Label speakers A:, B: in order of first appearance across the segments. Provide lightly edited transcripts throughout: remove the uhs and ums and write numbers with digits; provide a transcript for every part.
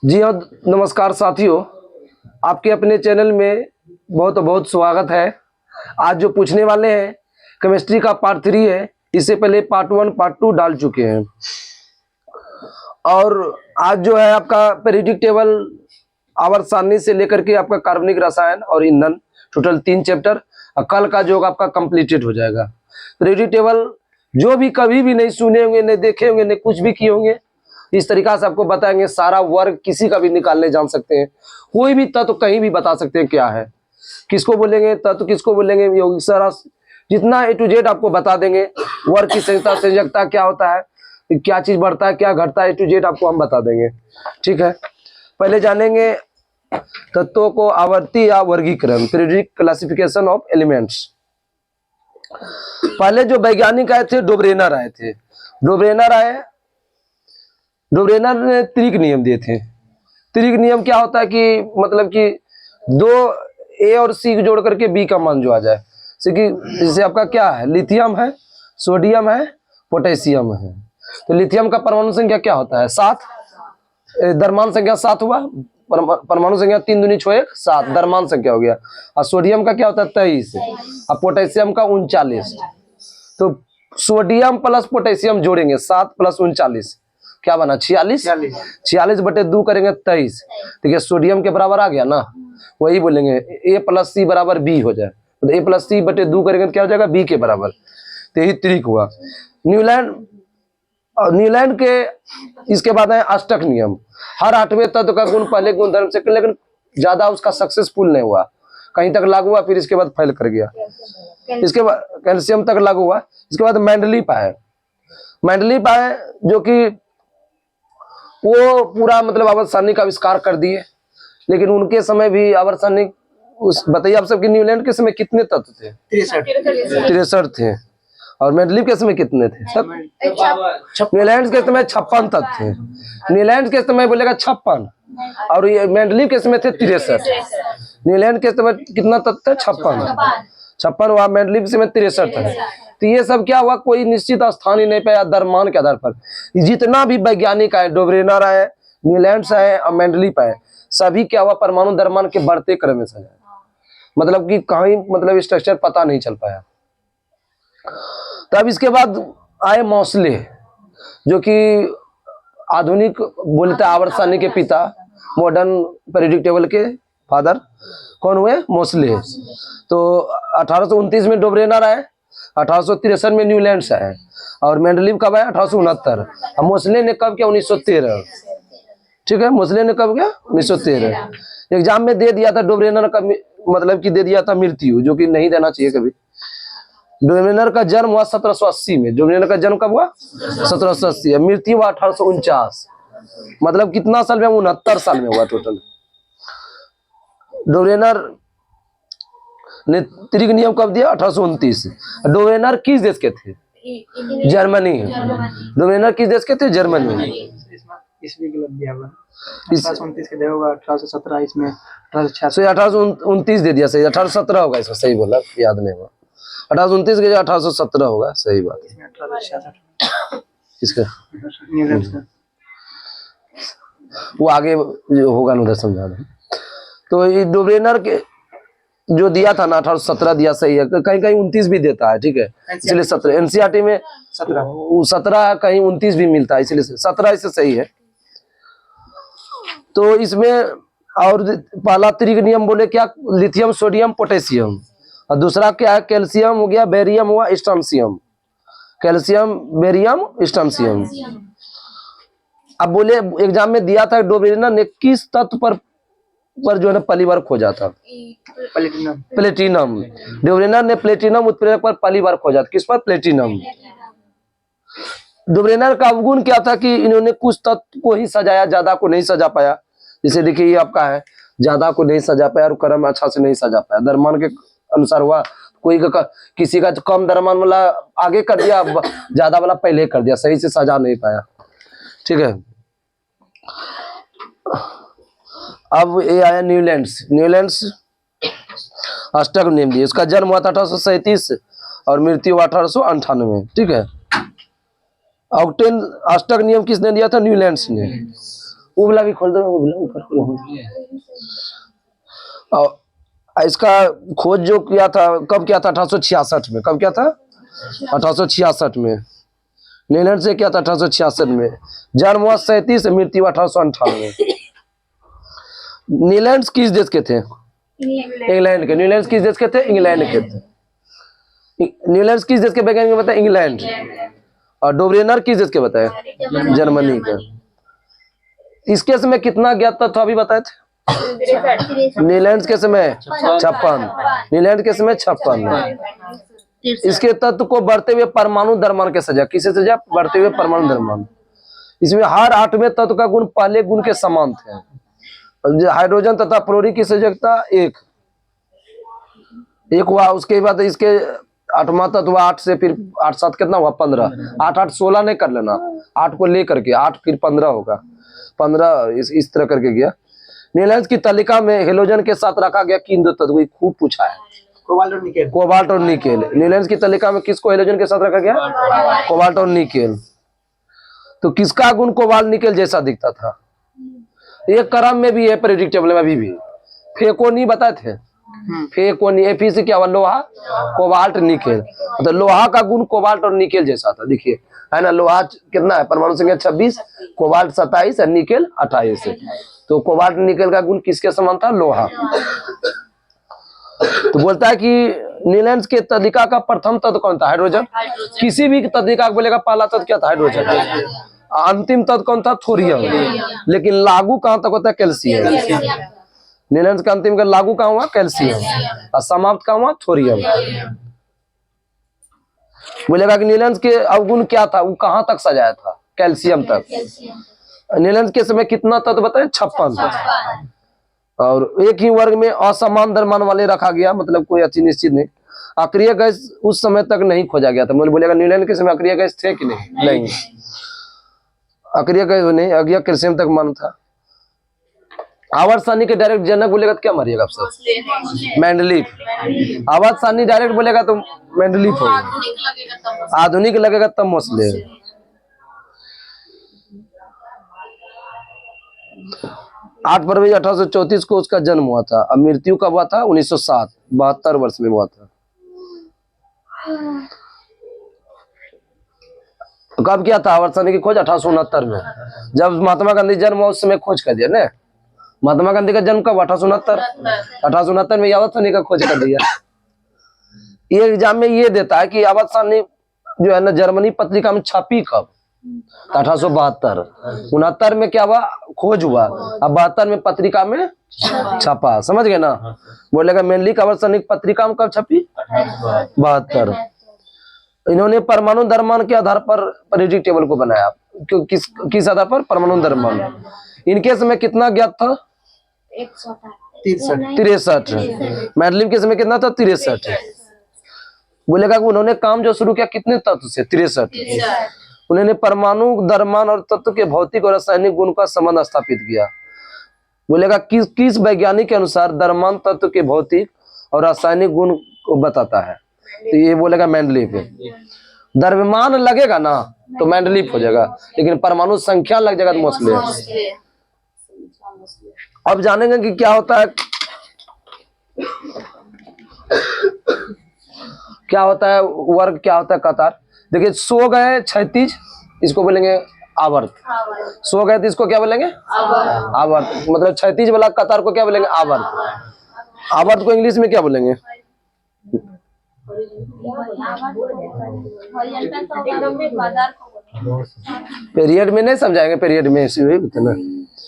A: जी हाँ, नमस्कार साथियों, आपके अपने चैनल में बहुत बहुत स्वागत है। आज जो पूछने वाले हैं केमिस्ट्री का पार्ट 3 है। इससे पहले पार्ट 1 पार्ट 2 डाल चुके हैं और आज जो है आपका पीरियोडिक टेबल आवर्त सारणी से लेकर के आपका कार्बनिक रसायन और ईंधन टोटल 3 चैप्टर और कल का जो आपका कंप्लीटेड हो जाएगा। पीरियोडिक टेबल जो भी कभी भी नहीं सुने होंगे, नहीं देखे होंगे, नहीं कुछ भी किए होंगे, इस तरीका से आपको बताएंगे। सारा वर्ग किसी का भी निकालने जान सकते हैं, कोई भी तत्व कहीं भी बता सकते हैं क्या है, किसको बोलेंगे तत्व, किसको बोलेंगे यौगिक, सारा जितना ए टू जेड आपको बता देंगे। वर्ग की संयोजकता, संयोजकता क्या होता है, क्या चीज बढ़ता है, क्या घटता है, ए टू जेड आपको हम बता देंगे। ठीक है, पहले जानेंगे तत्वों को आवर्ती या वर्गीकरण, पीरियोडिक क्लासिफिकेशन ऑफ एलिमेंट्स। पहले जो वैज्ञानिक आए थे डोब्रेनर आए थे। डोब्रेनर ने त्रिक नियम दिए थे। त्रिक नियम क्या होता है कि मतलब कि दो ए और सी जोड़ करके बी का मान जो आ जाए। जैसे आपका क्या है, लिथियम है, सोडियम है, पोटेशियम है। तो लिथियम का परमाणु संख्या क्या होता है, 7। द्रव्यमान संख्या 7 हुआ, परमाणु संख्या 3 दूनी 6 1 7 द्रव्यमान संख्या हो गया। और सोडियम का क्या होता है 23 और पोटेशियम का 39। तो सोडियम प्लस पोटेशियम जोड़ेंगे 7 + 39 क्या बना 46। 46/2 करेंगे 23। देखिए सोडियम के बराबर आ गया ना, वही बोलेंगे A + C = B हो जाए। तो A + C/2 करेंगे तो क्या हो जाएगा B के बराबर। तो यही त्रिक हुआ। न्यूलैंड के इसके बाद है अष्टक नियम। हर 8वें तत्व का गुण पहले गुणधर्म से, लेकिन ज्यादा उसका सक्सेसफुल नहीं हुआ, कहीं तक लागू हुआ फिर इसके बाद फेल कर गया। इसके बाद कैल्शियम तक लागू हुआ। इसके बाद मेंडलीफ आए जो कि वो पूरा मतलब आवर्त सारणी का आविष्कार कर दिए। लेकिन उनके समय भी आवर्त सारणी बताइए आप सबके न्यूलैंड के समय कितने तत्व थे? 63 थे। और मेंडलीफ के समय कितने थे? न्यूलैंड के समय 56 तत्व थे। न्यूलैंड के समय बोलेगा 56 और ये मेंडलीफ के समय थे 63। न्यूलैंड के समय कितना तत्व थे? 56 हुआ, मेंडलीफ से में 63 है। तो ये सब क्या हुआ, कोई निश्चित स्थान ही नहीं पाया द्रव्यमान के आधार पर। जितना भी वैज्ञानिक आए, डोब्रेनर आए, न्यूलैंड आए और मेंडलीफ आए, सभी क्या हुआ परमाणु द्रव्यमान के बढ़ते क्रम में सजाया। मतलब कि कहीं मतलब स्ट्रक्चर पता नहीं चल पाया। तब इसके बाद आए मोसले, जो कि आधुनिक बोलते आवर्त सारणी के पिता, मॉडर्न पीरियोडिक टेबल के फादर कौन हुए? मोसले। तो 1829 में डोब्रेनर आए, 1863 में न्यूलैंड आए और मेंडलीफ कब आया? 1869। और मोसले ने कब किया? 1913। ठीक है, मोसले ने कब किया? 1913। एग्जाम में दे दिया था डोब्रेनर का, मतलब कि दे दिया था मृत्यु, जो कि नहीं देना चाहिए कभी। डोब्रेनर का जन्म हुआ 1780 में। डोब्रेनर का जन्म कब हुआ? 1780। मृत्यु हुआ 1849। मतलब कितना साल में? 69 साल में हुआ टोटल। डोब्रेनर ने त्रिक नियम कब दिया? 1829। डोब्रेनर किस देश के थे? जर्मनी। डोब्रेनर किस देश के थे? जर्मनी।
B: इसमें गलत दिया हुआ 1829 के दिया होगा, 1817 इसमें 1866
A: 1829 दे दिया। सही 1817 होगा, इसका सही बोला, याद नहीं हुआ। 1829 के 1817 होगा, सही बात।
B: इसमें 1866
A: किसका?
B: न्यूलैंड का।
A: वो आगे जो होगा ना उधर समझा दें। तो ये डोब्रेनर के जो दिया था ना 1817 दिया, सही है। कहीं कहीं 29 भी देता है, ठीक है, इसलिए 17। एनसीईआरटी में 17 कहीं 29 भी मिलता है, इसलिए 17 इससे सही है। तो इसमें और पहला त्रिक नियम बोले क्या? Lithium, sodium, potassium. और दूसरा क्या है? कैल्शियम हो गया, बेरियम हुआ, स्ट्रोंसियम। Calcium, barium, स्ट्रोंसियम। अब बोले एग्जाम में दिया था डोब्रेनर ने किस तत्व पर जो है ना पॉलीमर खोजा था? प्लेटिनम। डोब्रेनर ने प्लेटिनम उत्प्रेरक पर पॉलीमर खोजा था। किस पर? प्लेटिनम। डोब्रेनर का अवगुण क्या था कि इन्होंने कुछ तत्व को ही सजाया, ज्यादा को नहीं सजा पाया। जैसे देखिए ये आपका है, ज्यादा को नहीं सजा पाया और क्रम अच्छा से नहीं सजा पाया। द्रव्यमान के अनुसार हुआ, कोई किसी का कम द्रव्यमान वाला आगे कर दिया, ज्यादा वाला पहले कर दिया, सही से सजा नहीं पाया। ठीक है, अब ये आया न्यूलैंड अष्टक नियम दिए। उसका जन्म हुआ था 1837 और मृत्यु हुआ 1898। ठीक है, ऑक्टेन अष्टक नियम किसने दिया था? न्यूलैंड ने। वो वाला भी खोल दो, वो वाला ऊपर खोल। और इसका खोज जो किया था, कब किया था? 1866 में। कब किया था? 1866 में। नीलैंड से किया था 1866 में। जन्म हुआ 37, मृत्यु 1898। नीलैंड किस देश के थे? इंग्लैंड के। नीलैंड किस देश के थे? इंग्लैंड के थे। नीलैंड किस देश के वैज्ञानिक बताए? इंग्लैंड। और डोब्रेनर किस देश के बताए? जर्मनी के। इसके समय कितना ज्ञात तत्व अभी बताए थे? नीलैंड के समय 56। नीलैंड के समय 56। इसके तत्व को बढ़ते हुए परमाणु द्रव्यमान के सजा। किसे सजा? बढ़ते हुए परमाणु द्रव्यमान। इसमें हर 8वें तत्व का गुण पहले गुण के समान थे। हाइड्रोजन तथा फ्लोरीन की संयोजकता एक हुआ। उसके बाद इसके 8वां तत्व हुआ 8 से, फिर 8 7 कितना हुआ? 15। 8 8 16 नहीं कर लेना, 8 को लेकर के 8 फिर 15 होगा। 15 इस तरह करके गया। नीलैंड की तालिका में हेलोजन के साथ रखा गया किन दो तत्व? खूब पूछा है।
B: कोबाल्ट और निकेल।
A: कोबाल्ट और निकेल। नीलैंड की तालिका में किसको हेलोजन के साथ रखा गया? कोबाल्ट और निकेल। तो किसका गुण कोबाल्ट निकेल जैसा दिखता था? एक क्रम में भी है, प्रेडिक्टेबल में अभी भी। फेको नहीं बताए थे? फेको नहीं। एफी से क्या हुआ? लोहा, कोबाल्ट, निकेल। तो लोहा का गुण कोबाल्ट और निकेल जैसा था। देखिए है ना, लोहा कितना है? परमाणु संख्या 26, कोबाल्ट 27 और निकेल 28 है। तो कोबाल्ट निकेल का गुण किसके समान था? लोहा। तो बोलता है कि नीलैंड के तालिका का प्रथम तत्व कौन था? हाइड्रोजन। किसी भी तालिका को बोलेगा पहला तत्व क्या था? हाइड्रोजन। अंतिम तत्व कौन था? थोरियम। लेकिन लागू कहां तक होता है? कैल्शियम। नीलैंड का अंतिम का लागू कहां हुआ? कैल्शियम। और समाप्त कहां हुआ? थोरियम। बोलेगा कि नीलैंड के अवगुण क्या था? वो कहां तक सजाया था? कैल्शियम तक। नीलैंड के समय कितना तत्व बताए? 56। और एक ही वर्ग में असमान द्रव्यमान वाले रखा गया, मतलब कोई अच्छी निश्चित नहीं। अक्रिय गैस उस समय तक नहीं खोजा गया था। बोलेगा नीलैंड के समय अक्रिय गैस थे कि नहीं? नहीं, अक्रिय गैस नहीं। अज्ञा कैल्शियम तक मान था। आवर्त सारणी के डायरेक्ट जनक बोलेगा तो क्या मारिएगा आप सब? मेंडलीफ। आवर्त सारणी डायरेक्ट बोलेगा तो मेंडलीफ होगा। आधुनिक लगेगा तब मोस्ले। 8 फरवरी 1834 को उसका जन्म हुआ था। अब मृत्यु कब हुआ था? 1907, 72 वर्ष में हुआ था। तो कब किया था आवर्त सारणी की खोज? 1869 में। जब महात्मा गांधी जन्म हुआ उस समय खोज कर दिया ना। महात्मा गांधी का जन्म कब? 1869 में आवर्त सारणी का खोज कर दिया। ये एग्जाम में ये देता है कि आवर्त सारणी जो है ना जर्मनी पत्रिका में छपी कब? 1872। 69 में क्या हुआ? खोज हुआ। अब 72 में पत्रिका में छपा। समझ गए ना? बोलेगा मेनली आवर्त सारणी पत्रिका में कब छपी? 72। इन्होंने परमाणु द्रव्यमान के आधार पर पीरियोडिक टेबल को बनाया। किस आधार पर? परमाणु द्रव्यमान। इनके समय कितना ज्ञात था? 63। मेंडलीफ के समय कितना था? 63। बोलेगा कि उन्होंने काम जो शुरू किया कितने तत्व से? 63। उन्होंने परमाणु द्रव्यमान और तत्व के भौतिक और रासायनिक गुण का संबंध स्थापित किया। बोलेगा किस वैज्ञानिक के अनुसार द्रव्यमान तत्व के भौतिक और रासायनिक गुण को बताता है? तो ये बोलेगा मेंडलीफ। द्रव्यमान लगेगा ना तो मेंडलीफ हो जाएगा, लेकिन परमाणु संख्या लग जाएगा तो मोस्ले। अब जानेंगे कि क्या होता है, क्या होता है वर्ग, क्या होता है कतार। देखिए 100 गए क्षैतिज, इसको बोलेंगे आवर्त। 100 गए तो इसको क्या बोलेंगे? आवर्त। मतलब क्षैतिज वाला कतार को क्या बोलेंगे? आवर्त। आवर्त को इंग्लिश में क्या बोलेंगे? पीरियड में नहीं समझाएंगे, पीरियड में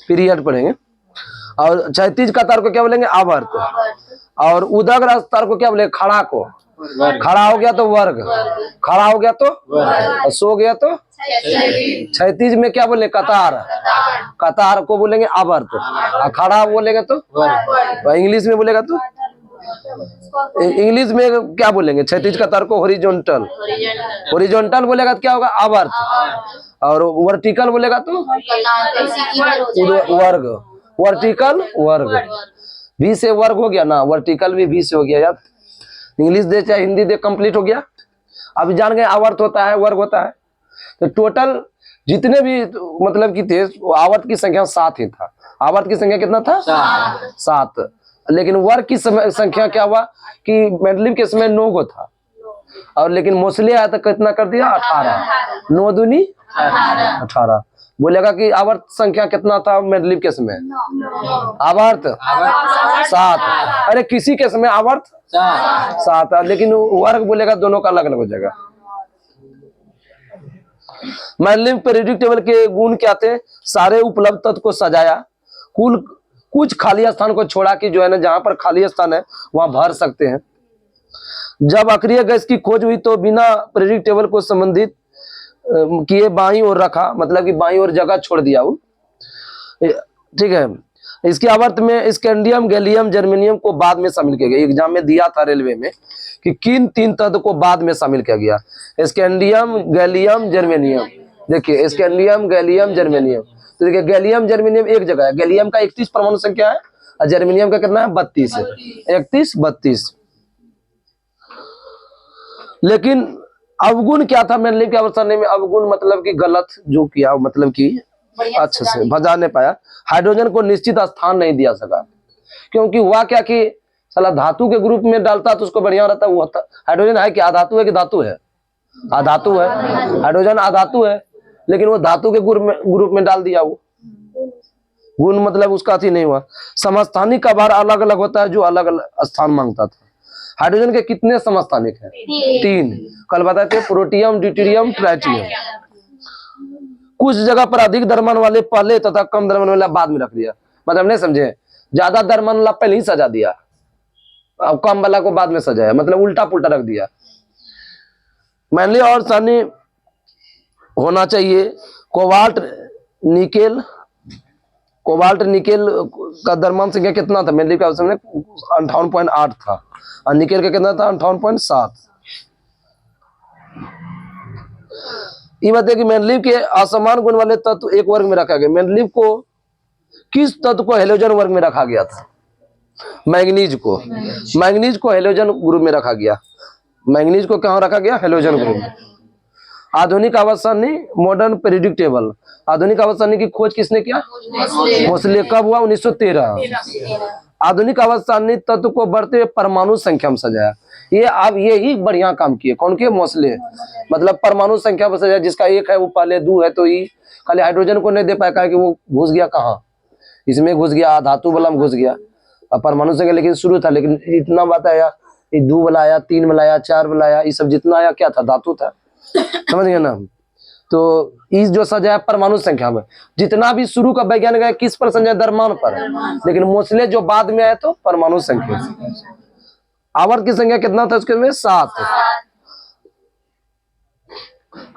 A: पीरियड पढ़ेंगे। और क्षैतिज कतार को क्या बोलेंगे? आवर्त। और उदग्र स्तर को क्या बोलेंगे? खड़ा को। खड़ा हो गया तो वर्ग, खड़ा हो गया तो, और सो गया तो क्षैतिज में क्या बोलेंगे? कतार। कतार को बोलेंगे आवर्त। और खड़ा बोलेंगे तो इंग्लिश में बोलेगा तो इंग्लिश में क्या बोलेंगे? क्षैतिज कतार को हॉरिजॉन्टल। हॉरिजॉन्टल बोलेगा तो क्या होगा? आवर्त। और वर्टिकल बोलेगा तो वर्ग। वर्टिकल वर्ग। भी से वर्ग हो गया ना, वर्टिकल भी भी से हो गया यार। इंग्लिश दे चाहे हिंदी दे, कंप्लीट हो गया। अब जान गए आवर्त होता है, वर्ग होता है। तो टोटल जितने भी मतलब कि थे, आवर्त की संख्या 7 ही था। आवर्त की संख्या कितना था? 7। लेकिन वर्ग की संख्या क्या हुआ कि मेंडलीव के समय 9 को था, और लेकिन मोस्टली आया तो कितना कर दिया? 18। 9 दूनी 18। बोलेगा कि आवर्त संख्या कितना था मेंडलीव के समय? आवर्त 7। अरे किसी के समय आवर्त 7, लेकिन वर्ग बोलेगा दोनों का अलग अलग हो जाएगा। मेंडलीव पीरियोडिक टेबल के गुण क्या थे? सारे उपलब्ध तत्व को सजाया, कुछ खाली स्थान को छोड़ा कि जो है ना, जहां पर खाली स्थान है वहां भर सकते हैं। जब अक्रिय गैस की खोज हुई तो बिना पीरियोडिक टेबल को संबंधित किए बाईं ओर रखा, मतलब कि बाईं ओर जगह छोड़ दिया वो, ठीक है। इसके आवर्त में स्कैंडियम, गैलियम, जर्मेनियम को बाद में शामिल किया गया। एग्जाम में दिया था रेलवे में कि किन 3 तत्व को बाद में शामिल किया गया? Scandium, gallium, germanium. देखिए स्कैंडियम, गैलियम, जर्मेनियम। तो देखिए गैलियम जर्मेनियम एक जगह है। गैलियम का 31 परमाणु संख्या है और जर्मेनियम का कितना है? 32 है। 31, 32। लेकिन अवगुण क्या था मेंडलीव के अवस्था में? अवगुण मतलब कि गलत जो किया, मतलब कि अच्छे से भजा नहीं पाया। हाइड्रोजन को निश्चित स्थान नहीं दिया सका, क्योंकि हुआ क्या कि साला धातु के ग्रुप में डालता तो उसको बढ़िया रहता। वो हाइड्रोजन है क्या? अधातु है कि धातु है? अधातु है। हाइड्रोजन अधातु है, लेकिन वो धातु के ग्रुप में डाल दिया। वो गुण मतलब उसका अथी नहीं हुआ। समस्थानिक का भार अलग अलग होता है, जो अलग अलग स्थान मांगता था। हाइड्रोजन के कितने समस्थानिक है? 3। कल बताए थे, प्रोटियम, ड्यूटेरियम, ट्राइटियम। कुछ जगह पर अधिक द्रव्यमान वाले पहले तथा कम द्रव्यमान वाला बाद में रख दिया। मतलब नहीं समझे? ज्यादा द्रव्यमान वाला पहले ही सजा दिया, अब कम वाला को बाद में सजाया, मतलब उल्टा पुल्टा रख दिया। मैंने और सानी होना चाहिए। कोबाल्ट निकेल का द्रव्यमान संख्या कितना था? मेंडलीव का समय 58.8 था, और निकेल का कितना था? 58.7। ये बताइए कि मेंडलीव के असमान गुण वाले तत्व एक वर्ग में रखा गया। मेंडलीव को किस तत्व को हेलोजन वर्ग में रखा गया था? मैंगनीज को हेलोजन ग्रुप में रखा गया। मैंगनीज को कहाँ रखा गया? हेलोजन ग्रुप में। आधुनिक आवर्तसारणी, मॉडर्न पीरियोडिक टेबल। आधुनिक आवर्तसारणी की खोज किसने किया? मोस्टली। कब हुआ? 1913। आधुनिक आवर्तसारणी तत्व को बढ़ते हुए परमाणु संख्या में सजाया। ये अब ये ही बढ़िया काम किए। कौन के? मोस्टली। मतलब परमाणु संख्या में सजाया, जिसका 1 है वो पहले 2 है, तो ये खाली हाइड्रोजन को नहीं दे पाया कि वो घुस गया कहाँ? इसमें घुस गया, धातु वाला में घुस गया। अब परमाणु संख्या लेकिन शुरू था, लेकिन इतना बात आया, 2 वाला आया, 3 वाला आया, 4 वाला आया, ये सब जितना आया क्या था? धातु था। समझ गए ना? तो इस जो सजाया परमाणु संख्या में, जितना भी शुरू का वैज्ञानिक है किस पर सजाया? द्रव्यमान पर। लेकिन मोस्टली जो बाद में आया तो परमाणु संख्या। आवर्त की संख्या कितना था उसके में? 7।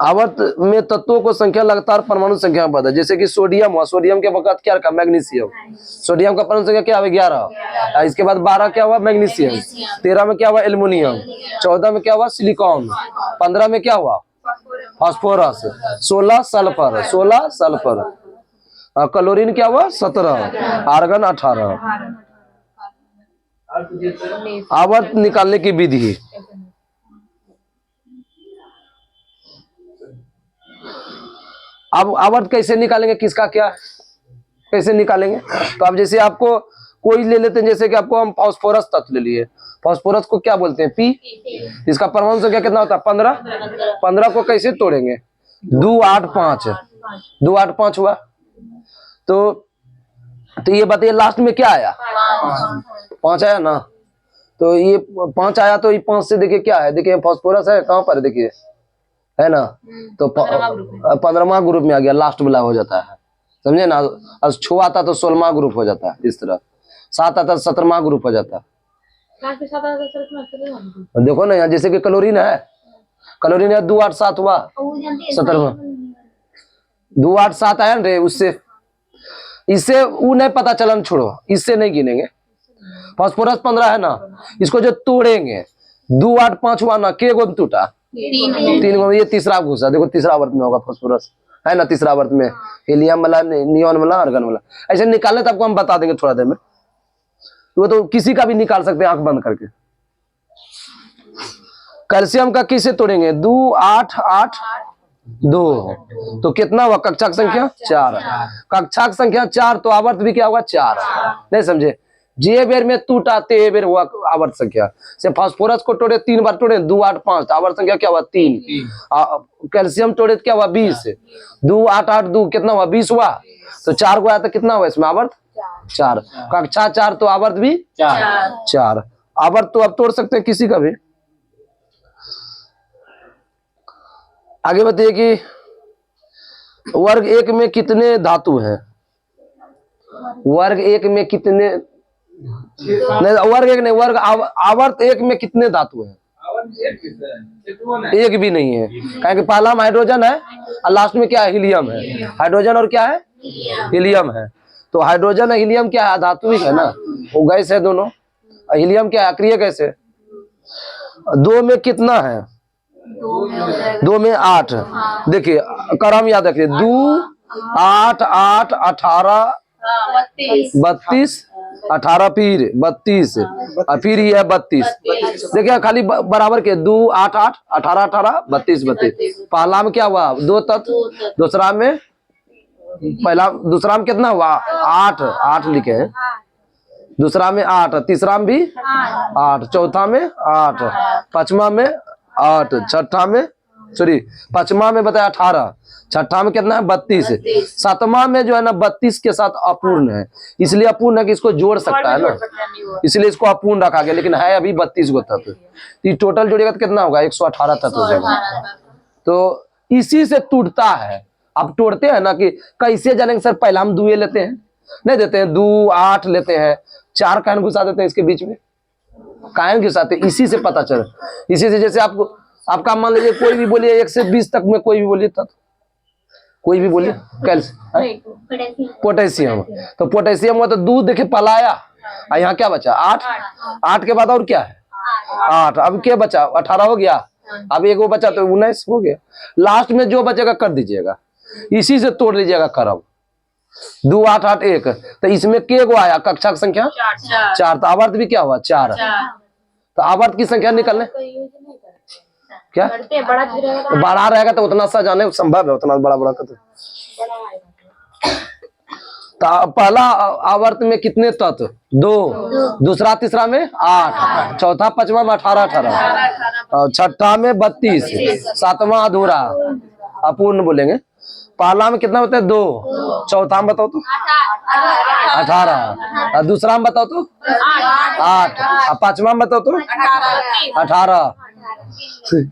A: आवर्त में तत्वों को संख्या लगातार परमाणु संख्या में बढ़ा। जैसे कि सोडियम हुआ, सोडियम के वक्त क्या रखा? मैग्नीशियम। सोडियम का परमाणु संख्या क्या हुआ? 11। इसके बाद 12 क्या हुआ? मैग्नीशियम। 13 में क्या हुआ? एल्युमिनियम। 14 में क्या हुआ? सिलिकॉन। 15 में क्या हुआ? फास्फोरस। 16 सल्फर। क्लोरीन क्या हुआ? 17। आर्गन 18। आवर्त निकालने की विधि। अब आवर्त कैसे निकालेंगे? किसका क्या कैसे निकालेंगे? तो अब जैसे आपको कोई ले लेते हैं, जैसे कि आपको हम फास्फोरस तत्व ले लिए। फास्फोरस को क्या बोलते हैं? पी। इसका परमाणु संख्या कितना होता है? 15। 15 को कैसे तोड़ेंगे? 2, 8, 5। 2, 8, 5 हुआ। तो ये बताइए लास्ट में क्या आया? 5 आया ना। तो ये 5 आया, तो ये 5 से देखिए क्या है? देखिए फास्फोरस है कहाँ पर? देखिए है ना, तो 15वां ग्रुप में आ गया, लास्ट वाला हो जाता है। समझे ना? और 6 आता तो 16वां ग्रुप हो जाता है। इस तरह 7 आता तो 17वां ग्रुप हो जाता है। देखो ना यहाँ, जैसे कि क्लोरीन है, 2, 8, 7 हुआ, 17वां। 2, 8, 7 आया रे, उससे इससे वो नहीं पता चलन, छोड़ो, इससे नहीं गिनेंगे। फास्फोरस 15 है ना, इसको जो तोड़ेंगे 2, 8, 5 हुआ ना, के गो टूटा? 3 गो। ये तीसरा घुसा, देखो तीसरा आवर्त में होगा फास्फोरस, है ना? तीसरा आवर्त में हीलियम वाला, नियॉन वाला, आर्गन वाला। ऐसे निकालने तो आपको हम बता देंगे थोड़ा देर में। वो तो किसी का भी निकाल सकते हैं आंख बंद करके। कैल्शियम का किसे तोड़ेंगे? 2, 8, 8, 2। तो कितना हुआ कक्षाक संख्या 4। कक्षाक संख्या 4 तो आवर्त भी क्या होगा 4। नहीं समझे, जे बेर में टूट आते ए बेर हुआ आवर्त संख्या। से फास्फोरस को तोड़े 3 बार तोड़े 2 8 5 तो आवर्त संख्या क्या हुआ 3। कैल्शियम तोड़े क्या हुआ 20। 2 8 8 2 कितना हुआ 20 हुआ। तो 4 को आया तो कितना हुआ इसमें आवर्त 4। कक्षा 4 तो आवर्त भी 4। आवर्त तो अब तोड़ सकते हैं किसी का भी। आगे बताइए कि वर्ग 1 में कितने धातु हैं। वर्ग 1 में कितने नहीं, वर्ग 1 नहीं, वर्ग आवर्त 1 में कितने धातु हैं। एक भी नहीं है, क्योंकि पहला में हाइड्रोजन है और लास्ट में क्या है हीलियम है। हाइड्रोजन और क्या है हीलियम है। तो हाइड्रोजन और हीलियम क्या है धातुविक है ना, वो गैस है दोनों। हीलियम क्या है अक्रिय गैस है। 2 में कितना है 2 में 8। देखिए क्रम याद रखिए 2 8 8 18 32 18 फिर 32 और फिर ये 32। देखिए खाली बराबर के 2 8 8 18 18 32 32। पहला में क्या हुआ 2 तत्व, दूसरा में दूसरा में कितना हुआ 8 8 लिखे हैं, दूसरा में 8, तीसरा में भी 8, चौथा में 8, पांचवा में 8, छठा में पांचवा में बताया 18, छठा में कितना है 32, सातवां में जो है ना 32 के साथ अपूर्ण है, इसलिए अपूर्ण है कि इसको जोड़ सकता है ना, इसलिए इसको अपूर्ण रखा गया, लेकिन है अभी 32 गो तत्व। तो टोटल जोड़ेगा तो कितना होगा 118 तत्व हो जाएगा। तो इसी से टूटता है। अब तोड़ते हैं ना कि कैसे जानेंगे सर, पहला हम 2 लेते हैं, नहीं देते हैं 2 8 लेते हैं, 4 कायन घुसा देते हैं इसके बीच में, कायन घुसाते, इसी से पता चल। इसी से जैसे आपको आपका मान लीजिए कोई भी बोलिए 1 से 20 तक में कोई भी बोलिए तत्व, कोई भी बोलिए पोटेशियम, तो पोटेशियम हुआ तो दूध देखे पलाया, यहाँ क्या बचा 8, 8 के बाद और क्या है 8, अब क्या बचा 18 हो गया, अब एक वो बचा तो 19 हो गया, लास्ट में जो बचेगा कर दीजिएगा, इसी से तोड़ लीजिएगा क्रम 2 8 8 1। तो इसमें के गो आया कक्षा की संख्या 4, तो आवर्त भी क्या हुआ 4। तो आवर्त की संख्या निकलने क्या बड़ा रहेगा तो उतना सा जाने संभव है, उतना बड़ा बड़ा तो पहला आवर्त में कितने तत्व 2, दूसरा तीसरा में 8, चौथा पांचवा में 18 18, छठा में 32, सातवां अधूरा अपूर्ण बोलेंगे। पहला में कितना बताए 2, चौथा में बताओ तो 18, दूसरा में बताओ तो 8, पांचवा में बताओ तो 18,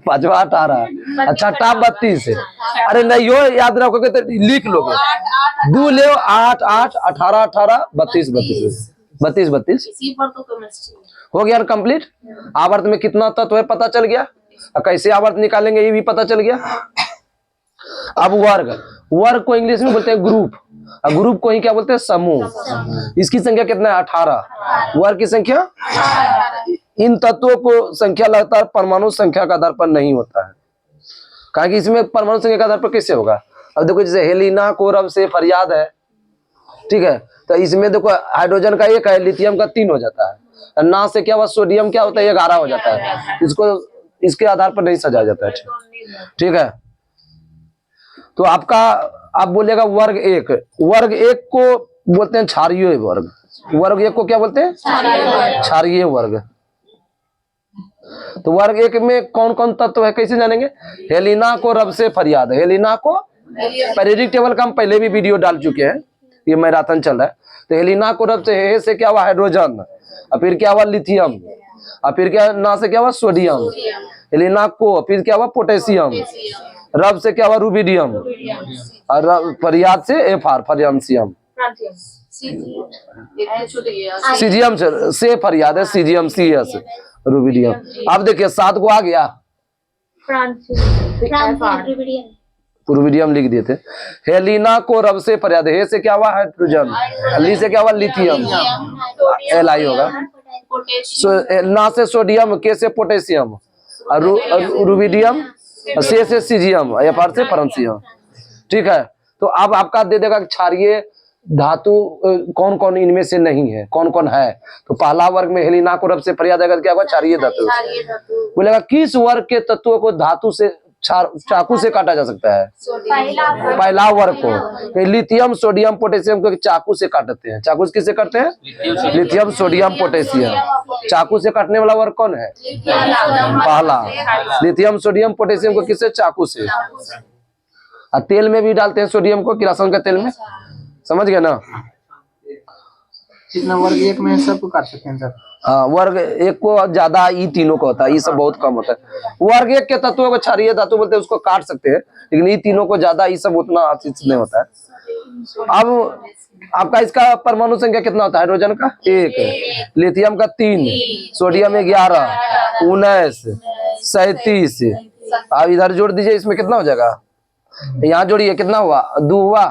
A: पांचवा 18, छठा 32। अरे नहीं यो याद रखोगे तो लिख लोगे 2 ले 8 8 18 18 32 32 32 32 हो गया कंप्लीट। आवर्त में कितना तत्व है पता चल गया, कैसे आवर्त निकालेंगे ये भी पता चल गया। अब वर्ग, वर्ग को इंग्लिश में बोलते हैं ग्रुप, ग्रुप को ही क्या बोलते हैं समूह। इसकी संख्या कितना है 18, वर्ग की संख्या। इन तत्वों को संख्या लगातार परमाणु संख्या का आधार पर नहीं होता है, कारण कि इसमें परमाणु संख्या का आधार पर कैसे होगा। अब देखो जैसे हेलिना कोरब से फरियाद है, ठीक है, तो इसमें देखो हाइड्रोजन का 1 है, लिथियम का 3 हो जाता है, ना से क्या हुआ सोडियम क्या होता है 11 हो जाता है, इसको इसके आधार पर नहीं सजाया जाता है, ठीक है। तो आपका आप बोलेगा वर्ग 1, वर्ग 1 को बोलते हैं क्षारीय वर्ग, वर्ग 1 को क्या बोलते हैं क्षारीय वर्ग। तो वर्ग 1 में कौन कौन तत्व है कैसे जानेंगे, हेलिना को रब से फरियाद, हेलिना को पीरियोडिक टेबल का हम पहले भी वीडियो डाल चुके हैं, ये मैराथन चल रहा है। तो हेलिना को रब से हे से क्या हुआ हाइड्रोजन, और फिर क्या हुआ लिथियम, और फिर क्या ना से क्या हुआ सोडियम, हेलिना को फिर क्या हुआ पोटेशियम, रब से क्या हुआ रूबिडियम, और फरियाद से एफआर फरियांसियम, सीजियम से फरियाद है सीजियम सीएस रूबिडियम। अब देखिए 7 को आ गया, रूबिडियम लिख दिए थे। हेलिना को रब से फरियाद, हे से क्या हुआ हाइड्रोजन, ली से क्या हुआ लिथियम, एल होगा, ना से सोडियम, के से पोटेशियम, रूबिडियम, से सीजियम, एफआर से फ्रांसियम, ठीक है। तो अब आपका दे देगा क्षारीय धातु कौन कौन इनमें से नहीं है, कौन कौन है। तो पहला वर्ग में हेलिना को रब से फरियाद अगर क्या होगा क्षारीय धातु, बोलेगा किस वर्ग के तत्वों को धातु से चाकू से काटा जा सकता है? पहला वर्ग को लिथियम सोडियम पोटेशियम को चाकू से काटते हैं। चाकू से किससे काटते हैं? Lithium sodium potassium. चाकू से काटने वाला वर्ग कौन है? पहला। लिथियम सोडियम पोटेशियम को किससे? चाकू से। और तेल में भी डालते हैं सोडियम को, किरासन के तेल में, समझ गए ना?
B: जितना वर्ग एक में सबको काट सकते हैं सर।
A: हाँ, वर्ग एक को ज्यादा, ये तीनों को होता है, ये सब बहुत कम होता है। वर्ग एक के तत्वों को क्षारीय धातु बोलते हैं, उसको काट सकते हैं, लेकिन ये तीनों को ज्यादा, ये सब उतना आशीष नहीं होता है। अब आपका इसका परमाणु संख्या कितना होता है? हाइड्रोजन का 1, लिथियम का 3, सोडियम 11, 19, 37। अब इधर जोड़ दीजिए, इसमें कितना हो जाएगा? यहाँ जोड़िए, कितना हुआ? 2 हुआ,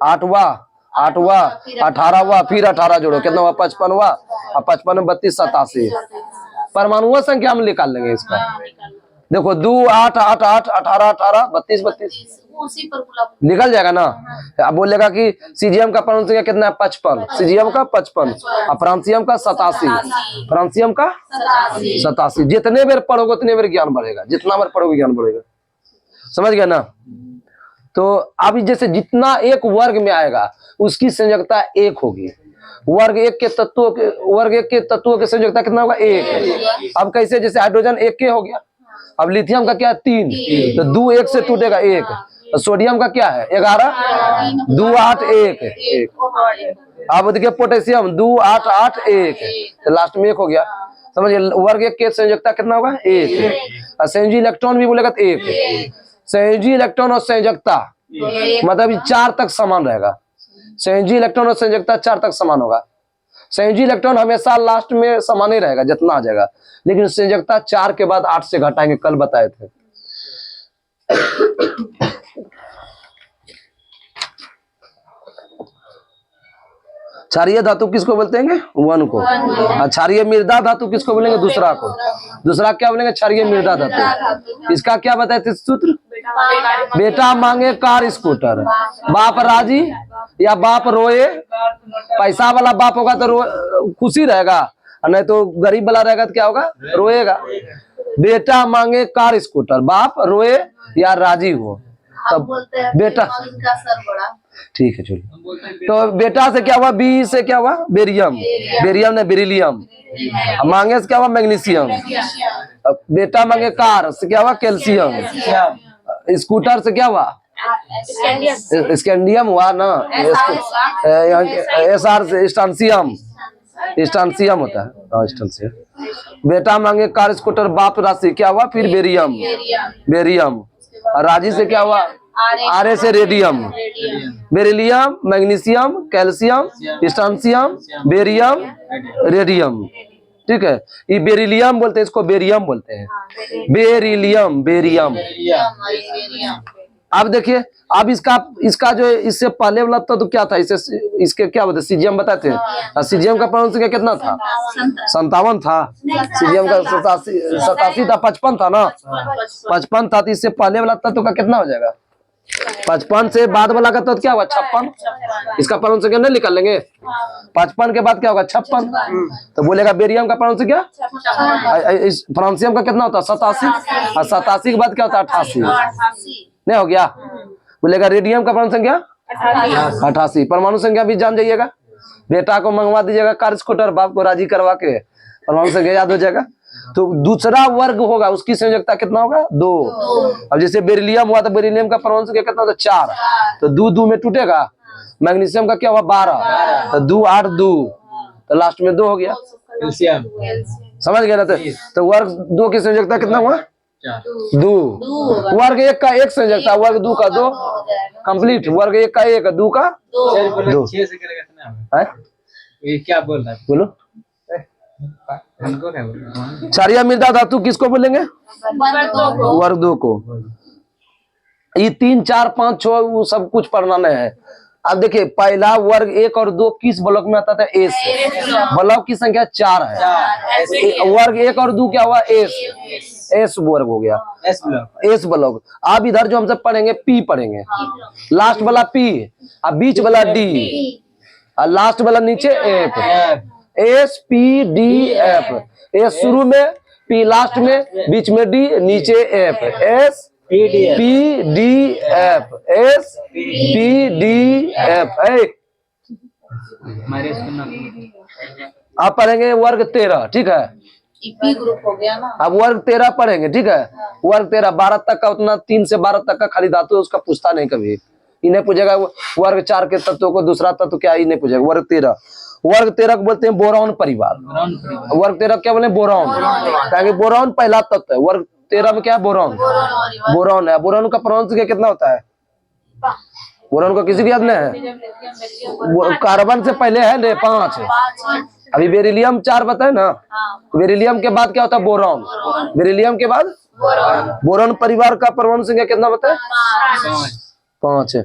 A: 8 हुआ, 8 हुआ, 18 हुआ, फिर 18 जोड़ो, कितना हुआ? 55 हुआ, और 55 में 32, 87। परमाणु संख्या हम निकाल लेंगे इसका। देखो 2, 8, 8, 8, 18, 18, 32, 32 निकल जाएगा ना। अब बोलेगा कि सीजियम का परमाणु संख्या कितना है? 55। सीजियम का 55 और फ्रांसियम का 87। फ्रांसियम का 87। जितने बार पढ़ोगे उतने बार ज्ञान बढ़ेगा, जितना बार पढ़ोगे ज्ञान बढ़ेगा, समझ गया ना? तो अब जैसे जितना एक वर्ग में आएगा उसकी संयोजकता 1 होगी। वर्ग एक के तत्वों के संयोजकता कितना होगा? 1। अब कैसे? जैसे हाइड्रोजन 1 के हो गया, अब लिथियम का क्या है? 3, तो 2 1 से टूटेगा 1। सोडियम का क्या है? 11, 2 8 1। अब देखिए पोटेशियम 2 8 8 1, तो लास्ट में 1 हो गया, समझिए। वर्ग एक के संयोजकता कितना होगा? 1। और संयोजी इलेक्ट्रॉन भी बोलेगा तो 1। संयोजी इलेक्ट्रॉन और संयोजकता मतलब 4 तक समान रहेगा। संयोजी इलेक्ट्रॉन और संयोजकता 4 तक समान होगा। संयोजी इलेक्ट्रॉन हमेशा लास्ट में समान ही रहेगा जितना आ जाएगा, लेकिन संयोजकता 4 के बाद 8 से घटाएंगे, कल बताए थे। क्षारीय धातु किसको बोलते हैं? 1 को। और क्षारीय मृदा धातु किसको बोलेंगे? दूसरा को। दूसरा क्या बोलेंगे? क्षारीय मृदा धातु। इसका क्या बताए थे सूत्र? बेटा मांगे कार स्कूटर, बाप राजी या बाप रोए। पैसा वाला बाप होगा तो खुशी रहेगा, और नहीं तो गरीब वाला रहेगा तो क्या होगा? रोएगा। बेटा मांगे कार स्कूटर, बाप रोए या राजी हो, तब बेटा। ठीक है, चलिए। तो बेटा से क्या हुआ? बी से क्या हुआ? बेरियम। बेरियम ने बेरिलियम। मांगे से क्या हुआ? मैग्नीशियम। बेटा मांगे कार से क्या हुआ? कैल्शियम। स्कूटर से क्या हुआ? स्कैंडियम हुआ ना। SR से स्टांसियम। स्टांसियम होता है, हाँ स्टांसियम। बेटा मांगे कार स्कूटर, बाप राशि क्या हुआ? फिर बेरियम। बेरियम। और राजी से क्या हुआ? RA से radium. Beryllium, magnesium, calcium, strontium, barium, radium. ठीक है, ये बेरिलियम बोलते हैं, इसको बेरियम बोलते हैं। Beryllium, barium. अब देखिए, अब इसका जो इससे पहले वाला तो क्या था? इसके क्या बताते? सीजियम बताते हैं। सीजियम का परमाणु संख्या कितना था? 57 था। सीजियम का 87 था, 55 था ना। 55 था, तो इससे पहले वाला तत्व का कितना हो जाएगा? 55 से बाद वाला का तत्व क्या हुआ? 56। इसका परमाणु संख्या नहीं निकाल लेंगे? 55 के बाद क्या होगा? 56। तो बोलेगा बेरियम का परमाणु संख्या, फ्रांसियम का कितना होता है? 87। और 87 के बाद क्या होता है? 88। नहीं हो गया? बोलेगा रेडियम का परमाणु संख्या 88। परमाणु संख्या भी जान जाइएगा। बेटा को मंगवा दीजिएगा कार स्कूटर, बाप को राजी करवा के परमाणु संख्या याद हो जाएगा। तो दूसरा वर्ग होगा, उसकी संयोजकता कितना होगा? 2। अब जैसे बेरिलियम हुआ तो बेरिलियम का परमाणु संख्या कितना होता? 4। तो 2 2 में टूटेगा। मैग्नीशियम का क्या हुआ? 12। तो 2 8 2, तो लास्ट में 2 हो गया। समझ गए ना? तो वर्ग 2 की संयोजकता कितना हुआ? 2। वर्ग 1 का 1 संयोजकता, वर्ग 2 का 2 कंप्लीट। वर्ग 1 का 1, 2 का 2।
B: क्या बोल रहा है?
A: बोलो। क्षारीय मृदा धातु किसको बोलेंगे? वर्ग 2 को। ये 3 4 5 6 वो सब कुछ पढ़ना नहीं है। अब देखिए, पहला वर्ग 1 और 2 किस ब्लॉक में आता था? एस। ब्लॉक की संख्या 4 है। वर्ग 1 और 2 क्या हुआ? एस वर्ग हो गया, एस ब्लॉक। अब इधर जो हम सब पढ़ेंगे पी पढ़ेंगे, लास्ट वाला पी, अब बीच वाला डी, और लास्ट वाला नीचे F. S P D F. S शुरू में, पी लास्ट में, बीच में डी, नीचे एफ। S PDF SPDF। आप पढ़ेंगे वर्ग 13, ठीक है।
C: बी ग्रुप हो गया ना।
A: अब वर्ग 13 पढ़ेंगे, ठीक है। वर्ग 13 12 तक का, उतना 3 से 12 तक का खाली धातु उसका पूछता नहीं कभी। इन्हें पूछेगा वर्ग 4 के तत्वों को दूसरा तत्व क्या, इन्हें पूछेगा। वर्ग 13 को बोलते हैं बोरॉन परिवार। वर्ग 13 क्या बोले, बोरॉन, क्योंकि बोरॉन पहला तत्व है। वर्ग 13 में क्या है, बोरॉन। बोरॉन है। बोरॉन का परमाणु कितना होता है, बोरॉन का किसी को याद नहीं है। कार्बन से पहले है 5, अभी बेरिलियम 4 बताए ना। बेरिलियम के बाद क्या होता है, बोरॉन। बेरिलियम के बाद बोरॉन परिवार का परमाणु संख्या कितना बताए, 5 है।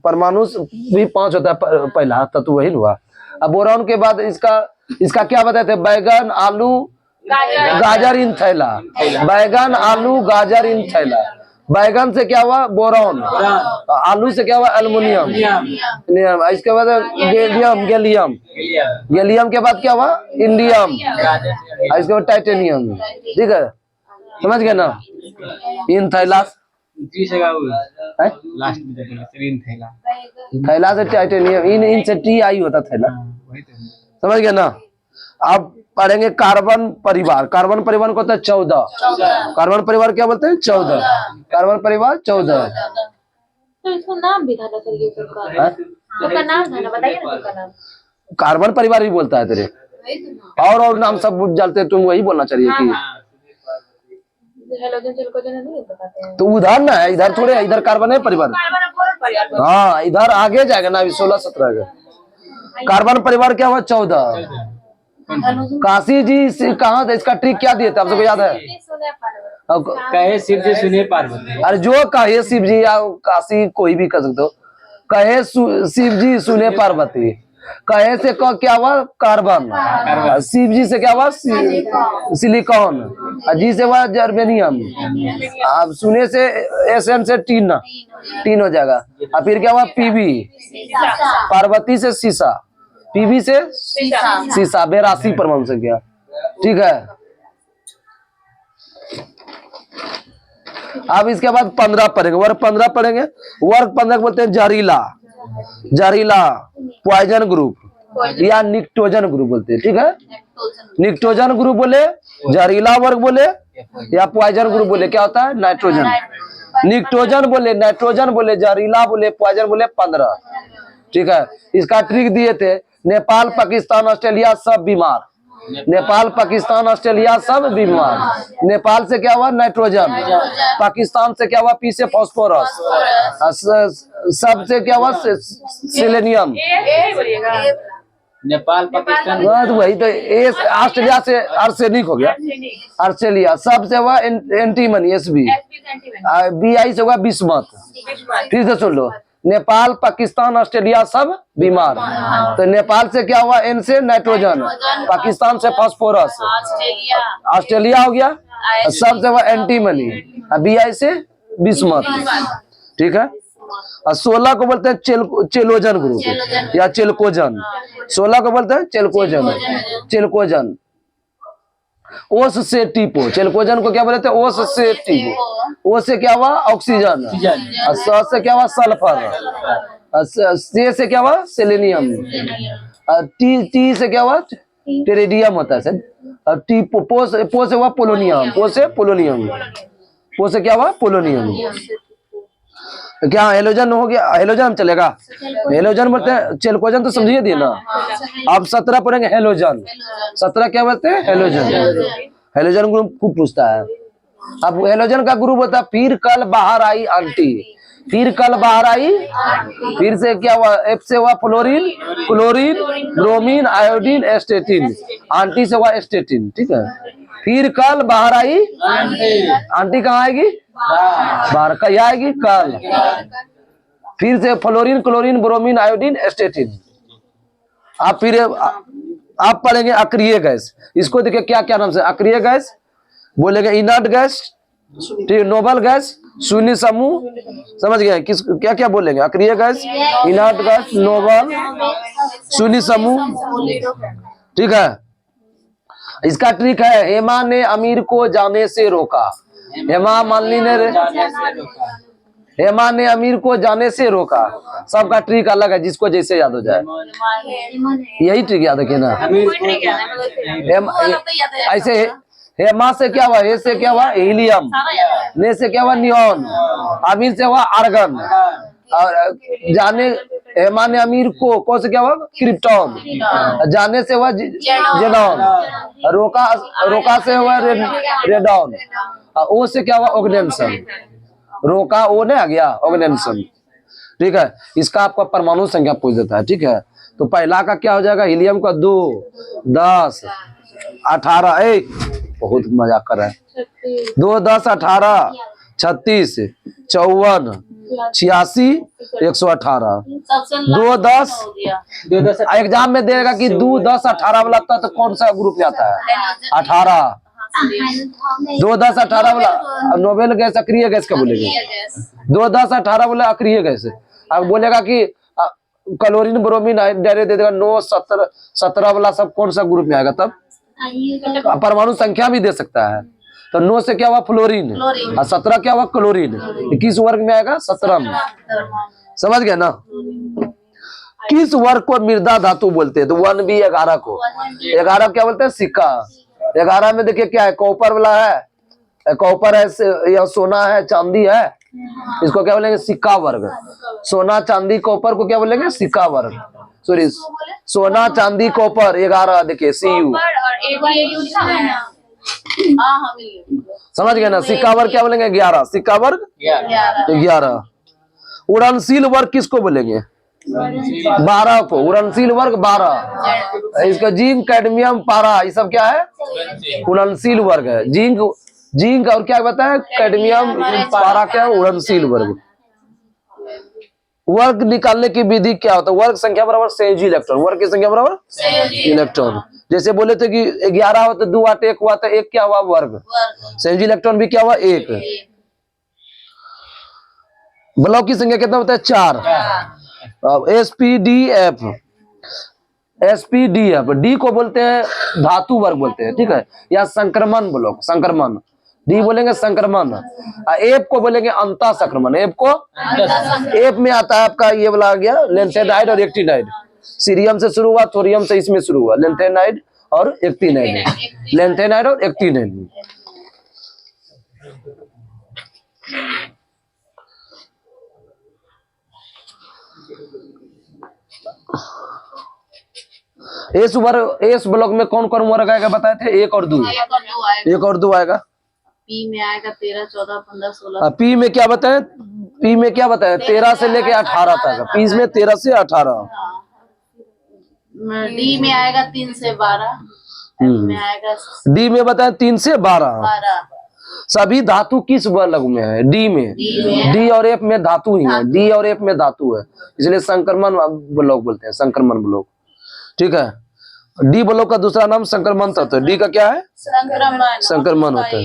A: परमाणु भी 5 होता है, पहला तत्व वही हुआ। अब बोरॉन के बाद इसका क्या बताए थे, बैगन आलू गाजर इन थैला। बैगन आलू गाजर इन थैला। बैगन से क्या हुआ, बोरॉन। आलू से क्या हुआ, एल्युमिनियम। इसके बाद गैलियम के बाद क्या हुआ, इंडियम। इसके बाद टाइटेनियम, ठीक है, समझ गए ना। इन थैलास थैला से टाइटेनियम, इन से TI होता थैला, समझ गए ना। अब पढ़ेंगे कार्बन परिवार। कार्बन परिवार को होता है 14। कार्बन परिवार क्या बोलते हैं, 14। कार्बन परिवार 14।
C: तो इसका नाम भी था ना सर, ये सबका उसका नाम था ना, बताइए ना उसका नाम।
A: कार्बन परिवार भी बोलता है तेरे, और नाम सब जानते हैं, तुम वही बोलना चाहिए कि
C: हेलोजन चिलकोजन नहीं बताते हैं।
A: तो उधर ना है, इधर थोड़े, इधर कार्बन है परिवार। हाँ, इधर आगे जाएगा ना, अभी 16-17 का। कार्बन परिवार क्या हुआ, 14। काशी जी से कहाँ था, इसका ट्रिक क्या दिए थे आप सबको याद है।
B: कहे शिव जी सुनिए पार्वती।
A: अरे जो कहे शिव जी या काशी कोई भी कर सकते हो। कहे शिव जी सुने पार्वती। कहे से क्या हुआ, कार्बन। शिव जी से क्या हुआ, सिलिकॉन। जी से हुआ जर्मेनियम। अब सुने से SN से टीन हो जाएगा। और फिर क्या हुआ, PB। पार्वती से सीसा। PB से सीसा, 82 परमाणु संख्या, ठीक है। अब इसके बाद 15 पढ़ेंगे, वर्ग 15 पढ़ेंगे। वर्ग 15 बोलते हैं जहरीला पॉइजन ग्रुप या निक्टोजन ग्रुप बोलते हैं, ठीक है। निक्टोजन ग्रुप बोले, जहरीला वर्ग बोले, या पॉइजन ग्रुप बोले, क्या होता है, नाइट्रोजन। निक्टोजन बोले, नाइट्रोजन बोले, जहरीला बोले, पॉइजन बोले, 15, ठीक है। इसका ट्रिक दिए थे, नेपाल पाकिस्तान ऑस्ट्रेलिया सब बीमार। नेपाल पाकिस्तान ऑस्ट्रेलिया सब बीमार। नेपाल से क्या हुआ, नाइट्रोजन। पाकिस्तान से क्या हुआ, P से फास्फोरस। सब से क्या हुआ, सेलेनियम।
B: नेपाल पाकिस्तान
A: वही तो। ऑस्ट्रेलिया से आर्सेनिक हो गया, ऑस्ट्रेलिया। सब से हुआ एंटीमनी, SB। BI से हुआ बिस्मथ। फिर से सुन लो, नेपाल पाकिस्तान ऑस्ट्रेलिया सब बीमार। तो नेपाल से क्या हुआ, N से नाइट्रोजन। पाकिस्तान से फास्फोरस। ऑस्ट्रेलिया हो गया। सब से हुआ एंटीमनी। BI से बिस्मथ, ठीक है। और 16 को बोलते हैं चेलोजन ग्रुप या चेलकोजन। 16 को बोलते हैं चेलकोजन। ओस से टीपो। चेलकोजन को क्या बोलते हैं, ओस से टीपो। ओ से क्या हुआ, ऑक्सीजन। और स से क्या हुआ, सल्फर। से क्या हुआ, सेलेनियम। टी से क्या हुआ, टेरेडियम होता है सर। टी पो से हुआ पोलोनियम। पो से क्या हुआ, पोलोनियम। क्या हेलोजन हो गया, हेलोजन चलेगा। हेलोजन बोलते हैं, चेलकोजन तो समझिए दिए ना। अब 17 पढ़ेंगे हेलोजन। 17 क्या बोलते हैं, हेलोजन ग्रुप खूब पूछता है। अब हेलोजन का ग्रुप होता है, फिर कल बाहर आई आंटी। फिर से क्या हुआ, F से हुआ fluorine, chlorine, bromine, iodine, एस्टेटिन। Aunty से हुआ एस्टेटिन, ठीक है। फिर कल बाहर आई आंटी कहाँ आएगी, बाहर कहीं आएगी, कल। फिर से फ्लोरीन, क्लोरीन, ब्रोमीन, आयोडीन, एस्टेटिन। आप फिर आप पढ़ेंगे अक्रिय गैस। इसको देखिए क्या क्या नाम से, अक्रिय गैस बोलेंगे, इनर्ट गैस, ठीक, नोबल गैस, शून्य समूह, समझ गए। किस क्या क्या बोलेंगे, अक्रिय गैस, इनर्ट गैस, नोबल, शून्य समूह, ठीक है। इसका ट्रिक है, हेमा ने अमीर को जाने से रोका। हेमा मालिनी ने हेमा ने अमीर को जाने से रोका। सबका ट्रिक अलग है, जिसको जैसे याद हो जाए। यही ट्रिक याद रखिए ना। ऐसे हेमा से क्या हुआ, हे से क्या हुआ हीलियम, ने से क्या हुआ नियॉन, अमीर से हुआ आर्गन, और जाने हेमा ने अमीर को से क्या हुआ क्रिप्टॉन, जाने से हुआ जेनॉन, रोका से हुआ रेडॉन, ओ से क्या हुआ ऑर्गेनेशन, रोका ओ ने आ गया ऑर्गेनेशन। ठीक है, इसका आपका परमाणु संख्या पूछ देता है। ठीक है, तो पहला का क्या हो जाएगा, हीलियम का 2, 10, 18, बहुत मजाक कर रहा है, 2, 10, 18, 36, 54, 86, 118, 2, 10। एग्जाम में देगा कि 2, 10, 18 वाला आता है तो कौन सा ग्रुप में आता है, 18। 2, 10, 18 वाला नोबेल गैस अक्रिय गैस का बोलेगा, 2, 10, 18 वाला अक्रिय गैस। अब बोलेगा कि क्लोरीन ब्रोमीन डायरेक्ट दे देगा 9, 17 वाला सब कौन सा ग्रुप में आएगा, तब परमाणु संख्या भी दे सकता है। तो 9 से क्या हुआ फ्लोरीन, और 17 क्या हुआ क्लोरीन, किस वर्ग में आएगा 17 में। समझ गए ना। किस वर्ग को मृदा धातु बोलते हैं, तो 1B 11 को, 11 क्या बोलते हैं सिक्का। 11 में देखिए क्या है, कॉपर वाला है, कॉपर है या सोना है चांदी है, इसको क्या बोलेंगे सिक्का वर्ग। सोना चांदी कॉपर को क्या बोलेंगे सिक्का वर्ग। सॉरी, सोना चांदी कॉपर 11 देखिए CU। समझ गए ना, सिक्का वर्ग क्या बोलेंगे 11, सिक्का वर्ग 11। उड़नशील वर्ग किसको बोलेंगे 12 को, उड़नशील वर्ग 12। इसका जिंक कैडमियम पारा ये सब क्या है उड़नशील वर्ग है। जिंक और क्या बताया कैडमियम पारा क्या है उड़नशील वर्ग। वर्ग निकालने की विधि क्या होता है, वर्ग संख्या बराबर संयोजी इलेक्ट्रॉन, वर्ग की संख्या बराबर इलेक्ट्रॉन। जैसे बोले थे कि 11 हुआ तो 2 8 1 हुआ तो 1 क्या हुआ वर्ग, संयोजी इलेक्ट्रॉन भी क्या हुआ 1। ब्लॉक की संख्या कितना होता है 4। अब SPDF, डी को बोलते हैं धातु वर्ग बोलते हैं, ठीक है, या संक्रमण ब्लॉक, संक्रमण डी बोलेंगे संक्रमण। एफ को बोलेंगे अंतः संक्रमण। एफ को एफ में आता है आपका ये वाला आ गया लेंथेनाइड और एक्टिनाइड। सीरियम से शुरू हुआ, थोरियम से इसमें शुरू हुआ, लेंथेनाइड और एक्टिनाइड, लेंथेनाइड और एक्टिनाइड। एस ब्लॉक में कौन कौन वर्ग आएगा बताए थे, 1 और 2, 1 और 2 आएगा।
C: पी में आएगा 13, 14, 15, 16।
A: पी में क्या बताए, पी में क्या बताए 13 से लेके 18 तक, पी में 13 से 18।
C: डी में आएगा 3 से 12। में आएगा
A: डी में बताए 3 से 12। सभी धातु किस वर्ग में है, डी में। डी और एफ में धातु ही है, डी और एफ में धातु है, इसलिए संक्रमण ब्लॉक बोलते हैं, संक्रमण ब्लॉक। ठीक है, डी ब्लॉक का दूसरा नाम संक्रमण तत्व है। डी का क्या है संक्रमण होता है।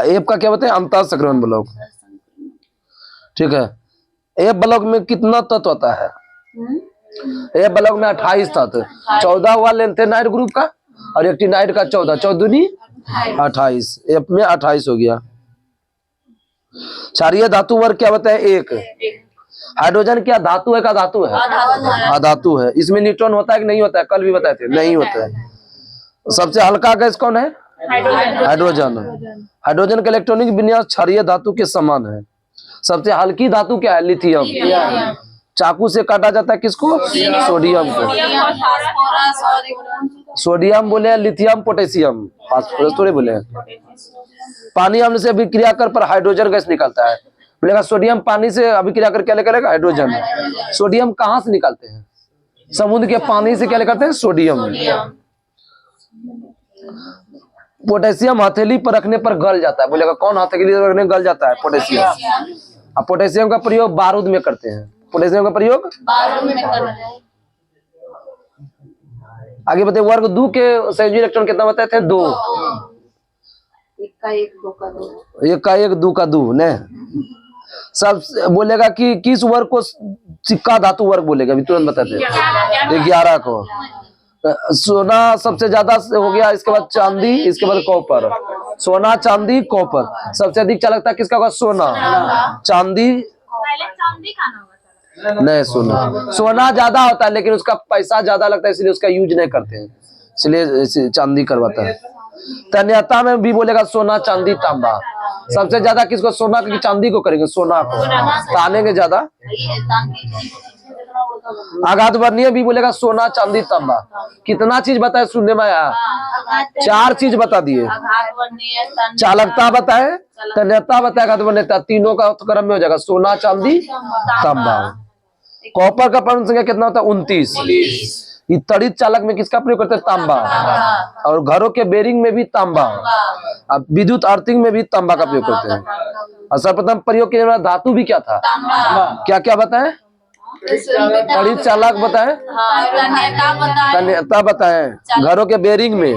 A: एफ का क्या होता है अंतः संक्रमण ब्लॉक। ठीक है, एफ ब्लॉक में कितना तत्व होता है, एफ ब्लॉक में 28 तत्व, 14 हुआ लेंथेनाइड ग्रुप का और एक्टिनाइड का 14, 14 28, एफ में 28 हो गया। क्षारीय धातु वर्ग क्या होता है 1। हाइड्रोजन क्या धातु है का धातु है, अधातु है। इसमें न्यूट्रॉन होता है कि नहीं होता है, कल भी बताए थे नहीं होता है। सबसे हल्का गैस कौन है हाइड्रोजन। हाइड्रोजन का इलेक्ट्रॉनिक विन्यास क्षारीय धातु के समान है। सबसे हल्की धातु क्या है लिथियम। चाकू से काटा जाता है किसको, सोडियम को। सोडियम बोले, लिथियम पोटेशियम, फास्फोरस थोड़े बोले। पानी अम्ल से अभिक्रिया कर पर हाइड्रोजन गैस निकलता है, बोलेगा सोडियम पानी से अभिक्रिया कर क्या निकलेगा हाइड्रोजन। सोडियम कहाँ से निकालते हैं, समुद्र के पानी से क्या निकालते हैं सोडियम। पोटेशियम हथेली पर रखने पर गल जाता है, बोलेगा कौन हथेली पर रखने गल जाता है पोटेशियम। अब पोटेशियम का प्रयोग बारूद में करते हैं, पोटेशियम का प्रयोग बारूद में करते हैं। आगे बताइए वर्ग 2 के संयोजी इलेक्ट्रॉन कितना बताए थे 2। 1 का 1 2 का 2 ने। सब बोलेगा कि किस वर्ग को सिक्का धातु वर्ग बोलेगा, अभी तुरंत बताते हैं 11 को। सोना सबसे ज्यादा हो गया, इसके बाद चांदी, इसके बाद कॉपर। सोना चांदी कॉपर। सबसे अधिक चालकता किसका होगा? सोना। चांदी
C: पहले चांदी का नाम होता
A: नहीं, सोना। सोना ज्यादा होता है लेकिन उसका पैसा ज्यादा लगता है, इसलिए उसका यूज नहीं करते हैं, इसलिए चांदी करवाता है। तन्यता में भी बोलेगा सोना चांदी तांबा। सबसे ज्यादा किसको? सोना की चांदी को करेंगे? सोना को तानेंगे ज्यादा। आघात वर्णीय भी बोलेगा सोना चांदी तांबा। कितना चीज बताए सुनने में आया? 4 चीज बता दिए। चालकता बताए, तन्यता बताए, आघात वर्णीयता, तीनों का क्रम में हो जाएगा सोना चांदी तांबा। कॉपर का परमाणु संख्या कितना होता है? 29। ये तड़ित चालक में किसका प्रयोग करते हैं? तांबा। और घरों के बेरिंग में भी तांबा। अब विद्युत अर्थिंग में भी तांबा का प्रयोग करते हैं। और सर्वप्रथम प्रयोग किया वाला धातु भी क्या था? क्या क्या बताए? तड़ित चालक बताए, तन्यता बताए, घरों के बेरिंग में,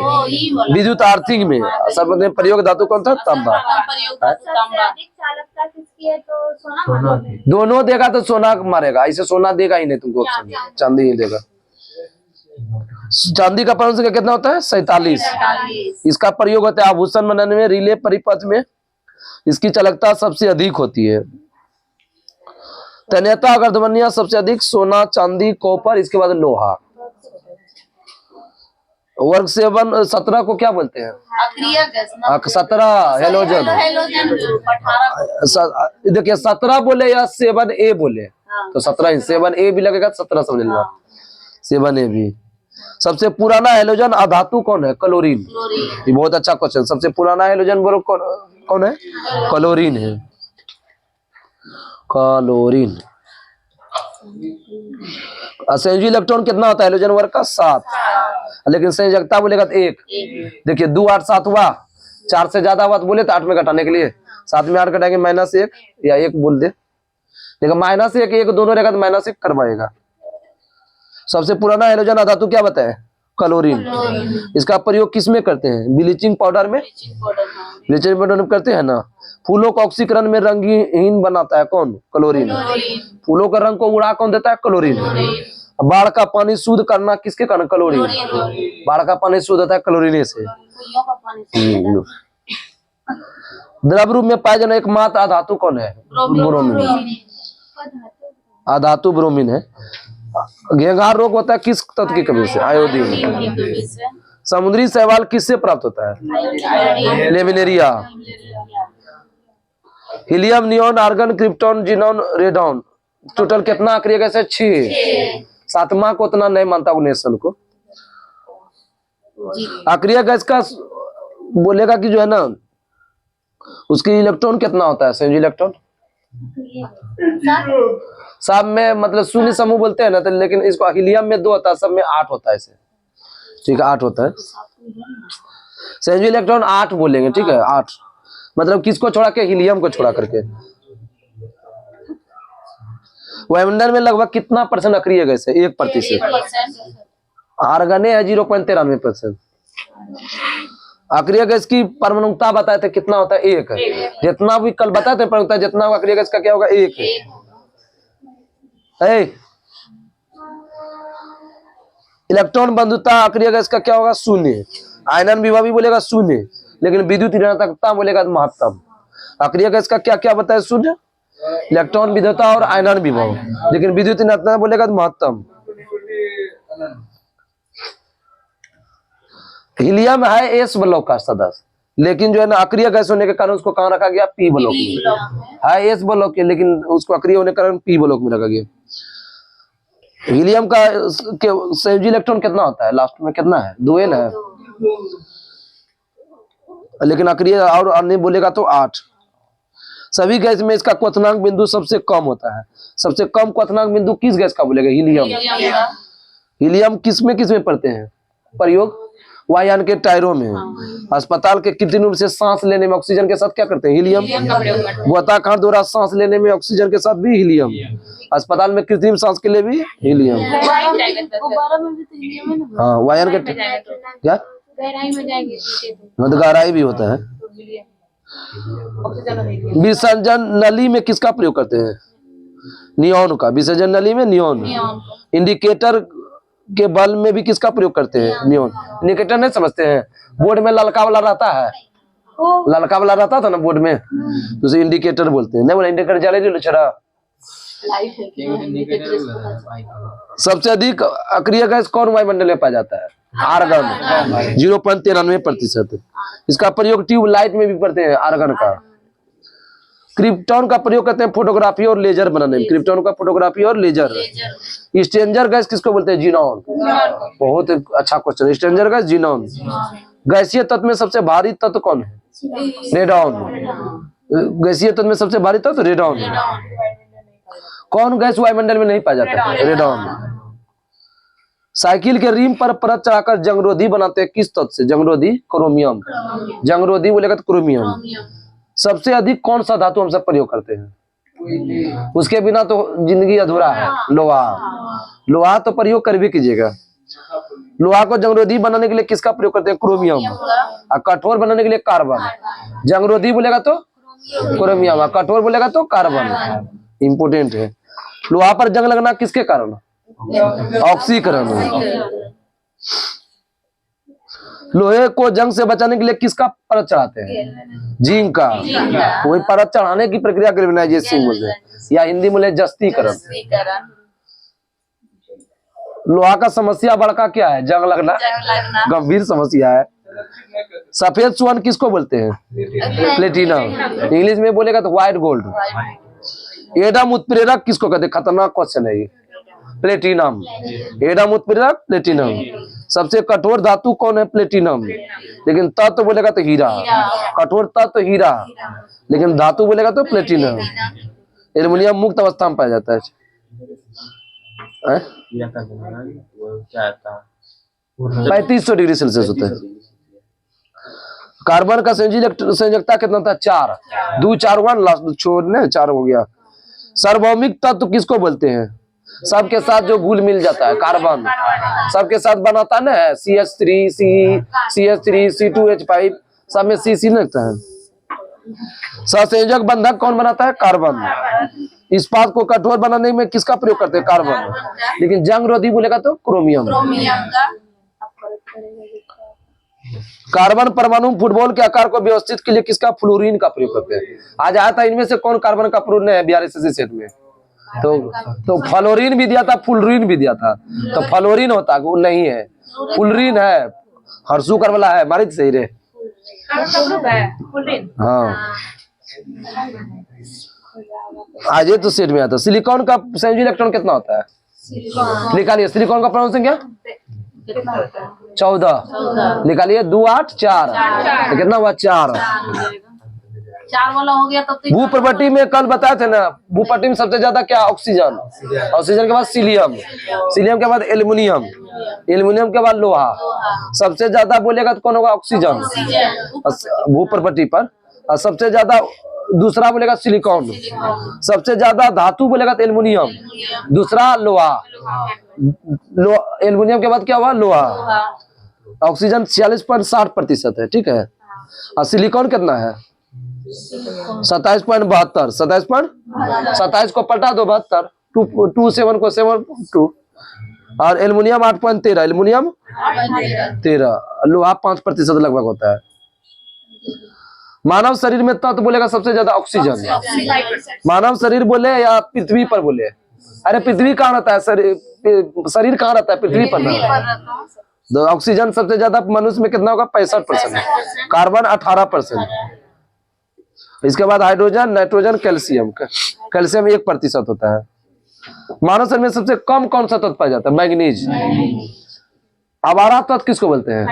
A: विद्युत अर्थिंग में। सर्वप्रथम प्रयोग धातु कौन था? तांबा।
C: अधिक चालकता किसकी है? तो सोना।
A: दोनों देगा तो सोना मारेगा, ऐसे सोना देगा ही नहीं तुमको, चांदी ही देगा। चांदी का परमाणु संख्या कितना होता है? 47। इसका प्रयोग होता है आभूषण बनाने में, रिले परिपथ में। इसकी चालकता सबसे अधिक होती है। तन्यता अर्धवर्णीय सबसे अधिक सोना चांदी कॉपर, इसके बाद लोहा। वर्ग 17 को क्या बोलते हैं? 17 हेलोजन। देखिए 17 बोले या 7A बोले तो 17 7A भी लगेगा, 17 समझ लेना। 7A भी। सबसे पुराना हेलोजन अधातु कौन है? क्लोरीन। ये बहुत अच्छा क्वेश्चन। सबसे पुराना हेलोजन बोलो कौन है? क्लोरीन है। क्लोरीन। संयोजी इलेक्ट्रॉन कितना होता है हेलोजन वर्ग का? 7। लेकिन संयोजकता बोलेगा तो 1। देखिए 2 8 7 हुआ, 4 से ज्यादा हुआ तो बोले तो 8 में घटाने के लिए 7 में 8 घटाएंगे -1 या 1 बोल दे। देखो -1 1 दोनों रहेगा तो -1 करवाएगा। सबसे पुराना हेलोजन अधातु क्या बताए? क्लोरीन। इसका प्रयोग किस में करते हैं? ब्लीचिंग पाउडर में। ब्लीचिंग पाउडर में करते हैं ना। फूलों को ऑक्सीकरण में रंगहीन बनाता है कौन? क्लोरीन। फूलों का रंग को उड़ा कौन देता है? क्लोरीन। बाढ़ का पानी शुद्ध करना किसके कारण? क्लोरीन। बाढ़ का पानी शुद्ध होता है क्लोरीन से। द्रव रूप में पाए जाने एकमात्र अधातु कौन है? ब्रोमीन। अधातु ब्रोमीन है। घेंघार रोग होता है किस तत्व की कमी से? आयोडीन। समुद्री शैवाल किससे प्राप्त होता है? Laminaria. Helium, neon, argon, krypton, xenon, radon. Total कितना अक्रिय गैस है? 6। 7वां को उतना नहीं मानता नेशन को। अक्रिय गैस का बोलेगा कि जो है ना उसकी इलेक्ट्रॉन कितना होता है? संयोजी इलेक्ट्रॉन सब में मतलब शून्य समूह बोलते हैं ना तो, लेकिन इसको हीलियम में 2 होता है, सब में 8 होता है इसे। ठीक है 8 होता है। संयोजी इलेक्ट्रॉन 8 बोलेंगे। ठीक है 8 मतलब किसको छोड़ा के? हीलियम को छोड़ा करके। वायुमंडल में लगभग कितना % अक्रिय गैस है? 1%। आर्गने है 0.93%। अक्रिय गैस की परमाणुता बताए थे कितना होता है? 1 है। जितना भी कल बताए थे परमाणुता, जितना अक्रिय गैस का क्या होगा? 1 है। इलेक्ट्रॉन बंधुता अक्रिय गैस का क्या होगा? 0। आयनन विभव भी बोलेगा 0, लेकिन विद्युत ऋणात्मकता बोलेगा महत्तम। अक्रिय गैस का क्या क्या बताए? 0 इलेक्ट्रॉन विद्युतता और आयनन विभव, लेकिन विद्युत ऋणात्मकता बोलेगा महत्तम। हीलियम है S ब्लॉक का सदस्य, लेकिन जो है ना अक्रिय गैस होने के कारण उसको कहाँ रखा गया? P ब्लॉक में। है S ब्लॉक के, लेकिन उसको अक्रिय होने के कारण P ब्लॉक में रखा गया। हीलियम का संयोजी इलेक्ट्रॉन कितना होता है? लास्ट में कितना है? 2 है ना, लेकिन अक्रिय और अन्य बोलेगा तो 8। सभी गैस में इसका क्वथनांक बिंदु सबसे कम होता है। सबसे कम क्वथनांक बिंदु किस गैस का बोलेगा? हीलियम। हीलियम किस में पढ़ते हैं? प्रयोग वायुयान के टायरों में। अस्पताल के कृत्रिम रूप से सांस लेने में ऑक्सीजन के साथ क्या करते हैं? हीलियम। गोताखोर द्वारा सांस लेने में ऑक्सीजन के साथ भी हीलियम। अस्पताल में कृत्रिम सांस के लिए भी हीलियम। हाँ वायुयान के क्या
C: गहराई में जाएंगे
A: तो गहराई भी होता है। विसर्जन नली में किसका प्रयोग करते हैं? नियॉन का। विसर्जन नली में नियॉन। इंडिकेटर के बल्ब में भी किसका प्रयोग करते हैं? नियॉन। इंडिकेटर नहीं समझते हैं? बोर्ड में ललका वाला रहता है, ललका वाला रहता था ना बोर्ड में, तो उसे इंडिकेटर बोलते हैं। नहीं बोला इंडिकेटर जले नहीं छड़ा।
C: लाइट है कि इंडिकेटर इसको पता चला।
A: सबसे अधिक अक्रिय गैस कौन वायुमंडल में पाया जाता है? आर्गन 0.93%। इसका प्रयोग ट्यूबलाइट में भी करते हैं आर्गन का। क्रिप्टॉन का प्रयोग करते हैं फोटोग्राफी और लेजर बनाने में। क्रिप्टॉन का फोटोग्राफी और लेजर। स्ट्रेंजर गैस किसको बोलते हैं? जीनॉन। बहुत अच्छा क्वेश्चन। Stranger gas xenon. गैसीय तत्व में सबसे भारी तत्व कौन है? रेडॉन। गैसीय तत्व में सबसे भारी तत्व रेडॉन। कौन गैस वायुमंडल में नहीं पाया जाता है? रेडॉन। साइकिल के रिम पर परत चढ़ाकर जंगरोधी बनाते हैं किस तत्व से? जंगरोधी क्रोमियम। जंगरोधी बोलेगा तो क्रोमियम। सबसे अधिक कौन सा धातु हम सब प्रयोग करते हैं? उसके बिना तो जिंदगी अधूरा है। लोहा। लोहा तो प्रयोग कर भी कीजिएगा। लोहा को जंगरोधी बनाने के लिए किसका प्रयोग करते हैं? क्रोमियम। और कठोर बनाने के लिए कार्बन। जंगरोधी बोलेगा तो क्रोमियम, और कठोर बोलेगा तो कार्बन। इंपोर्टेंट है। लोहा पर जंग लगना किसके कारण? ऑक्सीकरण। लोहे को जंग से बचाने के लिए किसका परत चढ़ाते हैं? जिंक का। वही परत चढ़ाने की प्रक्रिया ग्रेविनाइजेशन बोलते हैं, या हिंदी में जस्तीकरण। लोहा का समस्या बड़का क्या है? जंग लगना गंभीर समस्या है। सफेद स्वर्ण किसको बोलते हैं? प्लेटिनम। इंग्लिश में बोलेगा तो व्हाइट गोल्ड। एडम उत्प्रेरक किसको कहते हैं? खतरनाक क्वेश्चन है ये। प्लेटिनम। एडम उत्प्रेरक प्लेटिनम। सबसे कठोर धातु कौन है? प्लेटिनम। लेकिन तत्व बोलेगा तो हीरा। कठोर तत्व हीरा, लेकिन धातु बोलेगा तो प्लेटिनम। एल्युमिनियम मुक्त अवस्था में पाया जाता है। 3500 डिग्री सेल्सियस होता है। कार्बन का संयोजकता कितना था? 4। 2 4 1 लास्ट छोड़ने 4 हो गया। सार्वभौमिक तत्व किसको बोलते हैं? सबके साथ जो घुल मिल जाता है। कार्बन सबके साथ बनाता ना है। CH3 CH3 C2H5 सब में C लगता है। सहसंयोजक बंधक कौन बनाता है? कार्बन। इस्पात को कठोर बनाने में किसका प्रयोग करते हैं? कार्बन। लेकिन जंगरोधी बोलेगा तो क्रोमियम। कार्बन परमाणु फुटबॉल के आकार को व्यवस्थित के लिए किसका? फ्लोरीन का प्रयोग करते हैं। आज आया था इनमें से कौन कार्बन का प्रयोग है बिहार SSC सेट में? तो फ्लोरीन भी दिया था, फुलरीन भी दिया था। तो फ्लोरीन होता वो नहीं है, फुलरीन है। हर्षू कर वाला है मारित सही रे। हाँ आज ये तो सेट में आता। सिलिकॉन का संयोजी इलेक्ट्रॉन कितना होता है? निकालिए। सिलिकॉन का परमाणु संख्या 14। निकालिए। 2 8 4 तो कितना हुआ? 4
C: वाला हो गया। तब
A: भूप्रपट्टी में कल बताए थे ना, भूपट्टी में सबसे ज्यादा क्या? ऑक्सीजन। ऑक्सीजन के बाद सीलियम। सीलियम के बाद एल्युमिनियम। एल्युमिनियम के बाद लोहा। सबसे ज्यादा बोलेगा तो कौन होगा? ऑक्सीजन भूप्रपट्टी पर। और सबसे ज्यादा दूसरा बोलेगा सिलिकॉन। सबसे ज्यादा धातु बोलेगा तो एल्युमिनियम। दूसरा लोहा। एल्युमिनियम के बाद क्या हुआ? लोहा। ऑक्सीजन 46.60% है। ठीक है। और सिलिकॉन कितना है? 27.72। 27 को पलटा दो 72। 27 को 72। और एल्युमिनियम 8.13। एल्युमिनियम 13। लोहा 5% लगभग होता है। मानव शरीर में तत्व बोलेगा सबसे ज्यादा ऑक्सीजन। मानव शरीर बोले या पृथ्वी पर बोले? अरे पृथ्वी कहाँ रहता है? शरीर कहाँ रहता है? पृथ्वी पर ना। तो ऑक्सीजन सबसे ज्यादा मनुष्य में कितना होगा? 65%। कार्बन 18%। इसके बाद हाइड्रोजन, नाइट्रोजन, कैल्शियम। कैल्शियम 1% होता है। मानव शरीर में सबसे कम कौन सा तत्व पाया जाता है? मैग्नीज। आवारा तत्व किसको बोलते हैं?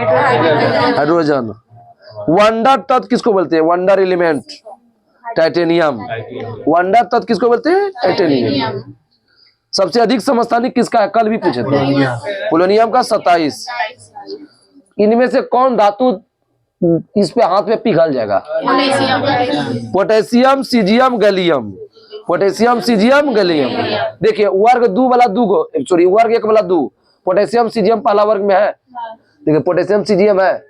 A: हाइड्रोजन। वंडर तत्व किसको बोलते हैं? Wonder element. टाइटेनियम। वंडर तत्व किसको बोलते हैं? टाइटेनियम। सबसे अधिक समस्थानिक किसका है? कल भी पूछे थे। पोलोनियम का 27। इनमें से कौन धातु इस पे हाथ में पिघल जाएगा? Potassium, caesium, gallium. Potassium, caesium, gallium. देखिए वर्ग 2 वाला 2 गो, सॉरी वर्ग 1 वाला 2। पोटेशियम सीजियम पहला वर्ग में है। देखिए पोटेशियम सीजियम है,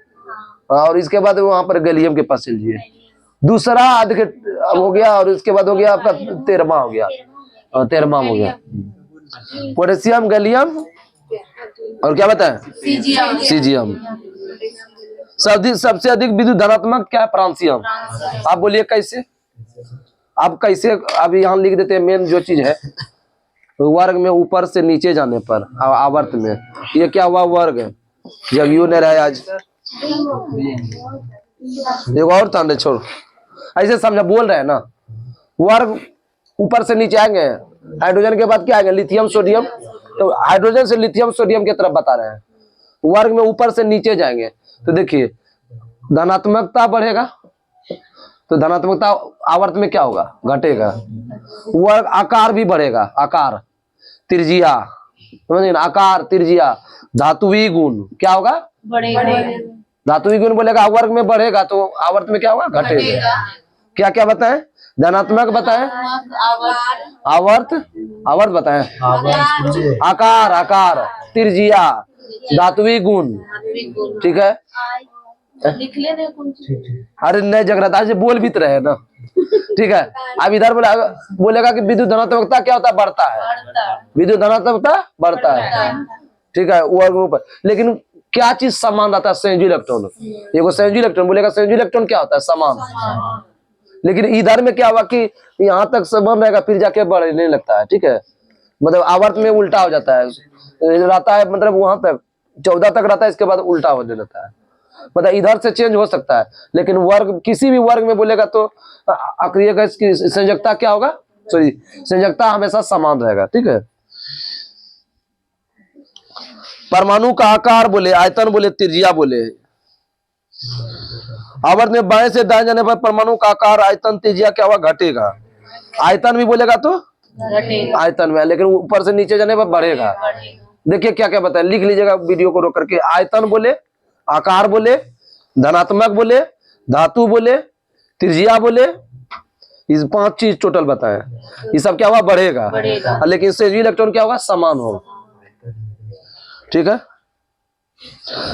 A: और इसके बाद वहां पर गैलियम के पास चलिए। दूसरा हो गया, और इसके बाद हो गया आपका 13वां हो गया। 13वां हो गया पोटेशियम, गैलियम, और क्या बताएं? सीजियम। सबसे अधिक विद्युत धनात्मक क्या है? फ्रांसियम। आप बोलिए कैसे? अब कैसे? अब यहाँ लिख देते हैं मेन जो चीज है, वर्ग में ऊपर से नीचे जाने पर आवर्त में, ये क्या हुआ? वर्ग है। जब यू नहीं रहा आज, एक और था, छोड़, ऐसे समझा, बोल रहे हैं ना, वर्ग ऊपर से नीचे आएंगे, हाइड्रोजन के बाद क्या आएंगे? Lithium sodium. तो हाइड्रोजन से लिथियम सोडियम की तरफ बता रहे हैं, वर्ग में ऊपर से नीचे जाएंगे। तो देखिए धनात्मकता बढ़ेगा, तो धनात्मकता आवर्त में क्या होगा? घटेगा। वर्ग आकार भी बढ़ेगा, आकार, त्रिज्या, समझिए ना, आकार, त्रिज्या, धातुवी गुण क्या होगा?
C: बढ़ेगा।
A: धातुवी गुण बोलेगा वर्ग में बढ़ेगा, तो आवर्त में क्या होगा? घटेगा। क्या क्या बताएं? धनात्मक बताएं, आवर्त, आवर्त बताएं, आकार, आकार, त्रिज्या, धातुवी गुण, ठीक है।
C: लिख ले कुछ।
A: अरे नहीं जग रहा था, आज बोल भी तो रहे ना, ठीक है। अब इधर बोलेगा कि विद्युत धनात्मकता क्या होता है? बढ़ता है। विद्युत धनात्मकता बढ़ता है, ठीक है, वर्ग ऊपर। लेकिन क्या चीज समान रहता है? संयोजी इलेक्ट्रॉन। ये संयोजी इलेक्ट्रॉन बोलेगा, संयोजी इलेक्ट्रॉन क्या होता है? समान। लेकिन इधर में क्या हुआ कि यहाँ तक समान रहेगा, फिर जाके बढ़ने लगता है, ठीक है, मतलब आवर्त में उल्टा हो जाता है, रहता है, मतलब वहां तक 14 तक रहता है, इसके बाद उल्टा होने लगता है, मतलब इधर से चेंज हो सकता है। लेकिन वर्ग, किसी भी वर्ग में बोलेगा तो अक्रिय गैस की संयोजकता क्या होगा? सॉरी, संयोजकता हमेशा समान रहेगा, ठीक है। परमाणु का आकार बोले, आयतन बोले, त्रिज्या बोले, आवर्त में बाएं से दाएं जाने पर परमाणु का आकार, आयतन, त्रिज्या क्या हुआ? घटेगा। आयतन भी बोलेगा तो आयतन में, लेकिन ऊपर से नीचे जाने पर बढ़ेगा। देखिए क्या क्या बताए, लिख लीजिएगा वीडियो को रोक करके। आयतन बोले, आकार बोले, धनात्मक बोले, धातु बोले, त्रिज्या बोले, इस 5 चीज टोटल बताएं। ये सब क्या हुआ? बढ़ेगा। लेकिन इससे इलेक्ट्रॉन क्या होगा? समान होगा, ठीक है।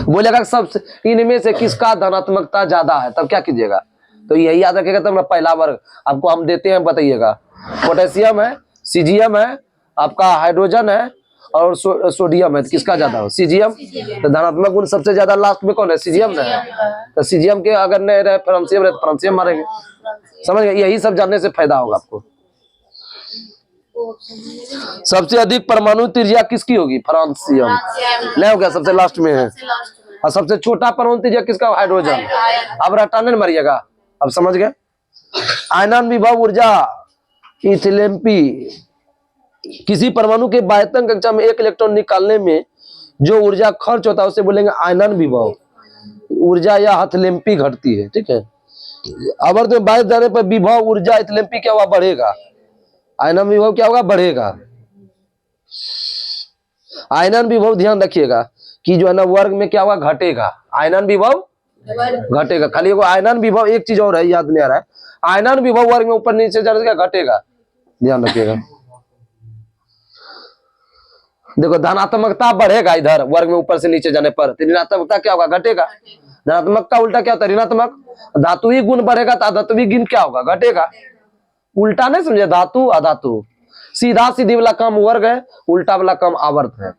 A: बोलेगा सबसे इनमें से किसका धनात्मकता ज्यादा है, तब क्या कीजिएगा? तो यही याद रखिएगा, तब पहला वर्ग आपको हम देते हैं, बताइएगा। पोटेशियम है, सीजियम है, आपका हाइड्रोजन है, और सोडियम है, तो किसका ज्यादा हो? सीजियम। तो धनात्मक गुण सबसे ज्यादा लास्ट में कौन है? सीजियम है। तो सीजियम के अगर नहीं रहे, फ्रांसियम रहे, तो फ्रांसियम मारेंगे, समझ गए। यही सब जानने से फायदा होगा आपको। सबसे अधिक परमाणु त्रिज्या किसकी होगी? फ्रांसियम। नहीं हो गया, सबसे लास्ट में है। और सबसे छोटा परमाणु त्रिज्या किसका? हाइड्रोजन। अब रटाने मारिएगा, अब समझ गए। आयनन विभव ऊर्जा इथिलेम्पी, किसी परमाणु के बाह्यतम कक्षा में 1 इलेक्ट्रॉन निकालने में जो ऊर्जा खर्च होता है उसे बोलेंगे आयनन विभव ऊर्जा, या हथलेम्पी घटती है, ठीक है। आवर्त में बाहर जाने पर विभव ऊर्जा इथिलेम्पी क्या हुआ? बढ़ेगा। आयनन विभव क्या होगा? बढ़ेगा। आयनन विभव ध्यान रखिएगा कि जो है ना, वर्ग में क्या होगा? घटेगा। आयनन विभव घटेगा। खाली वो आयनन विभव, एक चीज और है, याद नहीं आ रहा है, आयनन विभव वर्ग में ऊपर नीचे जाने से घटेगा, ध्यान रखिएगा। देखो धनात्मकता बढ़ेगा इधर वर्ग में ऊपर से नीचे जाने पर, तो ऋणात्मकता क्या होगा? घटेगा। धनात्मक का उल्टा क्या होता है? ऋणात्मक। धातुवी गुण बढ़ेगा तो अधातुवी गुण क्या होगा? घटेगा। उल्टा नहीं समझे, धातु अधातु, सीधा सीधी वाला काम वर्ग है, उल्टा वाला काम आवर्त है।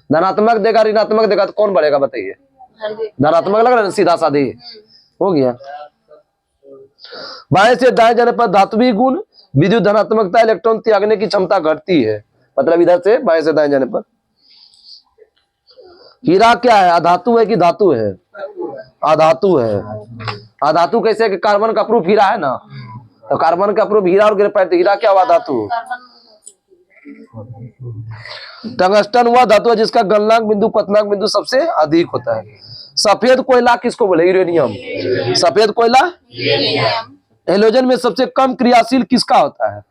A: धनात्मक देगा, ऋणात्मक देगा, तो कौन बढ़ेगा बताइए? धनात्मक लग रहा है, सीधा साधी हो गया। बाएं से दाएं जाने पर धातुवी गुण, विद्युत धनात्मकता, इलेक्ट्रॉन त्यागने की क्षमता घटती है, मतलब इधर से बाएं से दाएं जाने पर। हीरा क्या है? अधातु है कि धातु है? अधातु है। अधातु कैसे? कि कार्बन का प्रूफ हीरा है ना, तो कार्बन का प्रूफ हीरा और ग्रेफाइट, हीरा क्या हुआ? धातु। टंगस्टन हुआ धातु है जिसका गलनांक बिंदु, पतनांक बिंदु सबसे अधिक होता है। सफेद कोयला किसको बोले? यूरेनियम। सफेद कोयला। हेलोजन में सबसे कम क्रियाशील किसका होता है?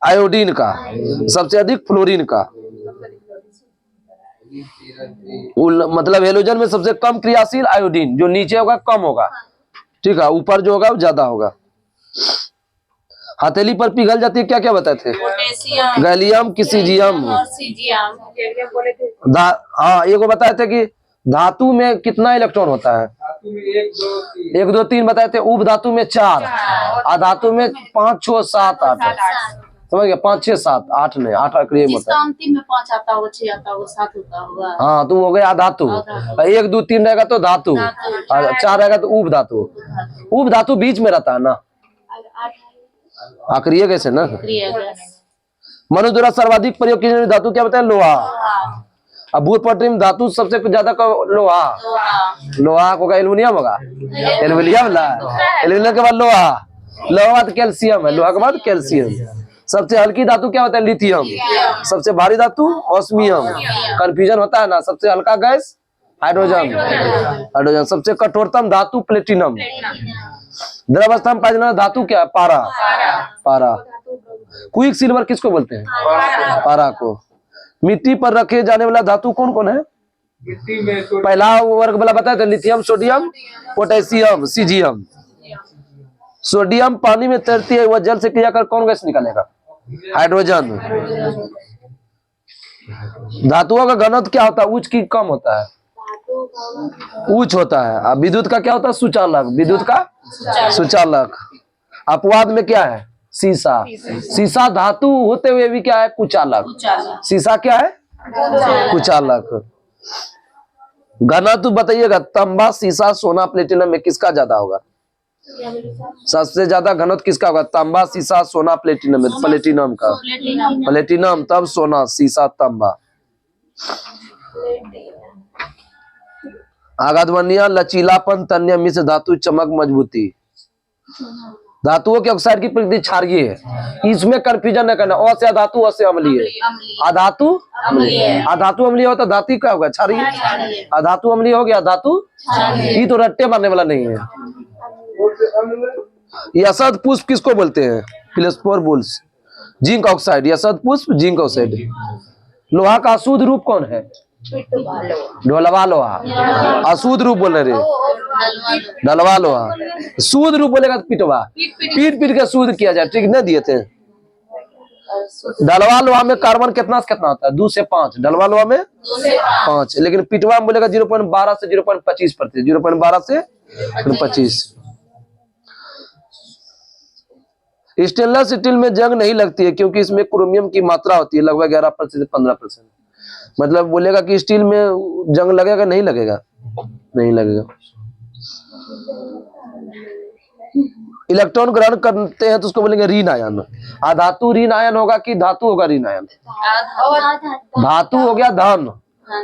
A: आयोडीन का। सबसे अधिक फ्लोरीन का। मतलब हेलोजन में सबसे कम क्रियाशील आयोडीन, जो नीचे होगा कम होगा, ठीक है, ऊपर जो होगा वो ज्यादा होगा। हथेली पर पिघल जाती है, क्या क्या बताए थे? गैलियम की सीजियम। हाँ, ये को बताए थे कि धातु में कितना इलेक्ट्रॉन होता है? 1 2 3 बताए थे। उप धातु में 4, अधातु में 5 6 7 8, समझ गया, 5 6 7 8 नहीं, 8 अक्रिय होता
C: जिसका
A: है।
C: अंतिम में 5 आता होगा, 6 आता होगा, 7 होता होगा।
A: हाँ तो हो गया अधातु। 1 2 3 रहेगा तो धातु, और 4 रहेगा तो उप धातु। उप धातु बीच में रहता है ना, अक्रिय कैसे ना। मनुष्य द्वारा सर्वाधिक प्रयोग की जाने वाली धातु क्या बताया, लोहा। अब भूतपटरी में धातु सबसे ज्यादा लोहा, लोहा होगा, एल्युमिनियम होगा, एल्युमिनियम ला, एल्युमिनियम के बाद लोहा, लोहा के बाद कैल्शियम है, लोहा के बाद कैल्शियम। सबसे हल्की धातु क्या होता है, लिथियम। सबसे भारी धातु ऑस्मियम, कंफ्यूजन होता है ना। सबसे हल्का गैस हाइड्रोजन, हाइड्रोजन। सबसे कठोरतम धातु प्लेटिनम। द्रव अवस्था में पाया जाने वाला धातु क्या है, पारा, पारा। क्विक सिल्वर किसको बोलते हैं, पारा को। मिट्टी पर रखे जाने वाला धातु कौन कौन है, पहला वर्ग वाला बताया था, lithium, sodium, potassium, caesium. Sodium पानी में तैरती है, वह जल से क्रिया कर कौन गैस निकलेगा, हाइड्रोजन। धातुओं का घनत्व क्या होता है, उच्च की कम होता है, उच्च होता है। अब विद्युत का क्या होता है, सुचालक, विद्युत का सुचालक। अपवाद में क्या है, सीसा। सीसा धातु होते हुए भी क्या है, कुचालक। सीसा क्या है, कुचालक। घनत्व बताइएगा, तांबा, सीसा, सोना, प्लेटिनम में किसका ज्यादा होगा, सबसे ज्यादा घनत्व किसका होगा, तांबा, सीसा, सोना, प्लेटिनम में, प्लेटिनम का। प्लेटिनम, तब सोना, सीसा, तांबा। आगाध्वनिया, लचीलापन, तन्य, मिश्र धातु, चमक, मजबूती। धातुओं के ऑक्साइड की प्रकृति क्षारीय है, इसमें कंफ्यूजन न करना। अ से अधातु, अ से अम्लीय। अधातु अम्लीय, अधातु अम्लीय होता, धातु क्या होगा, क्षारीय। अधातु अम्लीय हो गया, धातु। ये तो रट्टे मारने वाला नहीं है। यसद पुष्प किसको बोलते हैं, फिलोस्पोर बुल्स। जिंक ऑक्साइड, यसद पुष्प, जिंक ऑक्साइड। लोहा का अशुद्ध रूप कौन है, ढोलवा लोहा। अशुद्ध रूप बोल रहे, ढलवा लोहा। शुद्ध रूप बोलेगा तो पिटवा, पीट पीट के शुद्ध किया जाए, ठीक नहीं दिए थे। ढलवा लोहा में कार्बन कितना से कितना होता है, 2 से 5। ढलवा लोहा में 5, लेकिन पिटवा में बोलेगा 0.12 से 0.25%, 0.12 से 25। स्टेनलेस स्टील में जंग नहीं लगती है क्योंकि इसमें क्रोमियम की मात्रा होती है लगभग 11% से 15%। मतलब बोलेगा कि स्टील में जंग लगेगा, नहीं लगेगा, नहीं लगेगा। इलेक्ट्रॉन ग्रहण करते हैं तो उसको बोलेंगे ऋण आयन। अधातु ऋण आयन होगा कि धातु होगा ऋण आयन, धातु हो गया धन,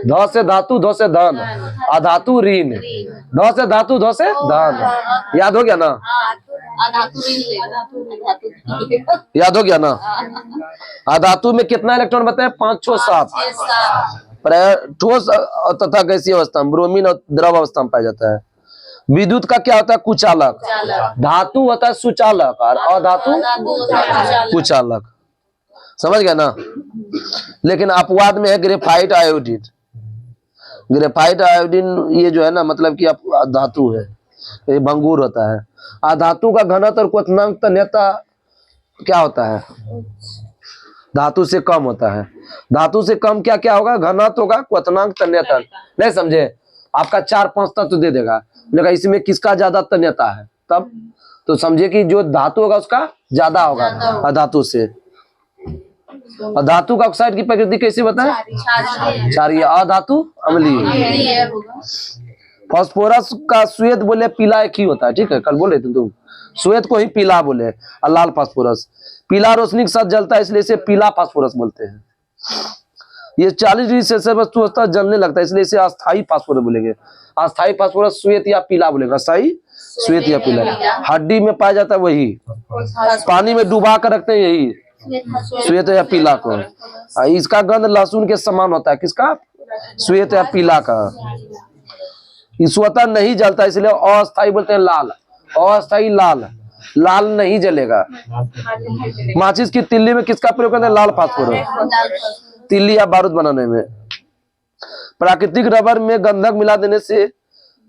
A: ध से धातु, ध से धन, अधातु ऋण, ध से धातु, ध से धन। याद हो गया ना, याद हो गया ना। अधातु में कितना इलेक्ट्रॉन बताए, 5 6 7। ठोस तथा गैसीय अवस्था में, ब्रोमीन और द्रव अवस्था में पाया जाता है। विद्युत का क्या होता है, कुचालक। धातु होता है सुचालक और अधातु कुचालक। समझ गया ना। लेकिन अपवाद में है ग्रेफाइट आयोडीन। ग्रेफाइट आयोडीन ये जो है ना, मतलब कि धातु है, ये भंगुर होता है। अधातु का घनत्व और क्वथनांक तन्यता क्या होता है, धातु से कम होता है। धातु से कम क्या क्या होगा, घनत्व होगा, क्वथनांक, तन्यता। नहीं समझे, आपका 4-5 तत्व दे देगा, लेकिन इसमें किसका ज्यादा तन्यता है, तब तो समझे कि जो धातु होगा उसका ज्यादा होगा अधातु से। और धातु का ऑक्साइड की प्रकृति कैसे बताएं, क्षारीय। अधातु अम्लीय। फास्फोरस का श्वेत बोले पीला एक ही होता है, ठीक है, कल बोले थे तुम, श्वेत को ही पीला बोले, और लाल फास्फोरस। पीला रोशनी के साथ जलता है इसलिए इसे पीला फास्फोरस बोलते हैं। ये 40 डिग्री सेल्सियस वस्तु अवस्था जलने लगता है इसलिए इसे अस्थायी फास्फोरस बोलेंगे। अस्थायी फास्फोरस श्वेत या पीला बोलेगा, अस्थायी श्वेत या पीला। हड्डी में पाया जाता है वही, पानी में डुबा कर रखते हैं यही श्वेत या पीला को। इसका गंध लहसुन के समान होता है, किसका, श्वेत या पीला का। स्वतः नहीं जलता इसलिए अस्थायी बोलते हैं लाल। अस्थायी लाल, लाल नहीं जलेगा। माचिस की तिल्ली में किसका प्रयोग करते हैं, लाल फास्फोरस, तिल्ली या बारूद बनाने में। प्राकृतिक रबर में गंधक मिला देने से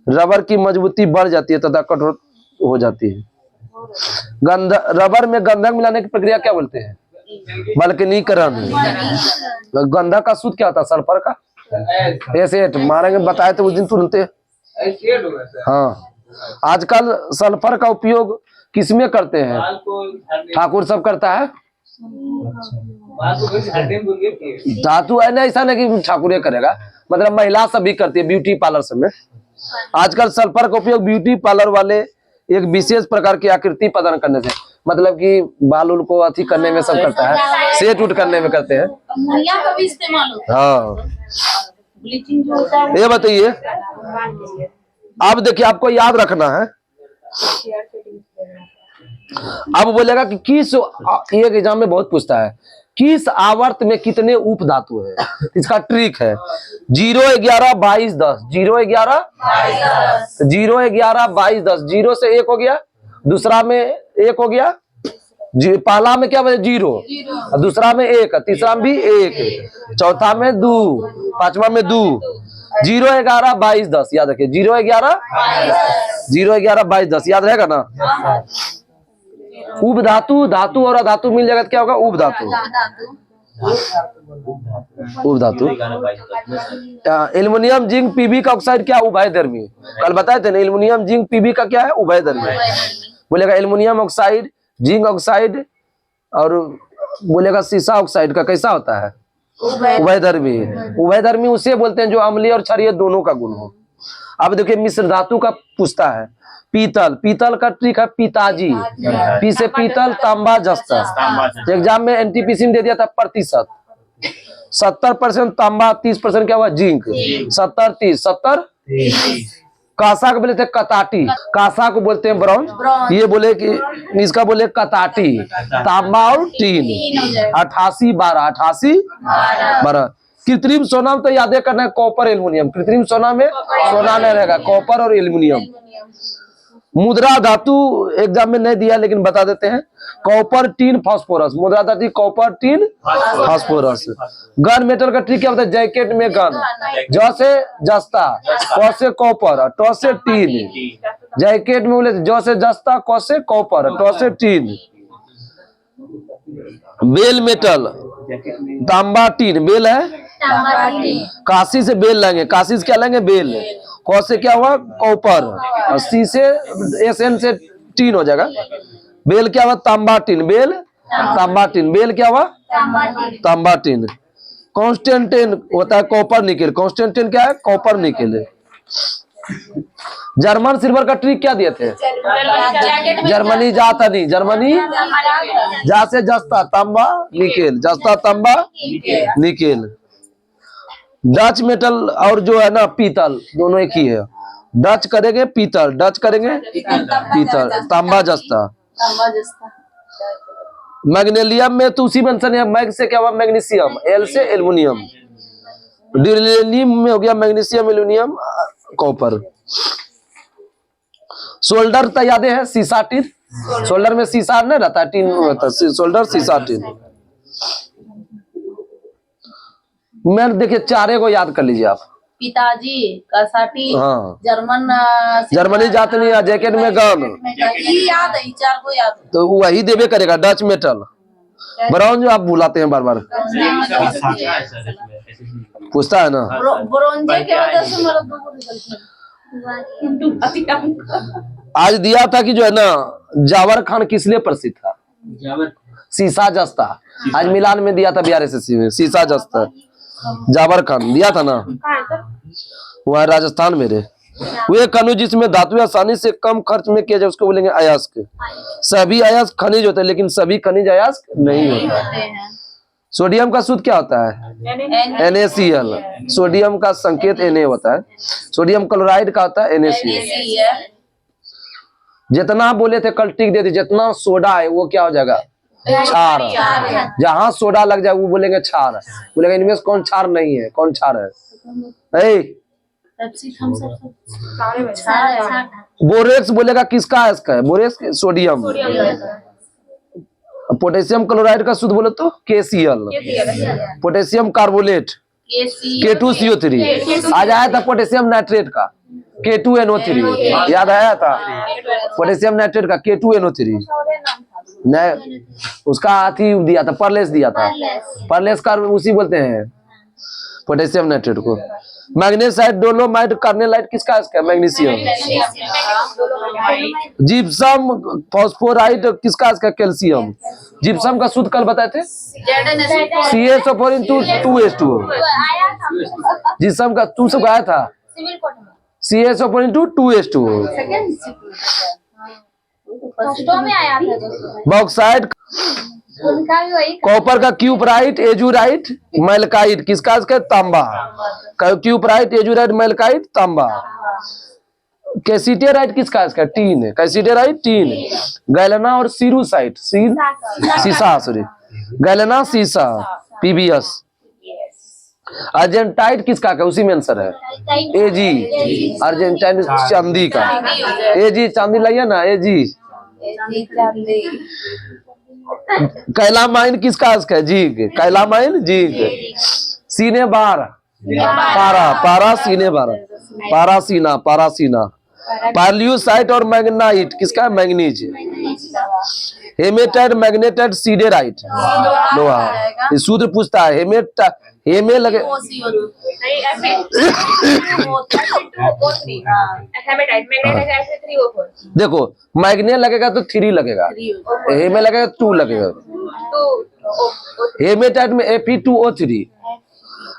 A: रबर की मजबूती बढ़ जाती है तथा कठोर हो जाती है। रबर में गंधक मिलाने की प्रक्रिया क्या बोलते हैं, बल्कनीकरण। गंधक का सूत्र क्या होता है, सल्फर का एसिड। मारेंगे बताए थे उस दिन तुरंत। हाँ, आजकल सल्फर का उपयोग किसमें करते हैं, ठाकुर सब करता है, धातु है ना, ऐसा नहीं कि ठाकुर करेगा, मतलब महिला सब भी करती है ब्यूटी पार्लर सब में। आजकल सल्फर का उपयोग ब्यूटी पार्लर वाले एक विशेष प्रकार की आकृति प्रदान करने से, मतलब कि बाल उल को अथी करने में सब करता है, सेट उट करने में करते हैं।
C: मुहैया का भी इस्तेमाल होता
A: हाँ,
C: है, ब्लीचिंग जो होता है।
A: ये बताइए, अब देखिए आपको याद रखना है। अब बोलेगा कि किस, ये एग्जाम में बहुत पूछता है, किस आवर्त में कितने उप धातु है। इसका ट्रिक है 0 11 22 10, 0 11 0 11 22 10, 0 से 1 हो गया, दूसरा में 1 हो गया, पहला में क्या बचे 0, दूसरा में 1, तीसरा में भी 1, चौथा में 2, पांचवा में 2, 0 11 22 10 याद रखिए, 0 11 22 10 याद रहेगा ना। उप धातु, धातु और अधातु मिल जाएगा तो क्या होगा, उप धातु। उप धातु एल्युमिनियम जिंक पीबी का ऑक्साइड क्या उभयधर्मी, कल बताए थे ना, एल्युमिनियम जिंक पीबी का क्या है उभयधर्मी। बोलेगा एल्युमिनियम ऑक्साइड, जिंक ऑक्साइड और बोलेगा सीसा ऑक्साइड का कैसा होता है, उभयधर्मी। उभयधर्मी उसे बोलते हैं जो अम्लीय और क्षारीय दोनों का गुण हो। अब देखिए मिश्र धातु का पूछता है, पीतल, पीतल का ट्रिक है पिताजी, पी से पीतल, तांबा जस्ता। एग्जाम में एनटीपीसी में दे दिया था प्रतिशत, 70% तांबा, 30% क्या हुआ जिंक, 70 30 70। कांसा को बोले थे कताटी, कांसा को बोलते हैं ब्रॉन्ज, ये बोले कि इसका बोले कताटी। तांबा और टीन 88 12, 88 12। कृत्रिम सोना में तो याद करना है कॉपर एल्युमिनियम, कृत्रिम सोना में सोना नहीं रहेगा, कॉपर और एल्युमिनियम। मुद्रा धातु एग्जाम में नहीं दिया लेकिन बता देते हैं, कॉपर टीन फास्फोरस, मुद्रा धातु copper tin phosphorus. Gun metal का ट्रिक क्या होता है, जैकेट में गन, ज से जस्ता, क से कॉपर, ट से टीन। जैकेट में बोले ज से जस्ता, क से कॉपर, ट से टीन। बेल मेटल, तांबा टीन, बेल है, काशी से बेल लेंगे, काशी से क्या लेंगे बेल, क से क्या हुआ कॉपर, और सी से एसएन से टीन हो जाएगा। बेल क्या हुआ तांबा टीन, बेल तांबा टीन, बेल क्या हुआ तांबा टीन। कॉन्स्टेंटेन होता है कॉपर निकेल, कॉन्स्टेंटेन क्या है कॉपर निकेल। जर्मन सिल्वर का ट्रिक क्या दिए थे, जर्मनी जाता नहीं, जर्मनी जा से जस्ता, तांबा निकेल, जस्ता तांबा निकेल। डच मेटल और जो है ना पीतल दोनों एक ही है, डच करेंगे पीतल, डच करेंगे पीतल, तांबा जस्ता। मैग्नीशियम में तो उसी मेंशन है, मैग से क्या हुआ मैग्नीशियम, एल से एल्युमिनियम। ड्यूरेनियम में हो गया मैग्नीशियम एल्युमिनियम कॉपर। सोल्डर तो याद है सीसा टीन, सोल्डर में सीसा नहीं रहता, टीन रहता है, सोल्डर सीसा टीन। मैं देखिए चारे को याद कर लीजिए आप,
C: पिताजी, कसाटी,
A: हाँ
C: जर्मनी
A: जात नहीं है, जैकेट में गन,
C: याद है, चार को याद है।
A: तो वही देवे करेगा। डच मेटल, ब्राउन जो आप बुलाते हैं बार बार पूछता है ना,
C: ब्रोंजे के वजह से मेरा
A: आज दिया था कि जो है ना जावर खान किस लिए प्रसिद्ध था, सीसा जस्ता। आज मिलान में दिया था BRSSC में, सीसा जस्ता जावर खान दिया था ना, वह राजस्थान में रहे। वे खनिज जिसमें धातु आसानी से कम खर्च में किया जाए उसको बोलेंगे अयस्क। सभी अयस्क खनिज होते हैं लेकिन सभी खनिज अयस्क नहीं होता है। सोडियम का सूत्र क्या होता है, NaCl, सोडियम का संकेत Na होता है। सोडियम क्लोराइड का होता है NaCl। जितना बोले थे कल टिक देते, जितना सोडा है वो क्या हो जाएगा क्षार। जहां सोडा लग जाए वो बोलेंगे क्षार, बोलेंगे इनमें कौन क्षार नहीं है, कौन क्षार है। बोरेक्स बोलेगा किसका है, इसका है बोरेक्स सोडियम। पोटेशियम क्लोराइड का शुद्ध बोले तो KCl। Potassium carbonate K2CO3। आज आया था पोटेशियम नाइट्रेट का K2NO3, याद आया था पोटेशियम नाइट्रेट का K2NO3। नहीं उसका अथी दिया था परलेस दिया था, परलेस का उसी बोलते हैं पोटेशियम नाइट्रेट को। मैग्नेसाइट, डोलोमाइट, कार्नेलाइट किसका इसका? मैग्नीशियम। जिप्सम, फॉस्फोराइट किसका इसका? कैल्शियम। जिप्सम का सूत्र कल बताए थे, CaSO4 जिप्सम का तू सब आया था, CaSO4
C: में आया था।
A: बॉक्साइट,
C: उनका भी वही
A: कॉपर का क्यूपराइट, एजुराइट, मैलकाइट किसका इसका? तांबा। क्यूपराइट, एजुराइट, मैलकाइट, तांबा। कैसिटेराइट किसका इसका? टीन। कैसिटेराइट टीन। गैलेना और सीरूसाइट, सीसा, सॉरी, गैलेना सीसा, PbS। अर्जेंटाइट किसका का? उसी में आंसर है, Ag। अर्जेंटाइन चांदी का, Ag चांदी लाइए ना, Ag। कैलामाइन किसका इसका? जिंक। Calamine zinc. सीने बार, पारा, पारासीना। पार्ल्यूसाइट और मैग्नाइट किसका? मैग्नीज। हेमेटाइट, मैग्नेटाइट, सीडेराइट, लोहा। ये सूत्र पूछता है, हेमे लगे देखो, मैग्ने लगेगा तो 3 लगेगा, हेमे लगेगा 2 लगेगा। हेमेटाइट में Fe2O3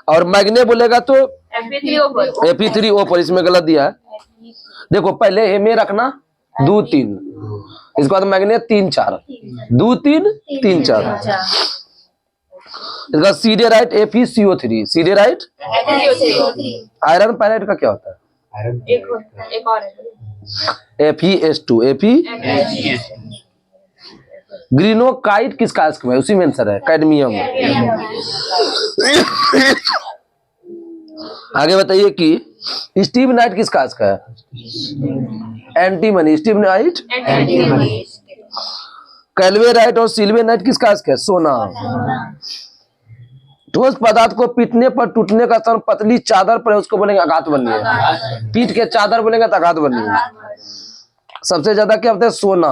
A: और मैग्ने बोलेगा तो Fe3O4। इसमें गलत दिया है। देखो पहले हेमे रखना 2 3, इसके बाद मैग्ने 3 4, 2 3 3 4। इसका सीडेराइट FeCO3, सीडेराइट। आयरन पैराइट का क्या होता है?
C: एक और
A: FeS2, ग्रीनोकाइट किसका है? उसी में आंसर है, कैडमियम। आगे बताइए कि स्टीवनाइट किसका है? एंटीमनी, स्टीवनाइट। कैल्वेराइट और सिल्वेनाइट किसका है? सोना। ठोस पदार्थ को पीटने पर टूटने का स्थान पतली चादर पर है, उसको बोलेंगे आघात बनी है। पीट के चादर बोलेंगे तो आघात बनी है। सबसे ज्यादा क्या होता है? सोना,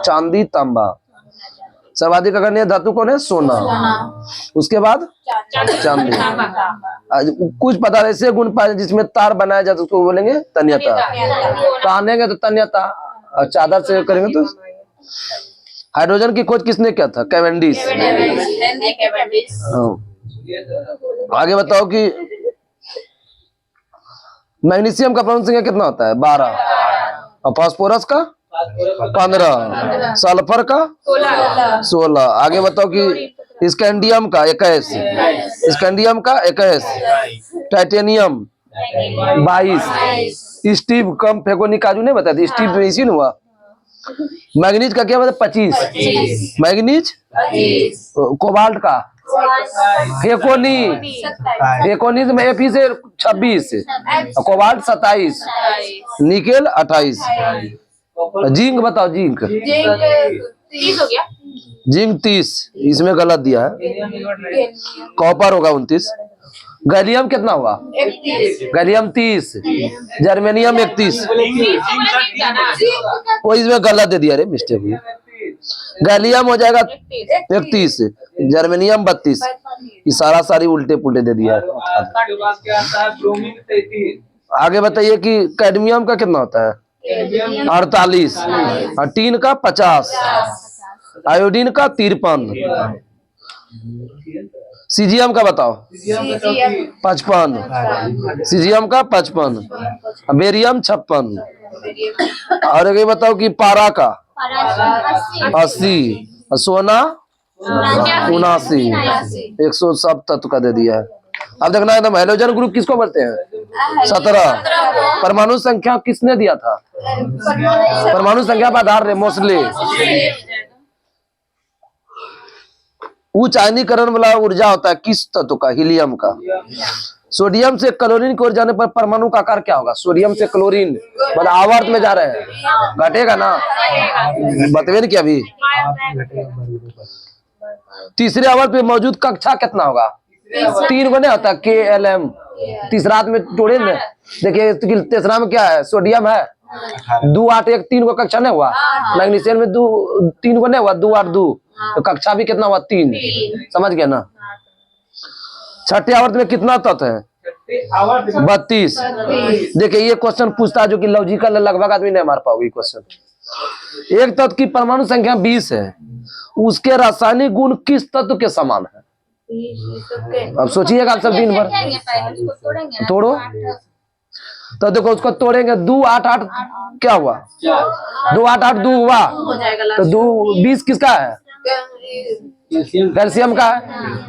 A: चांदी, तांबा। सर्वाधिक अग्रणी धातु कौन है? सोना। उसके बाद चांदी। कुछ पदार्थ ऐसे गुण पाए जिसमें तार बनाया जाता है, उसको बोलेंगे तन्यता। तानेंगे तो तन्यता, और चादर से करेंगे तो। हाइड्रोजन की खोज किसने किया था? कैवेंडिश। आगे बताओ कि मैग्नीशियम का परमाणु संख्या कितना होता है? 12। और फास्फोरस का 15, सल्फर का 16। आगे बताओ कि स्कैंडियम का 21, स्कैंडियम का 21, टाइटेनियम 22, स्टीव कम फेकोनी काजू नहीं बताते, स्टीव में इसी हुआ। मैग्नीज का क्या बता? 25, मैग्नीज। कोबाल्ट का फेकोनीज में Fe से 26, कोबाल्ट 27, निकेल 28। जिंक बताओ, जिंक
C: 30 हो गया।
A: जिंक 30, इसमें गलत दिया है, कॉपर होगा 29। गैलियम कितना हुआ?
C: 31।
A: Gallium 30, germanium 31। वो इसमें गलत दे दिया रे, मिस्टेक हुई। गैलियम हो जाएगा 31, जर्मेनियम 32। ये सारी उल्टे पुल्टे दे दिया है। आगे बताइए कि कैडमियम का कितना होता है? 48, और टीन का 50, आयोडीन का 53, सीजियम का बताओ 55, सीजियम का 55, बेरियम 56। और ये बताओ कि पारा का 80, सोना 79, 100 सब तत्व का दे दिया है। अब देखना एकदम हैलोजन ग्रुप किसको बोलते हैं? 17। परमाणु संख्या किसने दिया था? परमाणु संख्या पर आधार मोस्टली। उच्च आयनीकरण वाला ऊर्जा होता है किस तत्व का? हीलियम का। सोडियम से क्लोरीन की ओर जाने पर परमाणु का आकार क्या होगा? सोडियम से क्लोरीन मतलब आवर्त में जा रहे हैं, घटेगा ना? बतवे क्या अभी? तीसरे आवर्त में मौजूद कक्षा कितना होगा? 3 बने होता है, KLm। तीसरा में जोड़े ना, देखिए तीसरा में क्या है? सोडियम है 2 8 1 3 को कक्षा नहीं हुआ। मैग्नीशियम में 2 3 को नहीं हुआ, 2 8 2, तो कक्षा भी कितना हुआ? 3। समझ गया ना? छठे आवर्त में कितना तत्व है? 32। देखिए ये क्वेश्चन पूछता है जो कि लॉजिकल है, लगभग आदमी नहीं मार पाओगे क्वेश्चन। एक तत्व की परमाणु संख्या 20 है, उसके रासायनिक गुण किस तत्व के समान है? अब सोचिएगा आप सब दिन भर। तोड़ो तो देखो उसको तोड़ेंगे, 2 8 8 क्या हुआ? 2 8 8 2 हुआ, तो 2 20 किसका है? कैल्शियम का है।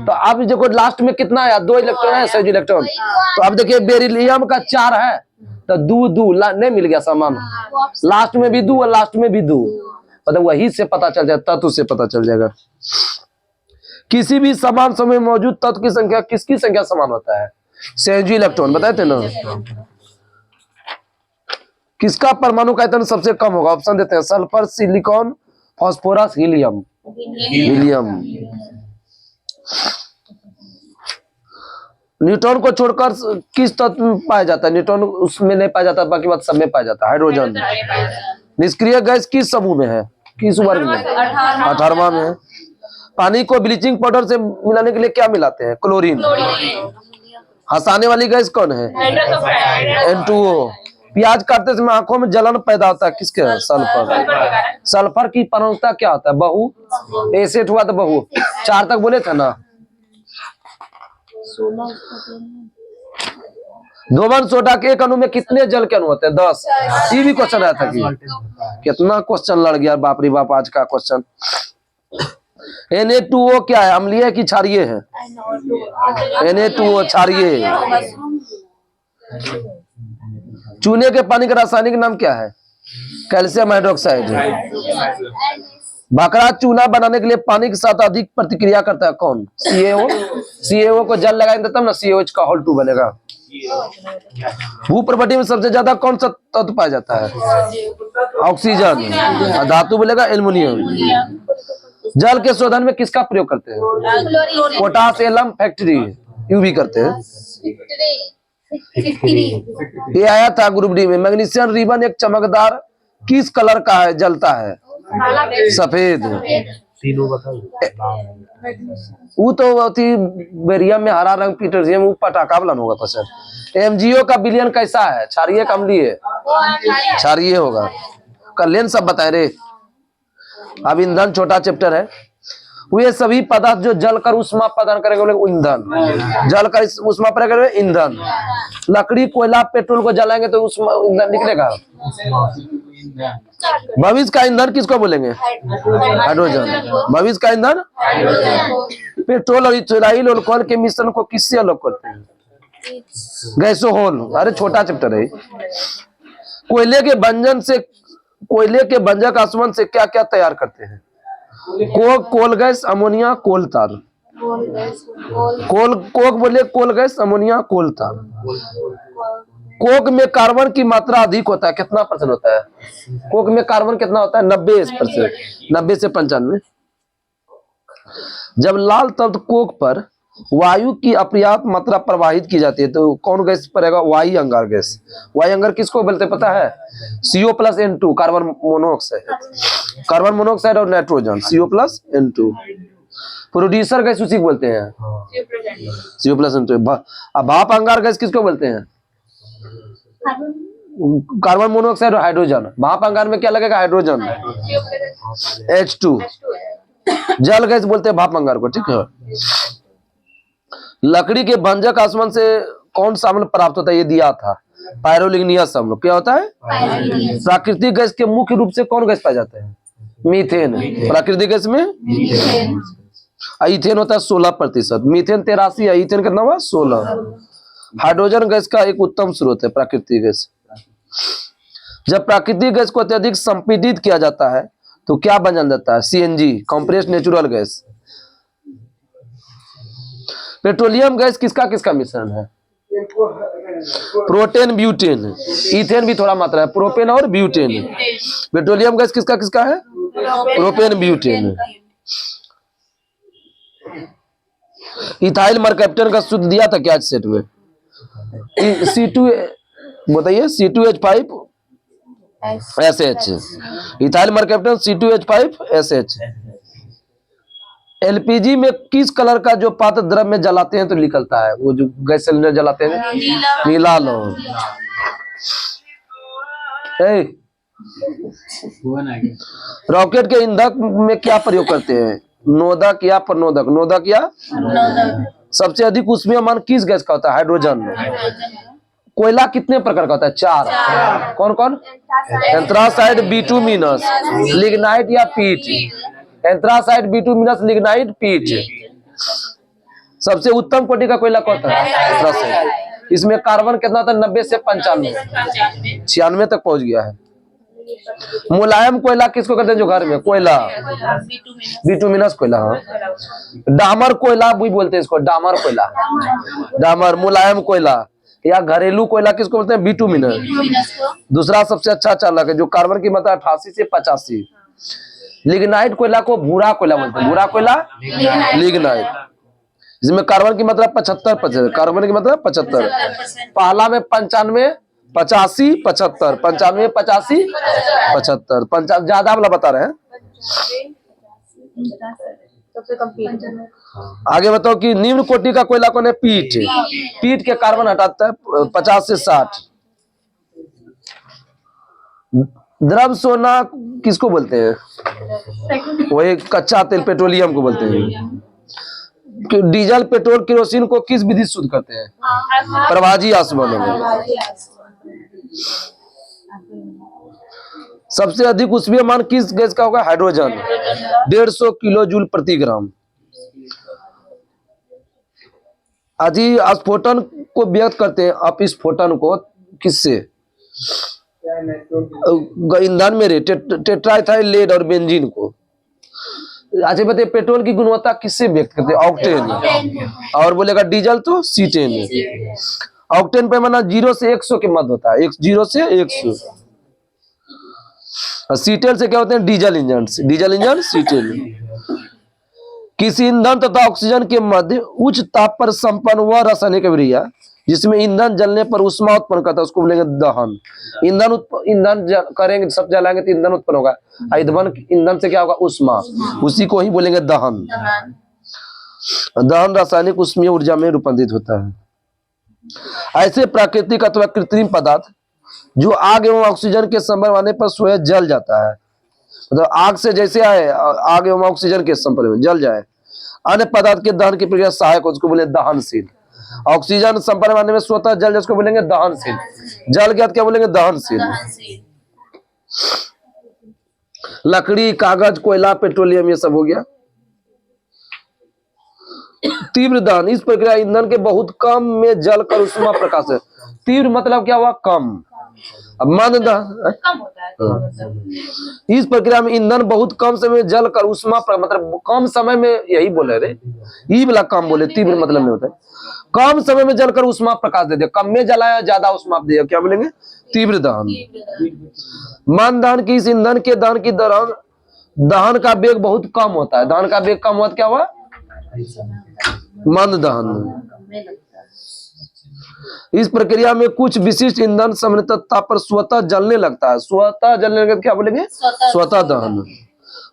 A: तो अब देखो लास्ट में कितना आया? 2 इलेक्ट्रॉन है, सहज इलेक्ट्रॉन। तो अब देखिए बेरिलियम का 4 है, तो 2 2 नहीं मिल गया समान। लास्ट में भी 2 और लास्ट में भी 2, मतलब वही से पता चल जाएगा, तत्व से पता चल जाएगा। किसी भी समान समय मौजूद तत्व की संख्या किसकी संख्या समान होता है? सहज इलेक्ट्रॉन, बताए थे ना। किसका परमाणु का आयतन सबसे कम होगा? ऑप्शन देते हैं, sulphur, silicon, phosphorus, helium. Helium. Neutron को छोड़कर किस तत्व में पाया जाता है? न्यूट्रॉन उसमें नहीं पाया जाता, बाकी बात सब में पाया जाता है। हाइड्रोजन। निष्क्रिय गैस किस समूह में है? किस वर्ग में? 18वां में है। पानी को ब्लीचिंग पाउडर से मिलाने के लिए क्या मिलाते हैं? क्लोरीन। हंसाने वाली गैस कौन है? N2O। प्याज काटते समय आंखों में जलन पैदा होता है, किसके? सल्फर। सल्फर की परमाणुता क्या होता है? बहु। एसिड हुआ तो बहु। 4 तक बोले थे ना। 2 वन सोडा के एक अणु में कितने जल के अणु होते हैं? 10। ये भी क्वेश्चन आया था कि कितना क्वेश्चन लड़ गया, बाप रे बाप आज का क्वेश्चन। Na2O क्या है? अम्लीय है कि क्षारीय है? Na2O क्षारीय। चूने के पानी का रासायनिक नाम क्या है? Calcium hydroxide. बकरा चूना बनाने के लिए पानी के साथ अधिक प्रतिक्रिया करता है, कौन? CaO। CaO को जल लगाएंगे तब ना CaOH का होल 2 बनेगा। भू प्रवृत्ति में सबसे ज्यादा कौन सा तत्व पाया जाता है? ऑक्सीजन। धातु बोलेगा एल्युमिनियम। जल के शोधन में किसका प्रयोग करते हैं? पोटास एलम फैक्ट्री यूं करते हैं। ये आया था ग्रुप डी में। मैग्नीशियम रिबन एक चमकदार किस कलर का है, जलता है? सफेद। वो तो थी बेरियम में हरा रंग, पीटरजियम वो पटाखा वाला होगा क्वेश्चन। MgO का विलयन कैसा है? क्षारीय का अम्लीय? क्षारीय होगा। कल्याण सब बताए रे। अब ईंधन छोटा चैप्टर है। वे सभी पदार्थ जो जलकर उष्मा प्रदान करेंगे बोले ईंधन। जलकर उष्मा प्रदान करेंगे ईंधन। लकड़ी, कोयला, पेट्रोल को जलाएंगे तो उष्मा ईंधन निकलेगा। भविष्य का ईंधन किसको बोलेंगे? हाइड्रोजन। भविष्य का ईंधन पेट्रोल और इथाइल अल्कोहल के मिश्रण को किससे अलग करते हैं? गैसोहोल। अरे छोटा चैप्टर है। कोयले के भंजक आसवन से क्या क्या तैयार करते हैं? कोल गैस, अमोनिया, कोल तार। कोक बोले कोल गैस, अमोनिया, कोल तार। कोक में कार्बन की मात्रा अधिक होता है, कितना % होता है? कोक में कार्बन कितना होता है? 90%। 90 से 95। जब लाल तत्व कोक पर वायु की अपर्याप्त मात्रा प्रवाहित की जाती है तो कौन गैस पड़ेगा? वाई अंगार गैस। वाई अंगार किसको बोलते पता है? CO+N2 carbon monoxide. Carbon monoxide और नाइट्रोजन CO+N2। प्रोड्यूसर गैस उसी को बोलते हैं CO+N2। अब भाप अंगार गैस किसको बोलते हैं? कार्बन मोनोऑक्साइड और हाइड्रोजन। भाप अंगार में क्या लगेगा? Hydrogen H2। जल गैस बोलते हैं भाप अंगार को, ठीक है। लकड़ी के भंजक आसवन से कौन सा अम्ल प्राप्त होता है? ये दिया था, पायरोलिग्नियस अम्ल। क्या होता है? प्राकृतिक गैस के मुख्य रूप से कौन गैस पाया जाता है? मीथेन। प्राकृतिक गैस में ईथेन होता है 16%। मीथेन 83 है, ईथेन कितना हुआ? 16। हाइड्रोजन गैस का एक उत्तम स्रोत है प्राकृतिक गैस। जब प्राकृतिक गैस को अत्यधिक संपीड़ित किया जाता है तो क्या बन जाता है? CNG compressed natural gas. Petroleum gas किसका किसका मिश्रण है? Protein, butane. ईथेन भी थोड़ा मात्रा है, प्रोपेन और ब्यूटेन। पेट्रोलियम गैस किसका किसका है? Propane, butane. इथाइल मरकैप्टन का सूत्र दिया था क्या सेट में? C2 बताइए। C2H5SH। Ethyl mercaptan C2H5SH। LPG में किस कलर का जो पात्र द्रव्य में जलाते हैं तो निकलता है, वो जो गैस सिलेंडर जलाते हैं, नीला लौह। रॉकेट के ईंधन में क्या प्रयोग करते हैं, नोदक या प्रनोदक? नोदक या सबसे अधिक ऊष्मीयमान किस गैस का होता है, हाइड्रोजन। कोयला कितने प्रकार का होता है, 4। कौन कौन? एंथ्रासाइड, बिटुमिनस, लिग्नाइट या पीट। एंथ्रासाइड, बिटुमिनस, लिग्नाइट, पीट। सबसे उत्तम कोटि का कोयला कौन था, एंथ्रासाइड। इसमें कार्बन कितना था, 90 से 95, 96 तक पहुंच गया है। मुलायम कोयला किसको कहते हैं, जो घर में कोयला, बिटुमिनस कोयला। हाँ, डामर कोयला भी बोलते हैं इसको, डामर कोयला, डामर मुलायम कोयला। या घरेलू कोयला किसको बोलते हैं, बिटुमिनस। दूसरा सबसे अच्छा चालक है जो कार्बन की मात्रा 88 से 85। लिग्नाइट कोयला को भूरा कोयला बोलते हैं, भूरा कोयला लिग्नाइट, जिसमें कार्बन की मात्रा 75%, कार्बन की मात्रा 75। पहला में 95, 85, 75, 95, 85, 75, 50 ज्यादा वाला बता रहे हैं।
C: सबसे कम पीट।
A: आगे बताओ कि निम्न कोटि का कोयला कौन है, पीट। पीट के कार्बन हटाता है 50 से 60। द्रव सोना किसको बोलते हैं, वही कच्चा तेल पेट्रोलियम को बोलते हैं। डीजल, पेट्रोल, केरोसिन को किस विधि से शुद्ध करते हैं, प्रवाजी आसमान में। सबसे अधिक ऊष्मीयमान किस गैस का होगा, हाइड्रोजन, 150 किलो जूल प्रति ग्राम। अजी स्फोटन को व्यक्त करते हैं, आप स्फोटन को किससे, ईंधन में रे टेट्राइथाइल, लेड और बेंजीन को। अच्छा बताइए पेट्रोल की गुणवत्ता किससे व्यक्त करते हैं, ऑक्टेन। और बोलेगा डीजल तो सीटेन। ऑक्टेन पे माना 0 से 100 के मध्य होता है, 0 से 100। सीटेल से क्या होते हैं, डीजल इंजन, डीजल इंजन सीटेल। किसी ईंधन तथा ऑक्सीजन के मध्य उच्च ताप पर संपन्न हुआ रासायनिक अभिक्रिया जिसमें ईंधन जलने पर ऊष्मा उत्पन्न करता है उसको बोलेंगे दहन। ईंधन करेंगे, सब जलाएंगे तो ईंधन उत्पन्न होगा, ईंधन से क्या होगा, ऊष्मा, उसी को ही बोलेंगे दहन। दहन रासायनिक ऊष्मीय ऊर्जा में रूपांतरित होता है। ऐसे प्राकृतिक अथवा कृत्रिम पदार्थ जो आग एवं ऑक्सीजन के संपर्क आने पर स्वयं जल जाता है, मतलब आग से जैसे आए, आग एवं ऑक्सीजन के संपर्क में जल जाए। अन्य पदार्थ के दहन की प्रक्रिया सहायक, उसको बोले दहनशील। ऑक्सीजन संपर्क आने में स्वतः जल, जिसको बोलेंगे दहनशील। जल गया क्या बोलेंगे, दहनशील। लकड़ी, कागज, कोयला, पेट्रोलियम, ये सब हो गया। तीव्र दहन, इस प्रक्रिया ईंधन के बहुत कम में जल कर ऊष्मा प्रकाश है। तीव्र मतलब क्या हुआ, कम। अब मंद दहन
C: कम होता है,
A: इस प्रक्रिया में ईंधन बहुत कम समय में जल कर ऊष्मा मतलब कम समय में, यही बोले रे, ई वाला कम बोले, तीव्र मतलब नहीं होता है। कम समय में जलकर ऊष्मा प्रकाश दे दिया, कम में जलाया ज्यादा ऊष्मा दे दिया, क्या बोलेंगे, तीव्र दहन। मंद दहन की, इस ईंधन के दहन की दौरान दहन का वेग बहुत कम होता है। दहन का वेग कम होता क्या हुआ, मंद दहन। इस प्रक्रिया में कुछ विशिष्ट ईंधन सामान्यतः ताप पर स्वतः जलने लगता है। स्वतः जलने लगता क्या बोलेंगे, स्वतः दहन।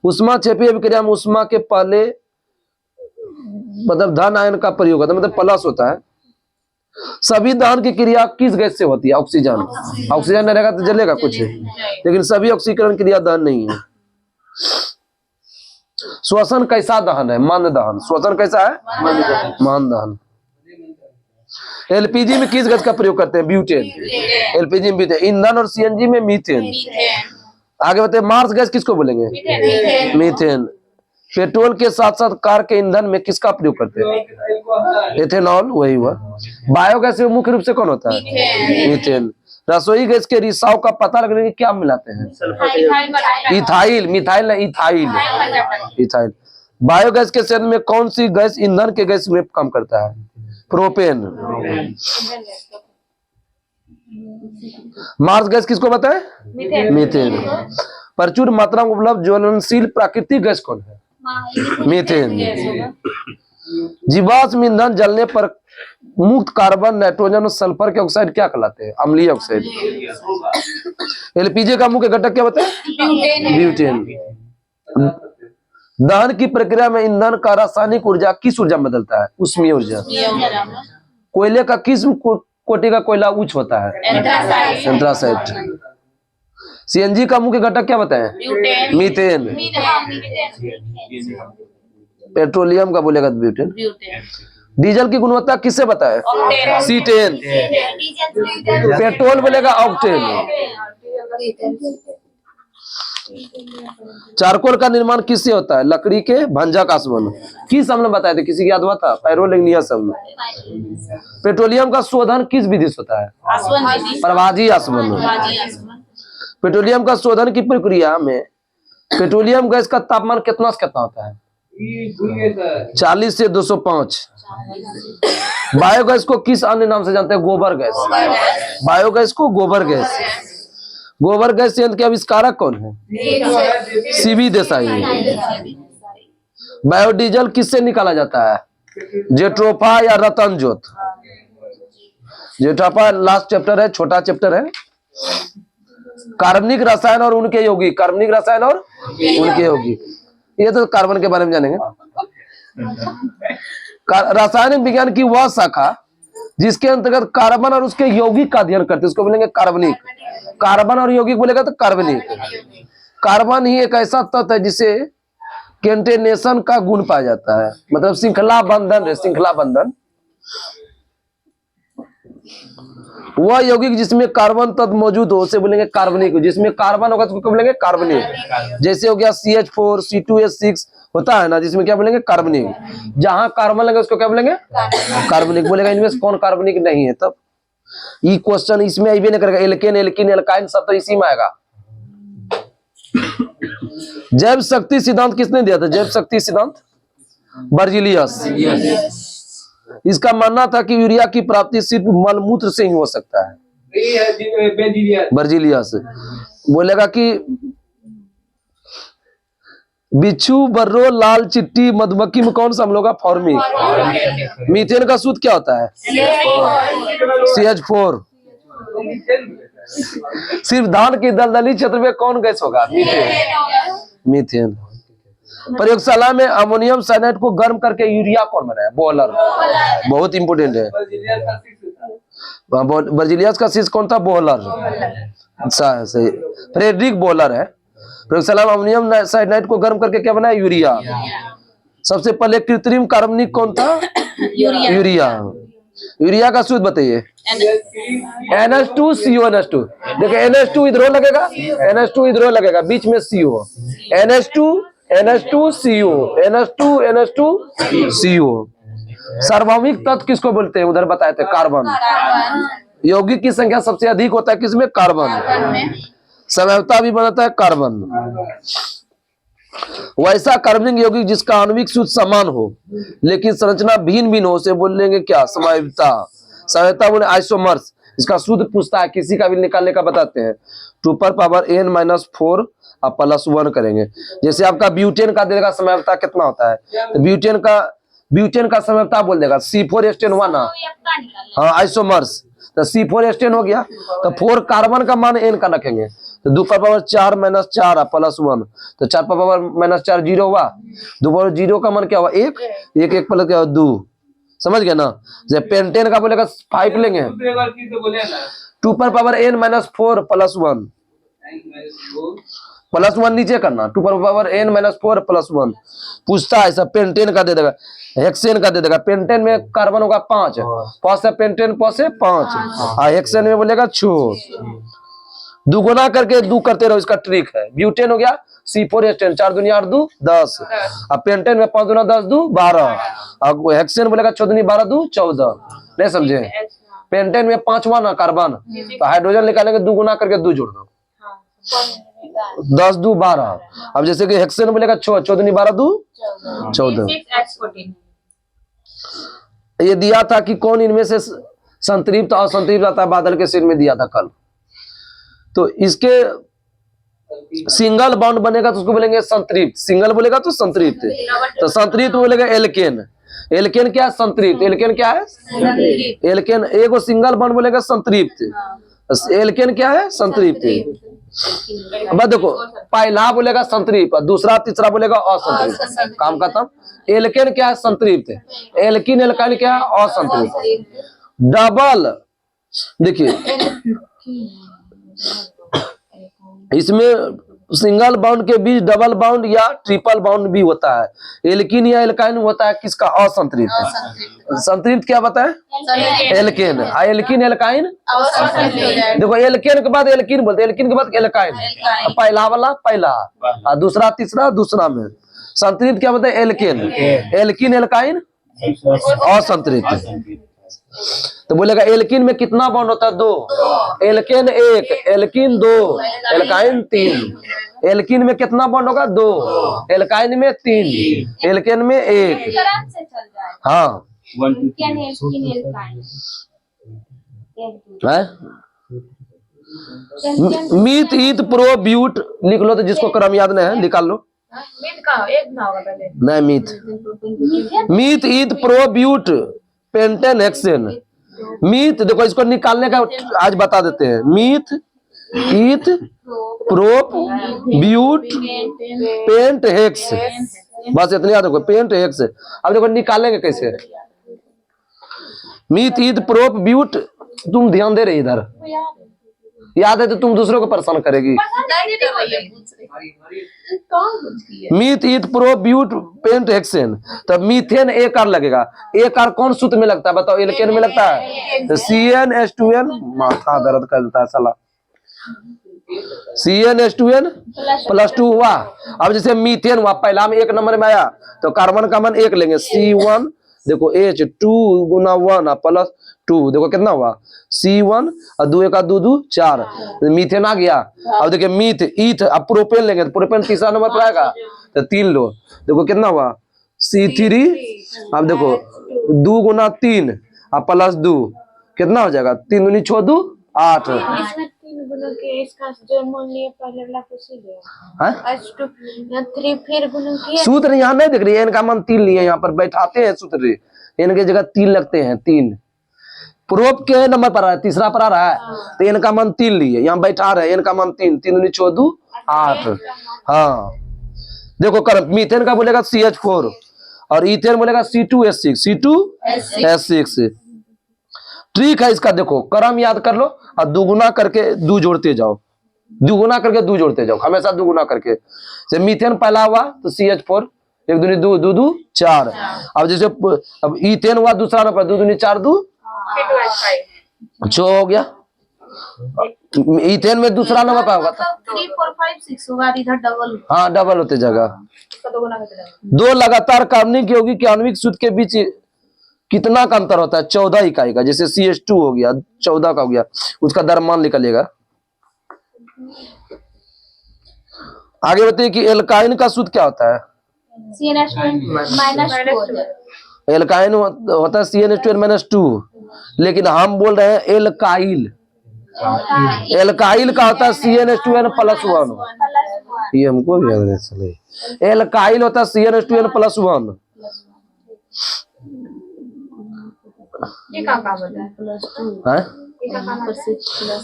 A: ऊष्मा क्षेपीय अभिक्रिया में ऊष्मा के पहले मतलब धन आयन का प्रयोग होता है, मतलब प्लस होता है। सभी दहन की क्रिया किस गैस से होती है, ऑक्सीजन। ऑक्सीजन नहीं रहेगा तो जलेगा कुछ, लेकिन सभी ऑक्सीकरण क्रिया दहन नहीं है। श्वसन कैसा दहन है, मंद दहन। श्वसन कैसा है, मंद दहन। एलपीजी में किस गैस का प्रयोग करते हैं, ब्यूटेन। एलपीजी में ब्यूटेन। ईंधन और सीएनजी में मीथेन। आगे बताइए मार्स गैस किसको बोलेंगे, मीथेन। पेट्रोल के साथ साथ कार के ईंधन में किसका प्रयोग करते हैं, एथेनॉल, वही हुआ। बायोगैस में मुख्य रूप से कौन होता है, मीथेन। रसोई गैस के रिसाव का पता लगने के क्या मिलाते हैं, इथाइल, मिथाइल नहीं, इथाइल, इथाइल। बायोगैस के संयंत्र में कौन सी गैस ईंधन के गैस में काम करता है, प्रोपेन। मार्स गैस किसको बताए, मीथेन। प्रचुर मात्रा में उपलब्ध ज्वलनशील प्राकृतिक गैस कौन है, मीथेन। जीवाश्म ईंधन जलने पर मुक्त कार्बन, नाइट्रोजन और सल्फर के ऑक्साइड क्या कहलाते हैं, अम्लीय ऑक्साइड। एलपीजी का मुख्य घटक क्या बताए, ब्यूटेन। दहन की प्रक्रिया में ईंधन का रासायनिक ऊर्जा किस ऊर्जा में बदलता है? उष्मीय ऊर्जा। कोयले का किस कोटि का कोयला उच्च होता है? एंथ्रासाइट। सीएनजी का मुख्य घटक क्या बताएं? मीथेन। पेट्रोलियम का बोलेगा तो ब्यूटेन। डीजल की गुणवत्ता किससे बताएं? C10। पेट्रोल बोलेगा ऑक्टेन। चारकोल का निर्माण किससे होता है? लकड़ी के भंजक आसवन। किस अम्ल बताए थे? किसी की याद हुआ था? पायरोलिग्नियस अम्ल। पेट्रोलियम का शोधन किस विधि से होता है? प्रवाजी आसवन। पेट्रोलियम का शोधन की प्रक्रिया में पेट्रोलियम गैस का तापमान कितना से कितना होता है? 40 से 205। बायोगैस को किस अन्य नाम से जानते हैं? गोबर गैस। बायोगैस को गोबर गैस। गोबर गैस संयंत्र के आविष्कारक कौन है? सीवी देसाई। बायोडीजल किससे निकाला जाता है? जेट्रोफा या रतन जोत? जेट्रोफा लास्ट चैप्टर है, छोटा चैप्टर है। कार्बनिक रसायन और उनके यौगिक। कार्बनिक रसायन और उनके यौगिक, ये तो कार्बन के बारे में जानेंगे। रासायनिक विज्ञान की वह शाखा जिसके अंतर्गत कार्बन और उसके यौगिक का अध्ययन करते हैं उसको बोलेंगे कार्बनिक। कार्बन और यौगिक बोलेगा तो कार्बनिक। कार्बन ही एक ऐसा तत्व है जिसे केंटेनेशन का गुण पाया जाता है, मतलब श्रृंखला बंधन है। श्रृंखला बंधन वह यौगिक जिसमें कार्बन तत्व मौजूद हो उसे बोलेंगे कार्बनिक। जिसमें कार्बन होगा तो उसको बोलेंगे कार्बनिक। जैसे हो गया CH4 C2H6 होता है ना, जिसमें क्या बोलेंगे? कार्बनिक। जहां कार्बन लगे उसको क्या बोलेंगे? कार्बनिक बोलेगा। इनमें से कौन कार्बनिक नहीं है? तब ये क्वेश्चन इसमें आई भी नहीं करेगा। एल्केन, एल्कीन, एल्काइन सब तो इसी में आएगा। जैव शक्ति सिद्धांत किसने दिया था? जैव शक्ति सिद्धांत बर्जीलियस। इसका मानना था कि यूरिया की प्राप्ति सिर्फ मलमूत्र से ही हो सकता है। बर्जीलियस बोलेगा कि बिच्छू, बर्रो, लाल चिट्टी, मधुमक्खी में कौन सा अम्ल होगा? फॉर्मिक। मीथेन का सूत्र क्या होता है? CH4। सिर्फ धान की दलदली क्षेत्र में कौन गैस होगा? मीथेन। मीथेन। प्रयोगशाला में अमोनियम साइनाइड को गर्म करके यूरिया कौन बनाया? बॉयलर। बहुत इंपोर्टेंट है। बर्जीलियस का शीर्ष कौन था? बॉयलर। अच्छा है, सही। फ्रेडरिक बॉयलर है। प्रयोगशाला में अमोनियम साइनाइड को गर्म करके क्या बनाया? यूरिया। सबसे पहले कृत्रिम कार्बनिक कौन था? यूरिया। यूरिया का सूत्र बताइए। NH2CONH2। देखिए NH2 इधर लगेगा, NH2 इधर लगेगा, बीच में CO। NH2CO, NH2CO। सार्वभौमिक तत्व किसको बोलते हैं? उधर बताए थे कार्बन। यौगिक की संख्या सबसे अधिक होता है किसमें? कार्बन। समयता भी बनाता है कार्बन। वैसा कार्बनिक यौगिक जिसका आणविक सूत्र समान हो लेकिन संरचना भिन्न भिन्न हो उसे बोलेंगे क्या? समयता। समयता बोले आइसोमर्स। इसका सूत्र पूछता है, किसी का भी निकालने का बताते हैं। 2⁻n-4 आप +1 करेंगे। जैसे आपका ब्यूटेन का देगा समयता कितना होता है, तो ब्यूटेन का समयता बोल देगा C4H10 हाँ आइसोमर्स। तो C4H10 हो गया, तो 4 कार्बन का मान n का रखेंगे, तो 2⁻4 - 4 +1, तो 4⁻4 0 हुआ। 2/0 का मान क्या हुआ? 1 1 1 प्लस क्या हुआ? 2। समझ गया ना? जब पेंटेन का बोलेगा 5 लेंगे। 2⁻n-4 +1 नीचे करना। 2⁻n-4 +1 पूछता है सब। पेंटेन का दे देगा, हेक्सेन का दे देगा। पेंटेन में कार्बन होगा 5, पॉस है पेंटेन, पॉस है 5, और हेक्सेन में बोलेगा 6। दुगुना करके 2 करते रहो, इसका ट्रिक है। ब्यूटेन हो गया C4H10, 4 दूनी 8 2 10, अब पेंटेन में 5 दूना 10 2 12, और हेक्सेन बोलेगा 6 दूनी 12 2 14। नहीं समझे? पेंटेन में 5वां ना कार्बन, तो हाइड्रोजन निकालेंगे, दुगुना करके 2 जोड़ दो, 10 2 12। अब जैसे कि हेक्सेन बोलेगा 6 6 दूनी 12 2 14। ये दिया था कि कौन इनमें से संतृप्त और असंतृप्त आता है, बादल के सिर में दिया था कल। तो इसके सिंगल बॉन्ड बनेगा तो उसको बोलेंगे संतृप्त। सिंगल बोलेगा तो संतृप्त, तो संतृप्त बोलेगा एल्केन। एल्केन क्या है? संतृप्त। एल्केन क्या है? एल्केन। एगो सिंगल बॉन्ड बोलेगा संतृप्त, एल्केन क्या है? संतृप्त। अब देखो, पहला बोलेगा संतृप्त, दूसरा तीसरा बोलेगा असंतृप्त, काम खत्म। एल्केन क्या है? संतृप्त। एल्किन एल्काइल क्या है? असंतृप्त। डबल, देखिए इसमें सिंगल बाउंड के बीच डबल बाउंड या ट्रिपल बाउंड भी होता है। एल्किन या एल्काइन होता है किसका? असंतृप्त। संतृप्त क्या बताए? एल्केन। एल्किन एल्काइन, देखो एल्केन के बाद एल्किन बोलते, एल्किन के बाद एल्काइन। पहला वाला पहला, दूसरा तीसरा दूसरा में। संतृप्त क्या बताए? एल्केन। एल्किन एल्काइन असंतृप्त। तो बोलेगा एल्किन में कितना बॉन्ड होता है? 2। Alkene 1, alkene 2, alkyne 3। एल्किन में कितना बॉन्ड होगा? 2। एल्काइन में 3, एल्केन में 1। हाँ मीथ ईथ प्रो ब्यूट लिख लो, तो जिसको क्रम याद नहीं है निकाल लो। नहीं, meth eth pro but pentane hexane. Meth देखो, इसको निकालने का आज बता देते हैं। Meth eth prop but pent hex, बस इतने याद रखो, पेंट हेक्स। अब देखो निकालेंगे कैसे। मीथ ईथ प्रोप ब्यूट, तुम ध्यान दे रहे इधर, याद है तो तुम दूसरों को परेशान करेगी। Meth eth pro but pent hexane, तब मीथेन एक आर लगेगा। एक आर कौन सूत्र में लगता है बताओ? एल्केन में लगता है। तो CnH2n, माथा दर्द कर देता है साला। CnH2n +2 हुआ। अब जैसे मीथेन हुआ, पहला में 1 नंबर में आया तो कार्बन का मन 1 लेंगे। C1 देखो H2 गुना 1 प्लस 2, देखो कितना हुआ? C1 और 2 1 2 2 4, मीथेन आ गया। अब देखिए मीथ ईथ, अब प्रोपेन लेंगे तो प्रोपेन तीसरा नंबर पर आएगा, तो 3 लो, देखो कितना हुआ? C3। अब देखो 2 गुना 3 और प्लस 2 कितना हो जाएगा? 3 दूनी 6 2 8। सूत्र यहाँ नहीं दिख रही है, इनका मन 3 लिए, यहाँ पर बैठाते हैं सूत्र, इनके जगह 3 लगते हैं। 3 प्रोप के नंबर पर आ रहा है, तीसरा पर आ रहा है, तो इनका मन 3 लिए, यहाँ बैठा रहे, इनका मन 3 3 दूनी 6 2 8। हाँ देखो कर, मीथेन का बोलेगा CH4 और इथेन बोलेगा C2H6। ट्रिक है इसका, देखो क्रम याद कर लो और दुगुना करके 2 जोड़ते जाओ, दुगुना करके 2 जोड़ते जाओ, हमेशा दुगुना करके। जैसे मीथेन पहला हुआ तो CH4, 1 दूनी 2 2 2 4। अब जैसे अब इथेन हुआ दूसरा नंबर, 2 दूनी 4 2 6 हो गया। इथेन में दूसरा नंबर पर होगा
C: 3 4 5 6 होगा, इधर डबल।
A: हाँ डबल होते जगह। 2 लगातार कार्बनिक यौगिक के आणविक सूत्र के बीच कितना का अंतर होता है? 14 इकाई का। जैसे CH2 हो गया 14 का हो गया, उसका द्रव्यमान निकलेगा। आगे बताइए कि एल्काइन का सूत्र क्या होता है?
C: CnH2
A: एल्काइन होता है CnH2n-2, लेकिन हम बोल रहे हैं एल्काइल। एल्काइल का होता है CnH2n+1। ये हमको भी याद नहीं। एल्काइल होता है CnH2n+1।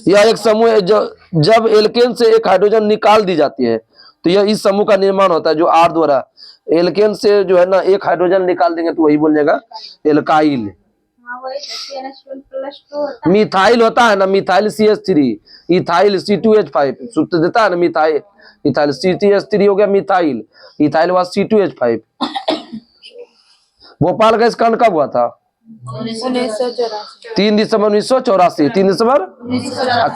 A: यह एक समूह है जो जब एल्केन से एक हाइड्रोजन निकाल दी जाती है तो यह इस समूह का निर्माण होता है, जो R द्वारा एल्केन से जो है ना एक हाइड्रोजन निकाल देंगे तो वही बोल जाएगा एल्काइल। मिथाइल होता है ना, मिथाइल CH3, इथाइल C2H5 सूत्र देता है ना, मिथाइल इथाइल CH3 हो गया मिथाइल, इथाइल हुआ C2H5। भोपाल का स्कांड कब हुआ था? 3 दिसंबर 1984। 3 दिसंबर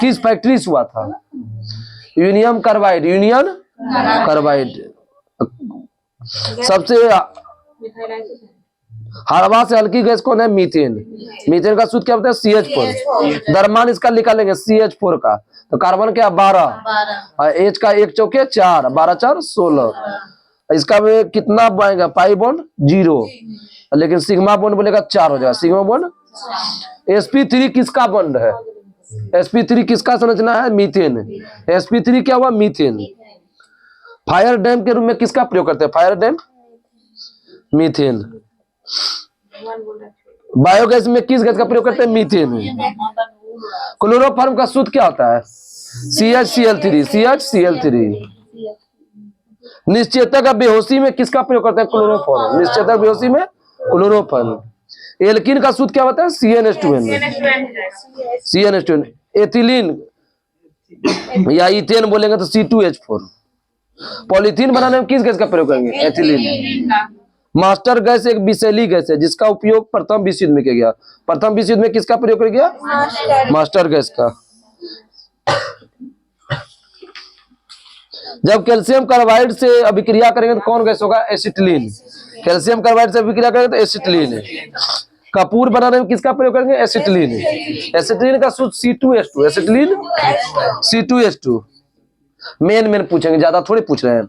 A: किस फैक्ट्री से हुआ था? Union carbide, union carbide. सबसे हवा से हल्की गैस कौन है? मीथेन। मीथेन का सूत्र क्या होता है? CH4। द्रव्यमान इसका निकालेंगे CH4 का, तो कार्बन क्या 12 और H का 1 चौके 4, 12 4 16। इसका में कितना आएगा? पाई बॉन्ड 0, लेकिन सिग्मा बॉन्ड बोलेगा 4 हो जाएगा। Sigma bond. sp3 किसका बॉन्ड है? sp3 किसका संरचना है? मीथेन। sp3 क्या हुआ? मीथेन। फायर डैम के रूप में किसका प्रयोग करते हैं? Fire dam, methane. बायोगैस में किस गैस का प्रयोग करते हैं? मीथेन। क्लोरोफॉर्म का सूत्र क्या होता है? CHCl3 CHCl3। निश्चेतक बेहोशी में किसका प्रयोग करते हैं? क्लोरोफॉर्म। निश्चेतक बेहोशी में क्लोरोफॉर्म। एल्किन का सूत्र क्या होता है? CnH2n। CnH2n। एथिलीन या इथेन बोलेंगे तो C2H4। पॉलीथीन बनाने में किस गैस का प्रयोग करेंगे? एथिलीन। मास्टर गैस एक विषैली गैस है जिसका उपयोग प्रथम विश्व युद्ध में किया गया। प्रथम विश्व युद्ध में किसका प्रयोग किया गया? मास्टर गैस का। जब कैल्शियम कार्बाइड से अभिक्रिया करेंगे तो कौन गैस होगा? एसिटिलीन। कैल्शियम कार्बाइड से अभिक्रिया करेंगे तो एसिटिलीन है। कपूर बनाने में किसका प्रयोग करेंगे? एसिटिलीन। एसिटिलीन का सूत्र C2H2। Acetylene C2H2। मेन पूछेंगे, ज्यादा थोड़ी पूछ रहे हैं।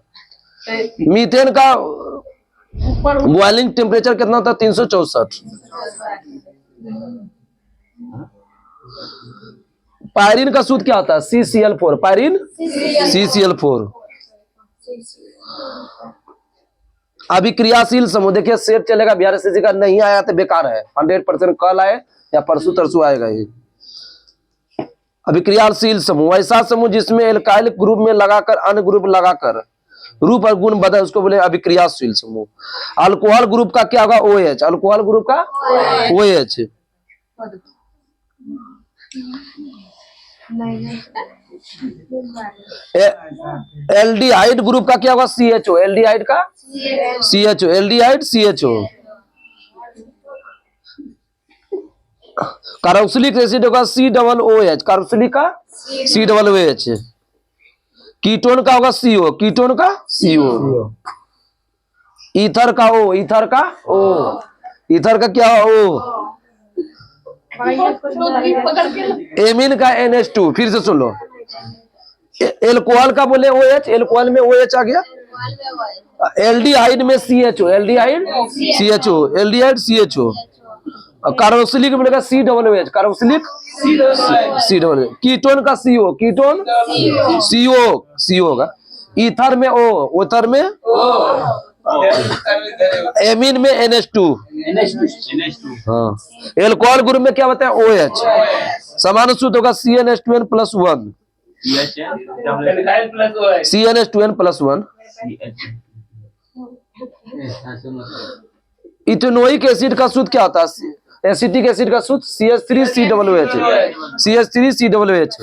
A: मीथेन का बॉइलिंग टेम्परेचर कितना होता है? 364। पायरीन का सूत्र क्या होता है? CCl4। Pyrene CCl4। अभिक्रियाशील समूह, देखिए सेट चलेगा, बिहार से का नहीं आया तो बेकार है। 100% कल आए या परसों तरसों आएगा ये। अभिक्रियाशील समूह ऐसा समूह जिसमें एल्काइल ग्रुप में लगाकर अन्य ग्रुप लगाकर रूप और गुण बदल, उसको बोले अभिक्रियाशील समूह। अल्कोहल ग्रुप का क्या होगा? OH। अल्कोहल ग्रुप का OH। एल्डिहाइड ग्रुप का क्या होगा? CHO। एल्डिहाइड का CHO। Aldehyde CHO। Carboxylic acid होगा COOH। कार्बोक्सिलिक का COOH। कीटोन का होगा CO। कीटोन का CO। ईथर का O। ईथर का O। ईथर का क्या? O। एमीन का NH2। फिर से सुन लो। एल्कोहल का बोले OH। एल्कोहल में OH आ गया। एल्डिहाइड में CHO। Aldehyde CHO। Aldehyde CHO। Carboxylic बोलेगा COOH। Carboxylic COOH। कीटोन का CO। कीटोन CO होगा। ईथर में O। ईथर में एमीन में NH2। हाँ। एल्कोहल ग्रुप में क्या बताया? OH। समान सूत्र होगा CnH2n+1। CnH2n+1। इथेनोइक एसिड का सूत्र क्या होता है? एसिटिक एसिड का सूत्र CH3COOH। CH3COOH।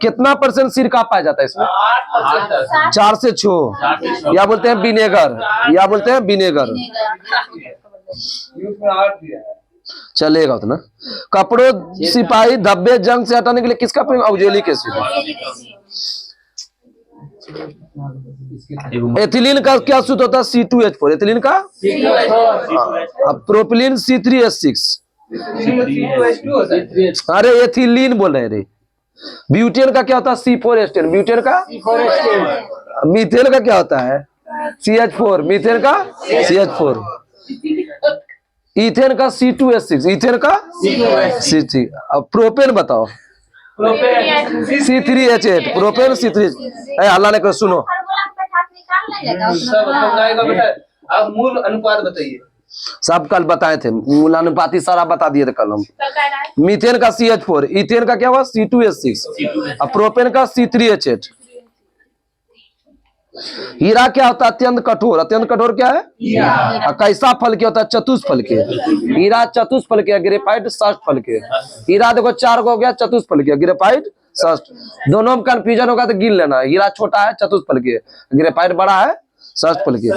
A: कितना % सिरका पाया जाता है इसमें? 4 से 6। या बोलते हैं विनेगर। या बोलते हैं विनेगर। चलेगा उतना। कपड़ों, सिपाही, धब्बे, जंग से हटाने के लिए किसका प्रयोग? Oxalic acid. एथिलीन का क्या सूत्र होता है? C2H4। एथिलीन का प्रोपिलीन C3H6। अरे एथिलीन बोल रहे रे। ब्यूटेन का क्या होता है? C4H10। ब्यूटेन का मीथेन का क्या होता है? CH4। मीथेन का CH4। इथेन का C2H6। इथेन का C3। अब प्रोपेन बताओ? C3H8। Propane C3। अल्लाह ने कहा सुनो,
B: अब मूल अनुपात बताइए।
A: सब कल बताए थे, मूल अनुपाती सारा बता दिए थे कल हम। मीथेन का CH4। इथेन का क्या हुआ? C2H6। और प्रोपेन का C3H8। हीरा क्या होता है? अत्यंत कठोर। अत्यंत कठोर क्या है? कैसा फल के होता है? चतुष्फल के। हीरा चतुष्फल के, ग्रेफाइट षष्ठफल के। हीरा देखो 4 को हो गया, चतुष्फल के, ग्रेफाइट षष्ठ। दोनों में कंफ्यूजन होगा तो गिन लेना। हीरा छोटा है चतुष्फल के, ग्रेफाइट बड़ा है षष्ठफल के।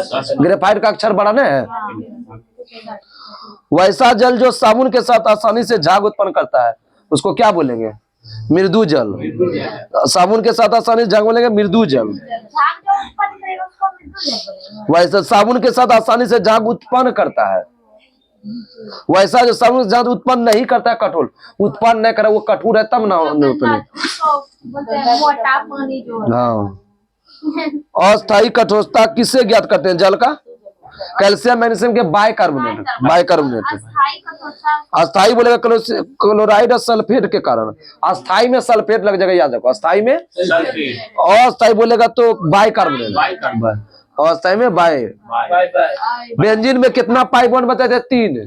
A: ग्रेफाइट का अक्षर बड़ा नहीं है। वैसा जल जो साबुन के साथ आसानी से झाग उत्पन्न करता है उसको क्या बोलेंगे? मृदु जल। साबुन के साथ आसानी से झाग बोलेंगे मृदु जल। वैसा साबुन के साथ आसानी से झाग उत्पन्न करता है, वैसा जो साबुन से झाग उत्पन्न नहीं करता है, कठोर उत्पन्न नहीं करे, वो कठोर है तब ना हाँ। अस्थायी कठोरता किससे ज्ञात करते हैं? जल का कैल्शियम मैग्नीशियम के बाइकार्बोनेट। बाइकार्बोनेट। अस्थायी बोलेगा क्लोराइड और सल्फेट के कारण। अस्थायी में सल्फेट लग जाएगा, याद रखो। अस्थायी में अस्थायी बोलेगा तो बाइकार्बोनेट। अस्थायी में बाय। बेंजीन में कितना पाई बॉन्ड बताए थे? 3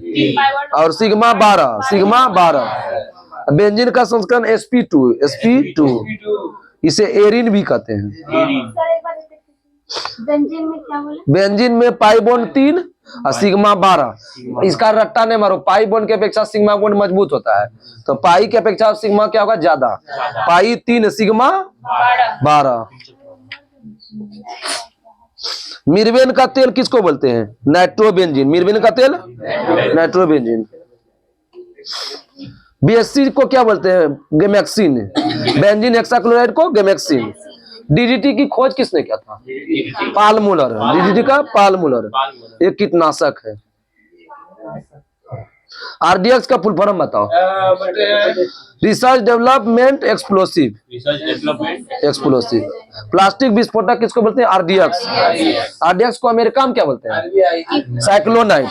A: और सिग्मा 12। सिग्मा 12। बेंजीन का संस्करण sp2। इसे एरिन भी कहते हैं।
C: बेंजीन में क्या बोले?
A: बेंजीन में पाई बॉन्ड 3 और सिग्मा 12। इसका रट्टा नहीं मारो, पाई बॉन्ड के अपेक्षा सिग्मा बॉन्ड मजबूत होता है, तो पाई के अपेक्षा सिग्मा क्या होगा, ज्यादा। पाई 3 सिग्मा 12। मिर्वेन का तेल किसको बोलते हैं, नाइट्रोबेंजीन। मिर्वेन का तेल नाइट्रोबेंजीन। बीएससी को क्या बोलते हैं, गेमेक्सिन। बेंजीन हेक्साक्लोराइड को गेमेक्सिन। डीडीटी की खोज किसने किया था, पालमुलर। डीडीटी का पालमुलर एक कीटनाशक है। आरडीएक्स का फुल फॉर्म बताओ। Research development explosive. Explosive. Plastic विस्फोटक किसको बोलते हैं, आरडीएक्स। आरडीएक्स को अमेरिका में क्या बोलते हैं, साइक्लोनाइट।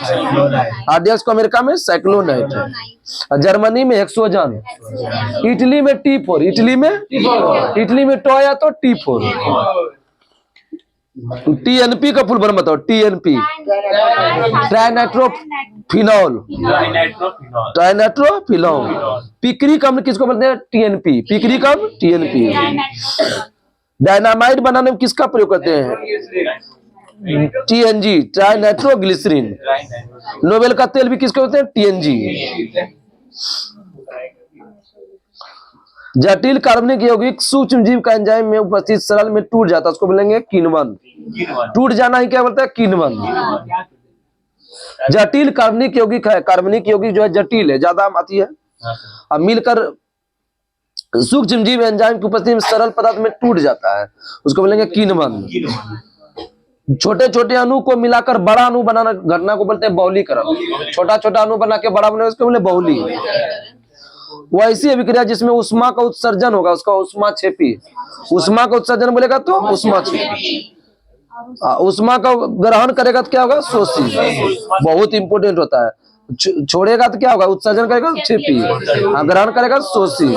A: आरडीएक्स को अमेरिका में साइक्लोनाइट। जर्मनी में हेक्सोजन। इटली में T4। इटली में टो आया तो T4। टीएनपी का फुल फॉर्म बताओ। TNP trinitrophenol. ट्राइनाइट्रोफिनॉल। पिकरिक अम्ल किसको बोलते हैं, टीएनपी। पिकरिक अम्ल टीएनपी। डायनामाइट बनाने में किसका प्रयोग करते हैं, टीएनजी, ट्राइनाइट्रोग्लिसरीन। नोबेल का तेल भी किसको बोलते हैं, टीएनजी। जटिल कार्बनिक यौगिक सूक्ष्म जीव का एंजाइम में उपस्थित सरल में टूट जाता है, उसको बोलेंगे किण्वन। टूट जाना ही क्या बोलता है, किण्वन। जटिल कार्बनिक यौगिक है, कार्बनिक यौगिक जो है जटिल है, ज्यादा आती है, अब मिलकर सूक्ष्म जीव एंजाइम की उपस्थिति में सरल पदार्थ में टूट जाता है, उसको बोलेंगे किण्वन। छोटे छोटे अणु को मिलाकर बड़ा अणु बनाना घटना को बोलते हैं बहुलीकरण। छोटा छोटा अणु बना के बड़ा बना, उसको बोले बहुली। वो ऐसी अभिक्रिया जिसमें उष्मा का उत्सर्जन होगा, उसका उष्मा क्षेपी। उष्मा का उत्सर्जन बोलेगा तो उष्मा क्षेपी। उष्मा का ग्रहण करेगा तो क्या होगा, शोषी। बहुत इंपोर्टेंट होता है। छोड़ेगा तो क्या होगा, उत्सर्जन करेगा तो क्षेपी। ग्रहण करेगा तो शोषी।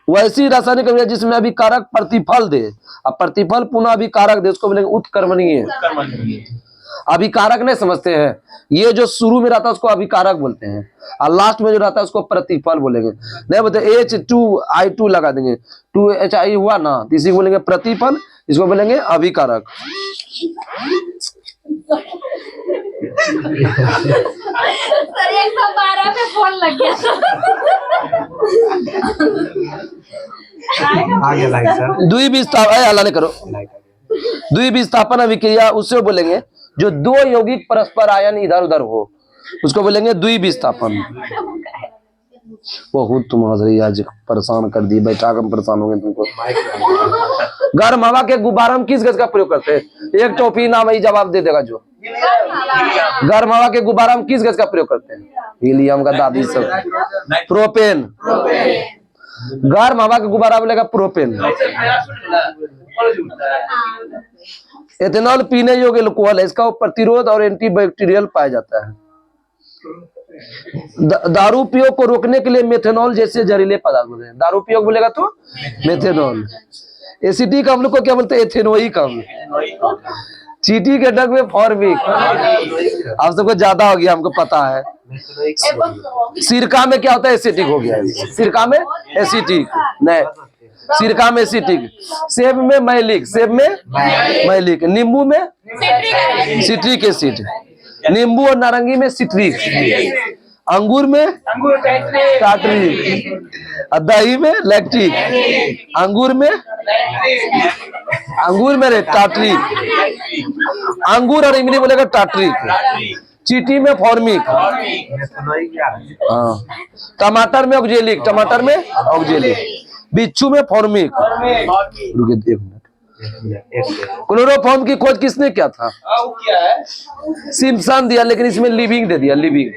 A: वैसी रासायनिक अभिक्रिया जिसमें अभिकारक प्रतिफल दे, अब प्रतिफल पुनः अभिकारक दे, उसको बोलेंगे उत्क्रमणीय। अभिकारक नहीं समझते हैं, ये जो शुरू में रहता है उसको अभिकारक बोलते हैं, और लास्ट में जो रहता है उसको प्रतिफल बोलेंगे। नहीं बोलते H2I2 लगा देंगे, 2HI हुआ ना, इसी को बोलेंगे प्रतिफल, इसको बोलेंगे अभिकारक।
C: सर 112 पे फोन लग गया।
B: आगे लाइक सर।
A: द्विविस्थापन हल्ला नहीं करो। द्विविस्थापन अभिक्रिया उससे बोलेंगे जो दो यौगिक परस्पर आयन इधर उधर हो, उसको बोलेंगे द्विविस्थापन। बहुत तुम हंस रही आज, परेशान कर दी, बैठा कर परेशान हो गए तुमको। गर्म हवा के गुब्बारे में किस गैस का प्रयोग करते हैं, एक टोपी नाम है, जवाब दे देगा जो। गर्म हवा के गुब्बारे में किस गैस का प्रयोग करते हैं, हीलियम का, दादी सब। प्रोपेन। गर्म हवा के गुब्बारा बोलेगा प्रोपेन। एथेनॉल पीने योग्य अल्कोहल है, इसका प्रतिरोध और एंटीबैक्टीरियल पाया जाता है। दारू उपयोग को रोकने के लिए मेथेनॉल जैसे जहरीले पदार्थ बोलते हैं। दारू उपयोग बोलेगा तो मेथेनॉल। एसिटिक अम्ल को क्या बोलते हैं, एथेनोइक अम्ल। चींटी के डग में फॉर्मिक। आप सबको ज्यादा हो गया, हमको पता है। सिरका में क्या होता है, एसिटिक हो गया। सिरका में एसिटिक नहीं, सिरका में एसिटिक। सेब में मैलिक, सेब में मैलिक। नींबू में सिट्रिक एसिड। नींबू और नारंगी में सिट्रिक। अंगूर में टार्ट्रिक। दही में लैक्टिक। अंगूर में टार्ट्रिक। अंगूर और इमली बोलेगा टार्ट्रिक। चींटी में फॉर्मिक। हाँ। टमाटर में ऑक्जेलिक। टमाटर में ऑक्जेलिक। बिच्छू में फॉर्मिक। रुकिए 1 मिनट। क्लोरोफॉर्म की खोज किसने किया था, सिम्पसन दिया, लेकिन इसमें लिविंग दे दिया, लिविंग।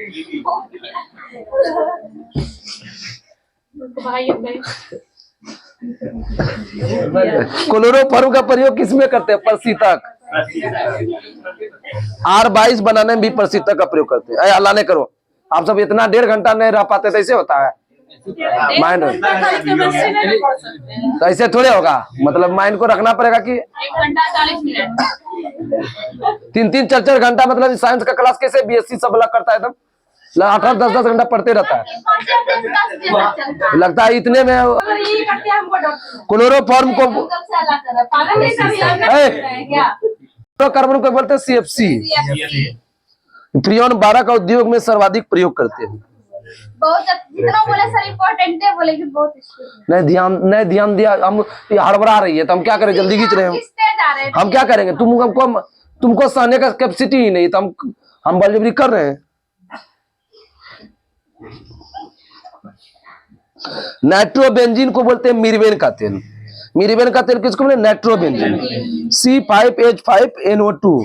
A: क्लोरोफॉर्म का प्रयोग किसमें करते हैं, प्रशीतक। R22 बनाने में भी प्रशीतक का प्रयोग करते हैं। अल्लाह ने करो, आप सब इतना 1.5 घंटा नहीं रह पाते, तो ऐसे होता है माइंड। तो ऐसे थोड़े होगा, मतलब माइंड को रखना पड़ेगा कि
C: 1 घंटा 40 मिनट
A: 3-3, 4-4 घंटा। मतलब साइंस का क्लास कैसे बीएससी सब अलग करता है, तब 18 10 घंटा पढ़ते रहता है,
C: 5 दिन 10 दिन तक चलता है।
A: लगता है इतने में
C: यही करते हैं हमको डॉक्टर
A: क्लोरोफॉर्म को
C: कब से अल्लाह कर रहा है पागल है सभी हम है क्या
A: कार्बन को बोलते हैं CFC। फ्रीऑन 12 का उद्योग में सर्वाधिक प्रयोग करते हैं।
C: बहुत जितना बोले सर इम्पोर्टेंट है बोले कि बहुत
A: नहीं ध्यान दिया, हम ये हड़बड़ा रही है तो हम क्या करें, जल्दी खींच रहे हैं
C: जा रहे हैं
A: हम क्या करेंगे, तुमको सहने का कैपेसिटी ही नहीं, तो हम बलजबरी कर रहे हैं। नाइट्रोबेंजीन को बोलते हैं मीरवेन का तेल। मीरवेन का तेल किसको बोले, नाइट्रोबेंजीन। C5H5NO2।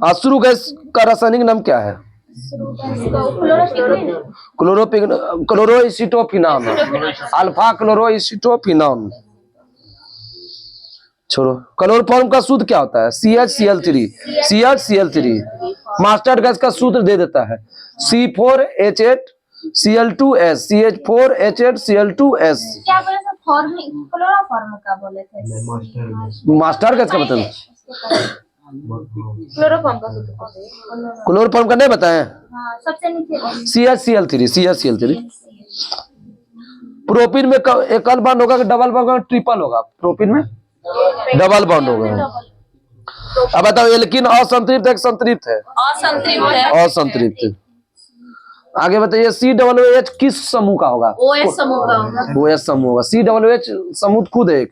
A: अश्रु गैस का रासायनिक नाम क्या है, क्लोरोइसिटोफिनान, अल्फा क्लोरोइसिटोफिनान। छोड़ो, क्लोरोफॉर्म का सूत्र क्या होता है, CHCl3। मास्टर्ड गैस का सूत्र दे देता है C4H8Cl2S, CH4H8Cl2S।
C: क्या बोले सर क्लोरोफॉर्म का बोले थे
A: मास्टर गैस का बताएं,
C: क्लोरोफॉर्म का सूत्र कौन है?
A: क्लोरोफॉर्म का नहीं बताएं,
C: हाँ सबसे नीचे
A: CHCl3। प्रोपीन में एकल बॉन्ड होगा कि डबल बॉन्ड होगा, ट्रिपल होगा, प्रोपीन में डबल बॉन्ड होगा। अब बताओ एल्कीन असंतृप्त है कि संतृप्त है, असंतृप्त। आगे बताइए COOH किस समूह का होगा,
C: OH समूह का होगा।
A: OH समूह होगा। COOH समूह खुद है एक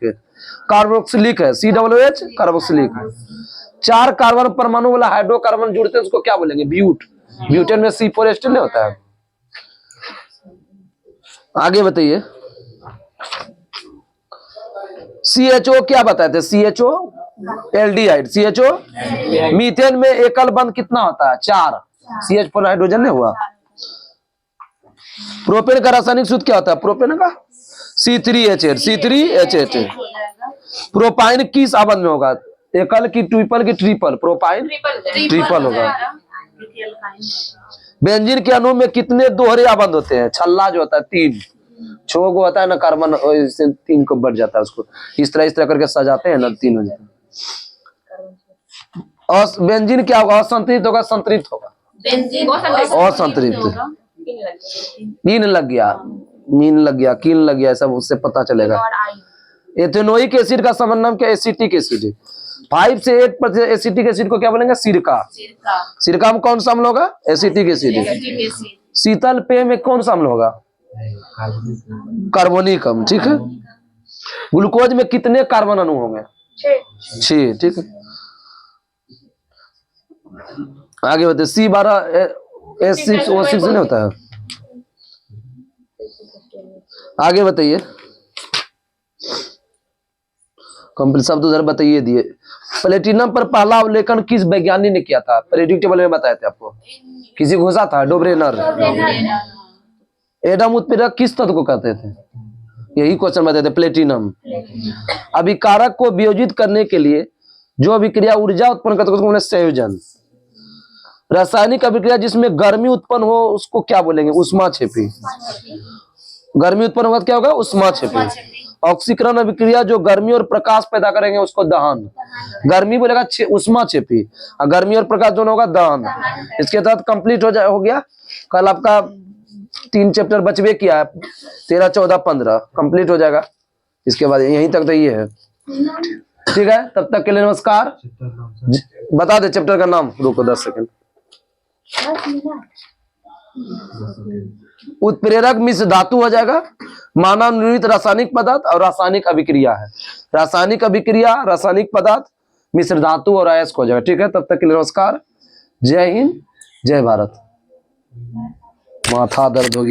A: कार्बोक्सिलिक है, COOH कार्बोक्सिलिक है। 4 कार्बन परमाणु वाला हाइड्रोकार्बन जुड़ते हैं उसको क्या बोलेंगे, ब्यूट। ब्यूटेन में C4H2 नहीं होता है। आगे बताइए CHO क्या बताए थे, CHO एल्डिहाइड, CHO। मीथेन में एकल बंध कितना होता है, 4, CH4 हाइड्रोजन नहीं हुआ। प्रोपेन का रासायनिक सूत्र क्या होता है, प्रोपेन का C3H8। प्रोपाइन किस आबंध में होगा, एकल की ट्रिपल की ट्रिपल, प्रोपाइन ट्रिपल होगा। बेंजीन के अणु में कितने दोहरे आबंध होते हैं, छल्ला जो होता है 3, 6 को होता है ना कार्बन, इससे 3 को बढ़ जाता है, उसको इस तरह करके सजाते हैं ना, 3 हो जाता है। और बेंजीन क्या होगा, असंतृप्त होगा संतृप्त होगा, असंतृप्त। मीन लग गया सब उससे पता चलेगा। एथेनोइक एसिड का समन नाम क्या, एसिटिक एसिड। 5 से 8% एसिटिक एसिड को क्या बोलेंगे, सिरका। सिरका में कौन सा अम्ल होगा, एसिटिक एसिड। शीतल पेय में कौन सा अम्ल होगा, कार्बोनिक अम्ल। ठीक है। ग्लूकोज में कितने कार्बन अणु होंगे, 6। ठीक है। आगे बताइए C12H6O6 नहीं होता है। आगे बताइए कंप्लीट शब्द उधर बताइए दिए। प्लेटिनम पर पहला अवलोकन किस वैज्ञानिक ने किया था, पीरियोडिक टेबल में बताए थे आपको, किसी घोषा था, डोब्रेनर। एडम उत्प्रेरक किस तत्व को कहते थे, यही क्वेश्चन बताए थे, प्लेटिनम। अभिकारक को वियोजित करने के लिए जो अभिक्रिया ऊर्जा उत्पन्न करते हैं संयोजन। रासायनिक अभिक्रिया जिसमें गर्मी उत्पन्न हो उसको क्या बोलेंगे, उष्माक्षेपी। गर्मी उत्पन्न होगा क्या होगा, उष्माक्षेपी। ऑक्सीकरण अभिक्रिया जो गर्मी और प्रकाश पैदा करेंगे उसको दहन। गर्मी बोलेगा उष्माक्षेपी, और गर्मी और प्रकाश दोनों होगा दहन। इसके तहत कंप्लीट हो गया। कल आपका 3 चैप्टर बचवे किया है, 13, 14, 15 कंप्लीट हो जाएगा। इसके बाद यहीं तक तो ये है। ठीक है, तब तक के लिए नमस्कार। बता दे चैप्टर का नाम, रुको 10 सेकंड। उत्प्रेरक मिश्र धातु हो जाएगा, मानव निर्मित रासायनिक पदार्थ और रासायनिक अभिक्रिया है। रासायनिक अभिक्रिया, रासायनिक पदार्थ, मिश्र धातु और अयस्क हो जाएगा। ठीक है, तब तक के लिए नमस्कार। जय हिंद, जय भारत। माथा दर्द हो गया।